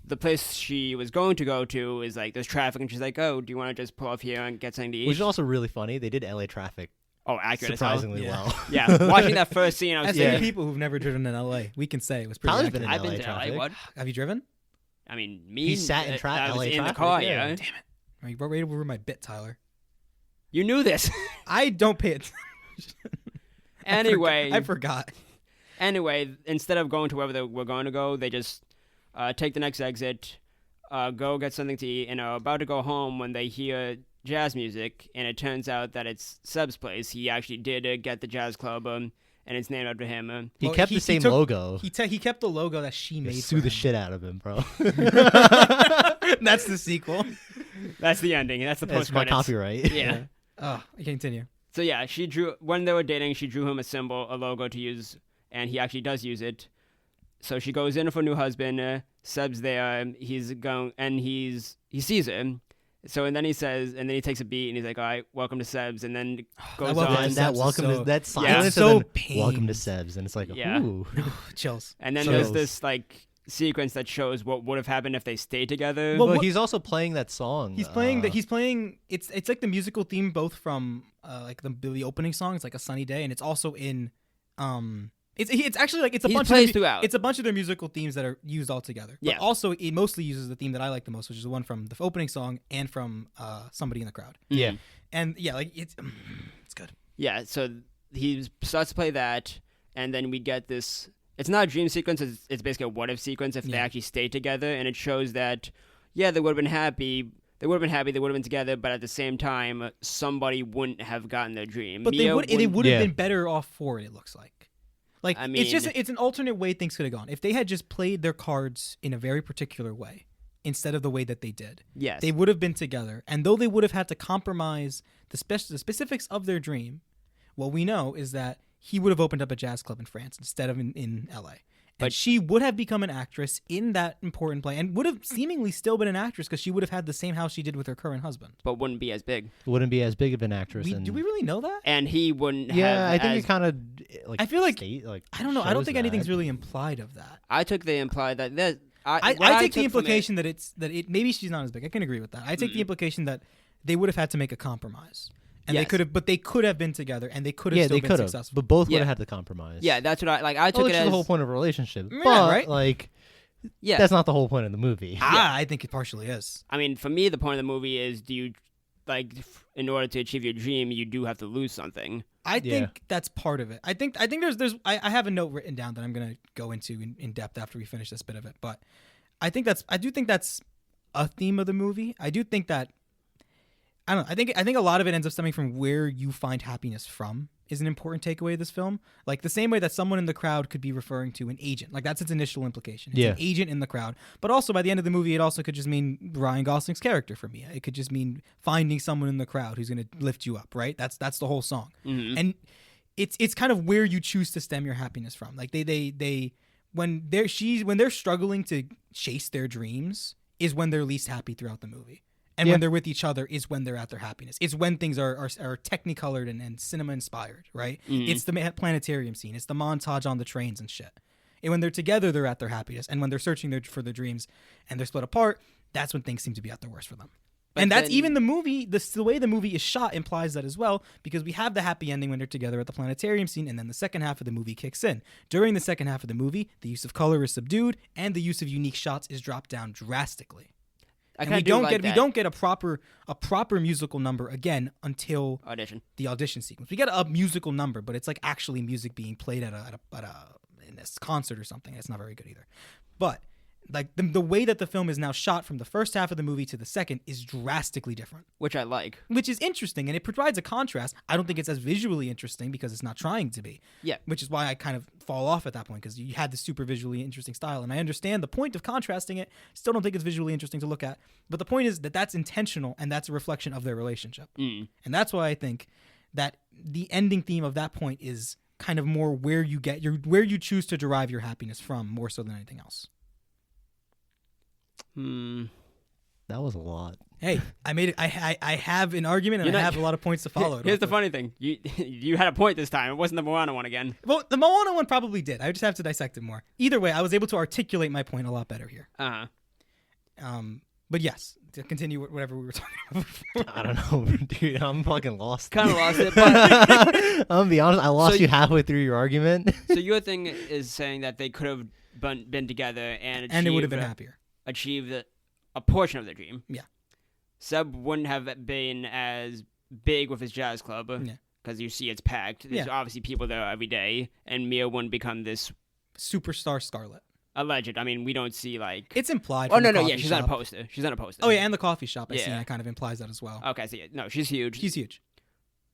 the place she was going to go to is like there's traffic, and she's like, "Oh, do you want to just pull off here and get something to eat?" Which is also really funny. They did LA traffic Oh, accurate. As hell. surprisingly Yeah. well. Yeah, watching that first scene, I was As Yeah. many people who've never driven in LA, we can say it was pretty Tyler's accurate. been in I've been LA to traffic. LA. What? Have you driven? I mean, me. He sat in I was LA in the traffic, car. yeah. Yeah. Damn it! I mean, right over my bit, Tyler. You knew this. I don't pay it. Anyway, I forgot. Anyway, instead of going to wherever they were going to go, they just take the next exit, go get something to eat, and are about to go home when they hear jazz music, and it turns out that it's Seb's place. He actually did get the jazz club, and it's named after him. He Well, kept he the same took- logo. He kept the logo that she made. Sue for the him. shit out of him, bro. That's the sequel. That's the ending. That's the That's post my credits. copyright. Yeah. Oh, I continue. So yeah, she drew when they were dating. She drew him a symbol, a logo to use, and he actually does use it. So she goes in for a new husband. Seb's there. He's going, and he sees him. So and then he says, and then he takes a beat, and he's like, "All right, welcome to Seb's," and then goes welcome to on. And Seb's that is welcome so- to that It's silence, so and then welcome to pained. Seb's, and it's like, Yeah. ooh. Chills. And then So- there's this like sequence that shows what would have happened if they stayed together. Well, But what- he's also playing that song. He's playing that. He's playing. It's like the musical theme, both from like the opening song. It's like a sunny day, and it's also in. It's actually like it's a He bunch plays of their, throughout. It's a bunch of their musical themes that are used all together. But Yeah. also, it mostly uses the theme that I like the most, which is the one from the opening song and from Somebody in the Crowd. Yeah. And yeah, like it's good. Yeah, so he starts to play that, and then we get this. It's not a dream sequence. It's basically a what if sequence if they Yeah. actually stayed together, and it shows that yeah, they would have been happy. They would have been happy. They would have been together, but at the same time, somebody wouldn't have gotten their dream. But Mia they would have Yeah. been better off for it. It looks like. Like I it's just mean- it's an alternate way things could have gone. If they had just played their cards in a very particular way instead of the way that they did, Yes. they would have been together. And though they would have had to compromise the specifics of their dream, what we know is that he would have opened up a jazz club in France instead of in LA. And But- she would have become an actress in that important play and would have seemingly still been an actress because she would have had the same house she did with her current husband. but wouldn't be as big, Wouldn't be as big of an actress. and, Do we really know that? and he wouldn't have. Yeah, I think as, it kind of. Like, I feel like- like I don't know. I don't shows think anything's that. really implied of that. I took the implied that that. I what take the took from it- implication that it maybe she's not as big. I can agree with that. I take the implication that they would have had to make a compromise, and they Yes. could have been together, and they could have Yeah, still they been could have, successful. but both would Yeah. have had to compromise. Yeah, that's what I like. I Well, took which it is as the whole point of a relationship. Yeah, But right? like, yeah. that's not the whole point of the movie. I think it partially is. I mean, for me, the point of the movie is: do you like, in order to achieve your dream, you do have to lose something. I Yeah. think that's part of it. I think there's I have a note written down that I'm gonna go into in depth after we finish this bit of it. But I do think that's a theme of the movie. I do think that I don't know. I think a lot of it ends up stemming from where you find happiness from is an important takeaway of this film. Like the same way that someone in the crowd could be referring to an agent. Like that's its initial implication. It's Yeah. an agent in the crowd. But also by the end of the movie, it also could just mean Ryan Gosling's character for Mia. It could just mean finding someone in the crowd who's going to lift you up, right? That's the whole song. Mhm. And it's kind of where you choose to stem your happiness from. Like when they're struggling to chase their dreams is when they're least happy throughout the movie. And Yeah. when they're with each other is when they're at their happiness. It's when things are technicolored and cinema inspired, right? It's the planetarium scene. It's the montage on the trains and shit. And when they're together, they're at their happiness. And when they're searching for their dreams and they're split apart, that's when things seem to be at their worst for them. But and that's then- even the movie, the way the movie is shot implies that as well, because we have the happy ending when they're together at the planetarium scene, and then the second half of the movie kicks in. During the second half of the movie, the use of color is subdued, and the use of unique shots is dropped down drastically. I And kind we of don't like get that. we don't get a proper musical number again until audition. the audition sequence. We get a musical number, but it's like actually music being played at a in this concert or something. It's not very good either. But like the way that the film is now shot from the first half of the movie to the second is drastically different, Which I like. which is interesting, and it provides a contrast. I don't think it's as visually interesting because it's not trying to be. Yeah. Which is why I kind of fall off at that point, because you had the super visually interesting style, and I understand the point of contrasting it. Still don't think it's visually interesting to look at, but the point is that that's intentional and that's a reflection of their relationship, and that's why I think that the ending theme of that point is kind of more where you choose to derive your happiness from, more so than anything else. That was a lot. Hey, I made it. I have an argument, and You're I not- have a lot of points to follow it. Here's off the with. funny thing. You had a point this time. It wasn't the Moana one again. Well, the Moana one probably did. I just have to dissect it more. Either way, I was able to articulate my point a lot better here. But yes, to continue whatever we were talking about before. I don't know, dude. I'm fucking lost. Kind of lost it, but I'm gonna be honest. I lost So you halfway through your argument. so your thing is saying that they could have been together and it would have been happier. achieved a portion of their dream. Yeah. Seb wouldn't have been as big with his jazz club Yeah. because you see it's packed. There's Yeah. obviously people there every day, and Mia wouldn't become this Superstar Scarlet. alleged. I mean, we don't see like. It's implied. Oh from no, the no, yeah, coffee she's on a shop. poster. She's on a poster. Oh yeah, and the coffee shop. I see. Yeah. That kind of implies that as well. Okay, so yeah, no, she's huge. She's huge.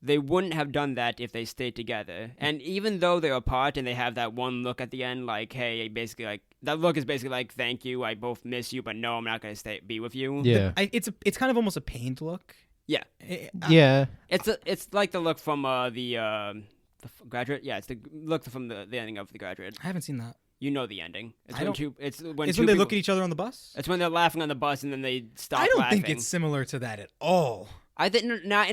They wouldn't have done that if they stayed together. And even though they're apart and they have that one look at the end, like, hey, basically, like, that look is basically like, thank you, I both miss you, but no, I'm not going to be with you. Yeah. It's kind of almost a pained look. Yeah. Yeah. It's like the look from the Graduate. Yeah, it's the look from the ending of The Graduate. I haven't seen that. You know the ending. It's I when don't- two. It's when It's two when they people- look at each other on the bus. It's when they're laughing on the bus and then they stop. I don't laughing. think it's similar to that at all. I think no.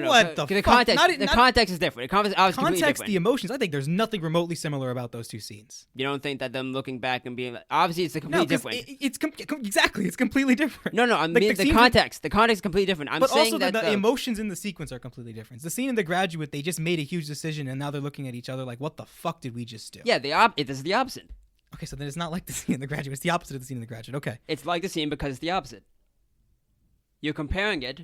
What the fuck? context? Not- the not- context is different. The context is obviously completely Context, different. the emotions. I think there's nothing remotely similar about those two scenes. You don't think that them looking back and being like, obviously it's completely No, 'cause different. it's exactly. It's completely different. No, I Like, mean the the scenes- context. The context is completely different. I'm But saying also that the emotions in the sequence are completely different. The scene in The Graduate, they just made a huge decision, and now they're looking at each other like, "What the fuck did we just do?" yeah, it is the opposite. Okay, so then it's not like the scene in The Graduate. It's the opposite of the scene in The Graduate. Okay, It's like the scene because it's the opposite. You're comparing it.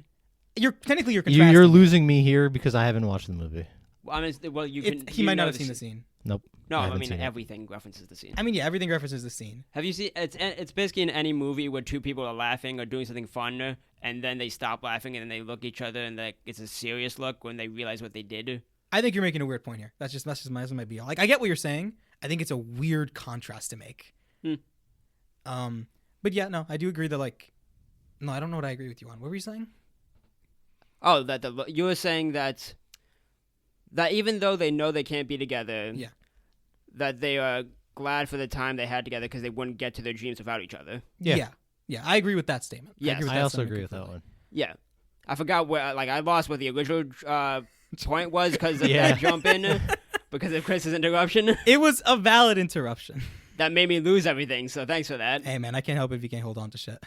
you're contrasting. You're losing me here because I haven't watched the movie. I mean, well, you can. He you might know not have seen the scene. Nope. No, I haven't mean seen it. everything references the scene. I mean, yeah, everything references the scene. Have you seen? It's basically in any movie where two people are laughing or doing something fun, and then they stop laughing and then they look at each other and like it's a serious look when they realize what they did. I think you're making a weird point here. That's just my be all. Like, I get what you're saying. I think it's a weird contrast to make. But yeah, no, I do agree that like, no, I don't know what I agree with you on. What were you saying? Oh, you were saying that even though they know they can't be together, Yeah. that they are glad for the time they had together because they wouldn't get to their dreams without each other. Yeah. Yeah, I agree with that statement. Yes, agree with I that also statement agree with that completely. one. Yeah, I forgot where. Like, I lost what the original point was because of Yeah. that jump in, because of Chris's interruption. It was a valid interruption. That made me lose everything. So thanks for that, Hey man, I can't help it if you can't hold on to shit.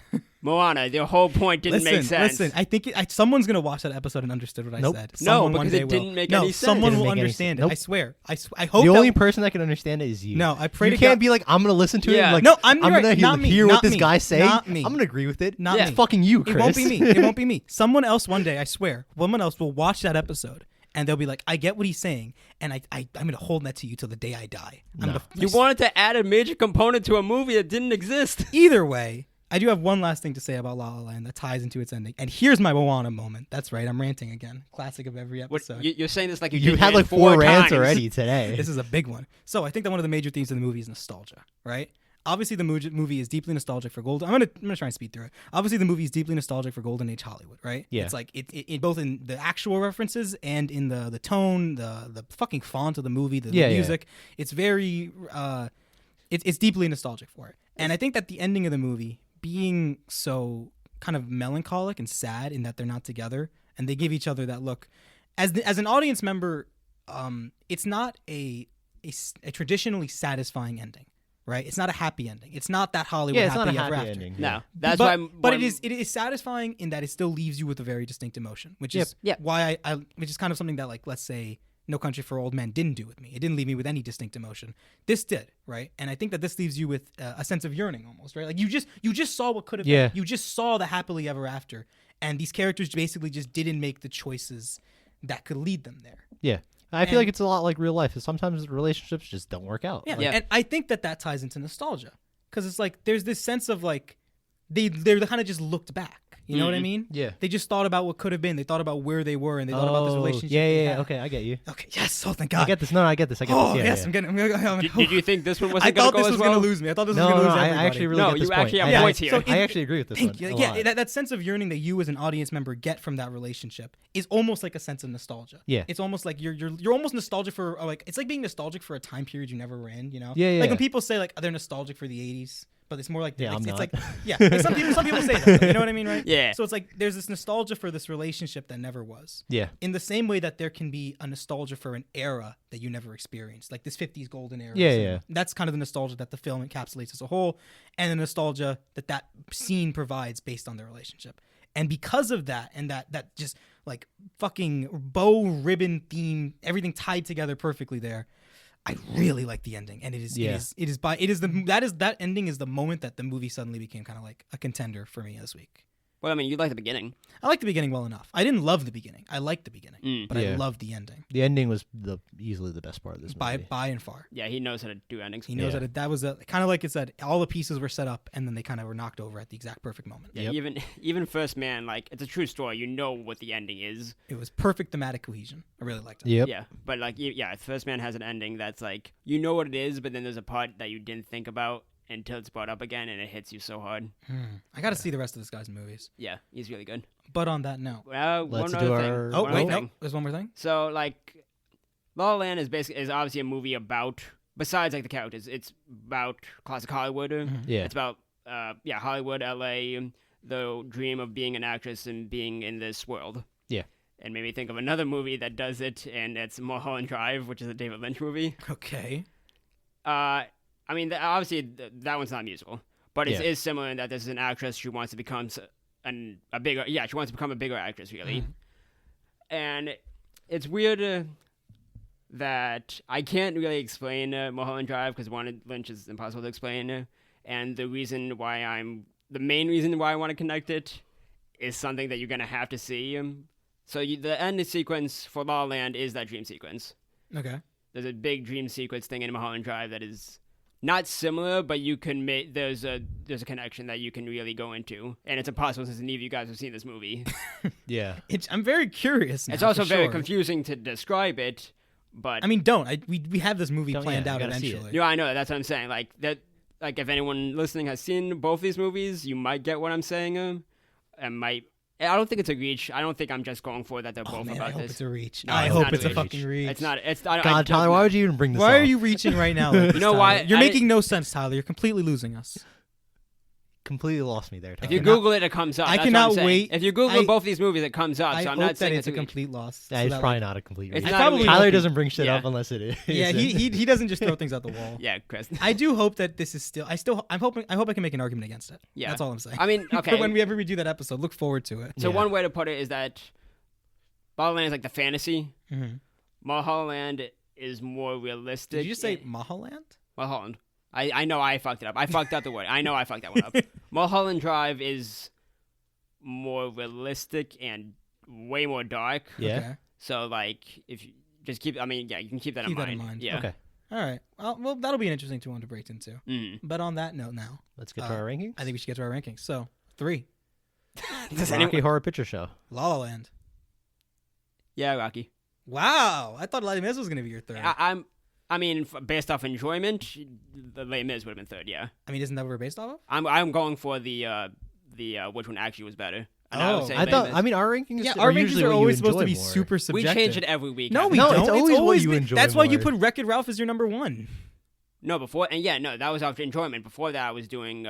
Moana. Your whole point didn't make sense. Listen, I think someone's gonna watch that episode and understood what I Nope. said. No, Someone one because day it didn't will. make no, any sense. someone Didn't will make any understand sense. it. Nope. I swear. I hope The that- only person that can understand it is you. No, I pray You to can't God. be like, I'm gonna listen to it. Yeah. And like, No, I'm I'm right. gonna Not me. hear Not what this me. guy's saying. Not me. I'm gonna agree with it. Not It's me. fucking you, Chris. It won't be me. It won't be me. Someone else one day, I swear, someone else will watch that episode and they'll be like, I get what he's saying, and I'm gonna hold that to you till the day I die. No. You wanted to add a major component to a movie that didn't exist. Either way, I do have one last thing to say about La La Land that ties into its ending. And here's my Moana moment. That's right, I'm ranting again. Classic of every What, episode. you're saying this like you You did had rant like 4 rants times. already today. This is a big one. So I think that one of the major themes of the movie is nostalgia, right? Obviously, the movie is deeply nostalgic for golden. I'm gonna try and speed through it. Obviously, the movie is deeply nostalgic for golden age Hollywood, right? Yeah. It's like it both in the actual references and in the tone, the fucking font of the movie, the Yeah, yeah. music. It's very it's deeply nostalgic for it. And I think that the ending of the movie being so kind of melancholic and sad in that they're not together, and they give each other that look. As an audience member, it's not a traditionally satisfying ending, right? It's not a happy ending. It's not that Hollywood Yeah, it's not a happy ever happy after. ending. No, that's but, why. But it is satisfying in that it still leaves you with a very distinct emotion, which is Yep. why which is kind of something that, like, let's say No Country for Old Men didn't do with me. It didn't leave me with any distinct emotion. This did, right? And I think that this leaves you with a sense of yearning almost, right? Like you just saw what could have Yeah. been. You just saw the happily ever after, and these characters basically just didn't make the choices that could lead them there. Yeah. I feel And- like it's a lot like real life. Sometimes relationships just don't work out. Yeah, Like, Yeah. and I think that ties into nostalgia, because it's like there's this sense of like they kind of just looked back. You know what I mean? Yeah. They just thought about what could have been. They thought about where they were, and they thought about this relationship. they Yeah. had. Okay, I get you. Okay. Yes. Oh, thank God. I get this. No, I get this. Oh, Yeah, yes. yeah. I'm getting. Did you think this one I wasn't going thought to go this as was well? going to lose me. I thought this was No, going to no, lose I everybody. actually really No, get this you point. actually have I- points I- here. So I actually agree with this Thank one. you. a Yeah, lot. that sense of yearning that you as an audience member get from that relationship is almost like a sense of nostalgia. Yeah. It's almost like you're almost nostalgic for, like, it's like being nostalgic for a time period you never were in, you know? Yeah, yeah. Like when people say like they're nostalgic for the 80s, but it's more like Yeah, it's, I'm it's not. like like, some people say that. You know what I mean, right? Yeah. So it's like there's this nostalgia for this relationship that never was. Yeah. In the same way that there can be a nostalgia for an era that you never experienced, like this 50s golden era. Yeah, So yeah. That's kind of the nostalgia that the film encapsulates as a whole, and the nostalgia that scene provides based on their relationship. And because of that, and that just like fucking bow ribbon theme, everything tied together perfectly there, I really like the ending. And that ending is the moment that the movie suddenly became kind of like a contender for me this week. Well, I mean, you like the beginning. I liked the beginning well enough. I didn't love the beginning. I liked the beginning, but I Yeah. loved the ending The ending was easily the best part of this movie. by and far. Yeah, he knows how to do endings. He knows Yeah. that was kind of like it said. All the pieces were set up, and then they kind of were knocked over at the exact perfect moment. Yeah, even First Man, like, it's a true story. You know what the ending is. It was perfect thematic cohesion. I really liked it. Yep. Yeah, but like, First Man has an ending that's like, you know what it is, but then there's a part that you didn't think about until it's brought up again, and it hits you so hard. I got to see the rest of this guy's movies. Yeah, he's really good. But on that note, Well, Let's one do other our- thing. oh One wait, other no, thing. there's one more thing. So like, La La Land is obviously a movie about, besides like the characters, it's about classic Hollywood. Yeah. It's about Hollywood, LA, the dream of being an actress and being in this world. Yeah. And made me think of another movie that does it, and it's Mulholland Drive, which is a David Lynch movie. Okay. I mean, obviously that one's not a musical, but it Yeah. is similar in that this is an actress who wants to become she wants to become a bigger actress, really. And it's weird that I can't really explain Mulholland Drive because one, Lynch is impossible to explain, and the main reason why I want to connect it is something that you're gonna have to see. So the end sequence for La La Land is that dream sequence. Okay. There's a big dream sequence thing in Mulholland Drive that is not similar, but you can make there's a connection that you can really go into, and it's impossible since neither of you guys have seen this movie. Yeah. I'm very curious. Now, It's also for very sure. confusing to describe it, but I mean, we have this movie Don't- planned yeah, out you gotta see it. eventually. no, I know that's what I'm saying. Like that, like if anyone listening has seen both these movies, you might get what I'm saying. I don't think it's a reach. I don't think I'm just going for that they're Oh both man, I about hope this. it's a reach. No, I it's hope not it's a a reach. fucking reach. It's not. It's. I God, Tyler, why would you even bring this Why up? are you reaching right now? Like this, You know why? Tyler? You're I- making no sense, Tyler. You're completely losing us. Completely lost me there, Tyler. If you cannot- Google it, it comes up. I That's what cannot I'm saying. wait. If you Google I- both these movies, it comes up. I So I'm hope not that saying it's a reach. complete loss. Yeah, so it's that, probably like- not a complete It's reach. not probably a reach. Tyler won't be. doesn't bring shit Yeah. up unless it is. Yeah, he doesn't just throw things out the wall. Yeah, Chris. I do hope that this is still. I hope I can make an argument against it. Yeah. That's all I'm saying. I mean, For okay. when we ever redo that episode, look forward to it. So Yeah. one way to put it is that La La Land is like the fantasy. Mhm. Mulholland is more realistic. Did you just say Mulholland? Mulholland? I know I fucked it up. I fucked up the word. I know I fucked that one up. Mulholland Drive is more realistic and way more dark. Yeah. Okay. So like, if you just keep, you can keep that, Keep in, that in mind. mind. Yeah. Okay. All right. Well, that'll be an interesting one to break into. Mm. But on that note, now Let's get to our rankings. I think we should get to our rankings. So 3, Does Rocky anyone? Horror Picture Show. La La Land. Yeah, Rocky. Wow, I thought Les Mis was gonna be your third. I mean, based off enjoyment, the Les Mis would have been third. Yeah. I mean, isn't that what we're based off of? I'm going for the which one actually was better. And I would Oh. say I Les thought. Mis. I mean, our rankings. Yeah, are our rankings usually are what you always supposed to enjoy be more. super we subjective. change it every week. No, we No, don't. it's always what you been- enjoy That's why you more. put Wreck-It Ralph as your number one. No, before, and yeah, no, that was after enjoyment. Before that, I was doing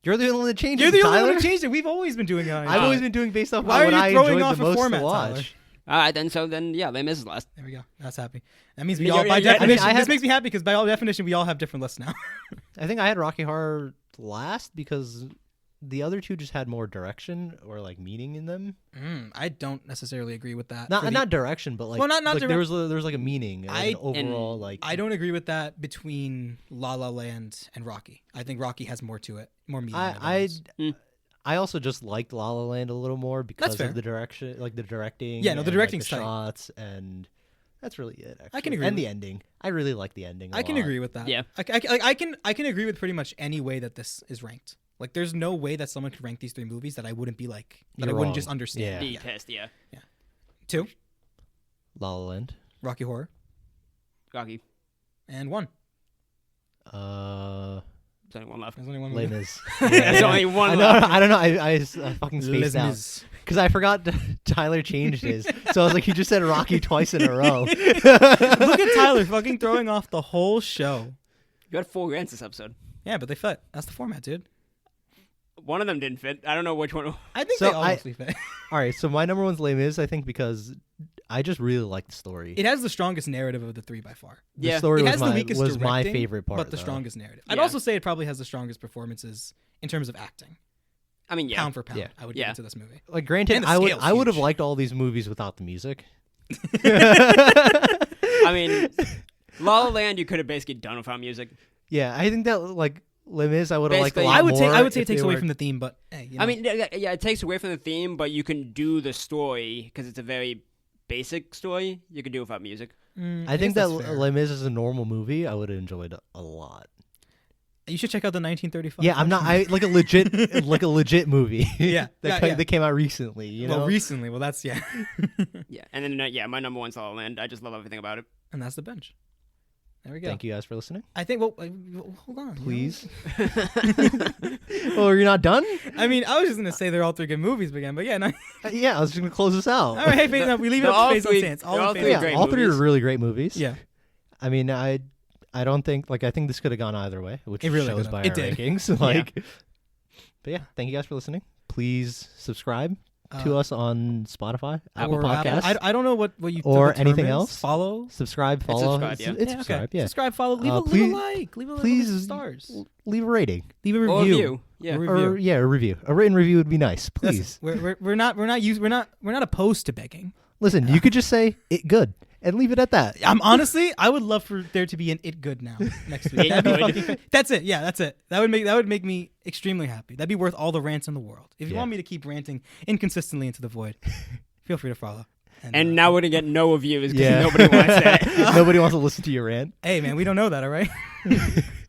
You're the only one that changed You're it, the only Tyler. one who changed it. We've always been doing it. I've always been doing based off Why what are I you throwing enjoyed off the a most format, to Tyler? watch. All right, then yeah, Les Mis is last. There we go. That's happy. That means we Yeah, all, by yeah, yeah. definition, I mean, I this had- makes me happy because by all definition, we all have different lists now. I think I had Rocky Horror last because the other two just had more direction or like meaning in them. I don't necessarily agree with that. Not direction, but like, Well, not like direc- there was like a meaning, like an overall like. I don't agree with that between La La Land and Rocky. I think Rocky has more to it, more meaning. I also just liked La La Land a little more because fair. of the direction, like the directing. Yeah, no, the and, directing's like, the tight. shots, and that's really it. Actually. I can agree And with- the ending, I really like the ending. I can agree with that. Yeah. I can agree with pretty much any way that this is ranked. Like, there's no way that someone could rank these three movies that I wouldn't be like, that I You're wouldn't wrong. just understand. Yeah. Be pissed, yeah. 2, La La Land. Rocky Horror, Rocky. and 1. There's only one left. There's only one Les movie. Mis. There's only one I left. don't know. I fucking spaced Les out Mis. because I forgot Tyler changed his. So I was like, he just said Rocky twice in a row. Look at Tyler fucking throwing off the whole show. You had 4 rants this episode. Yeah, but they fit. That's the format, dude. One of them didn't fit. I don't know which one. I think So they all mostly fit. All right, so my number one's Les Mis, I think, because I just really like the story. It has the strongest narrative of the 3 by far. The Yeah. story It was has the weakest was my directing, favorite part, but the though. strongest narrative. I'd Yeah. also say it probably has the strongest performances in terms of acting, I mean, yeah. pound for pound. Yeah. I would Yeah. give into this movie. Like, granted, And the I would scale's have huge. liked all these movies without the music. I mean, La La Land, you could have basically done without music. Yeah, I think that like Les Mis, I would have liked a Basically, lot I would more. say it if takes they away were- from the theme, but hey, you know. I mean, yeah, it takes away from the theme, but you can do the story because it's a very basic story. You can do it without music. I think guess that that's fair. Les Mis is a normal movie. I would have enjoyed a lot. You should check out the 1935. Yeah, I'm not. I like a legit movie. Yeah, that came out recently. You know, Well, recently. Well, that's yeah, Yeah, and then yeah, my number one's La La Land. I just love everything about it. and that's the bench. There we go. Thank you guys for listening. I think. Well, hold on. you know? Please. Oh, you're not done? I mean, I was just gonna say they're all 3 good movies again, but yeah. No, Yeah, I was just gonna close this out. all right, hey, Faith, no, we leave it They're up all to Faith on three- Stance. All they're in all favor. three Yeah, great all 3 are movies. really great movies. Yeah. I mean, I don't think I think this could have gone either way, which It really shows could've. by It our did. rankings. Like, but yeah, thank you guys for listening. Please subscribe to us on Spotify, Apple or Podcasts, I don't know what you or the term anything is. else. Follow. subscribe, follow. subscribe, yeah. It's subscribe. Okay. Yeah. Subscribe, follow. Leave, leave please- a like. Leave a please leave stars. Leave a rating Leave a review. Or a review. Yeah. A or review. a review. A written review would be nice. Please Listen, we're not opposed to begging. listen. You could just say it good and leave it at that. I would love for there to be an it good now next week. It That'd be good. fucking that's it. Yeah, that's it. That would make me extremely happy. That'd be worth all the rants in the world. If you Yeah. want me to keep ranting inconsistently into the void, feel free to follow. And now we're gonna get no reviews because Yeah. nobody wants that. Nobody wants to listen to your rant. hey man, we don't know that, all right?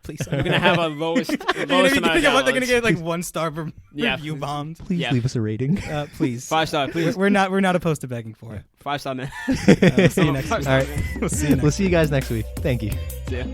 Please. We're gonna have a lowest They're amount of gonna downloads. get like 1 star per Yeah. review bombed. Please Yeah. leave us a rating. Please. 5-star, please. We're not opposed to begging for it. 5-star, man. We'll see you next week. All right, We'll see you next we'll see you guys next week. Thank you. See ya.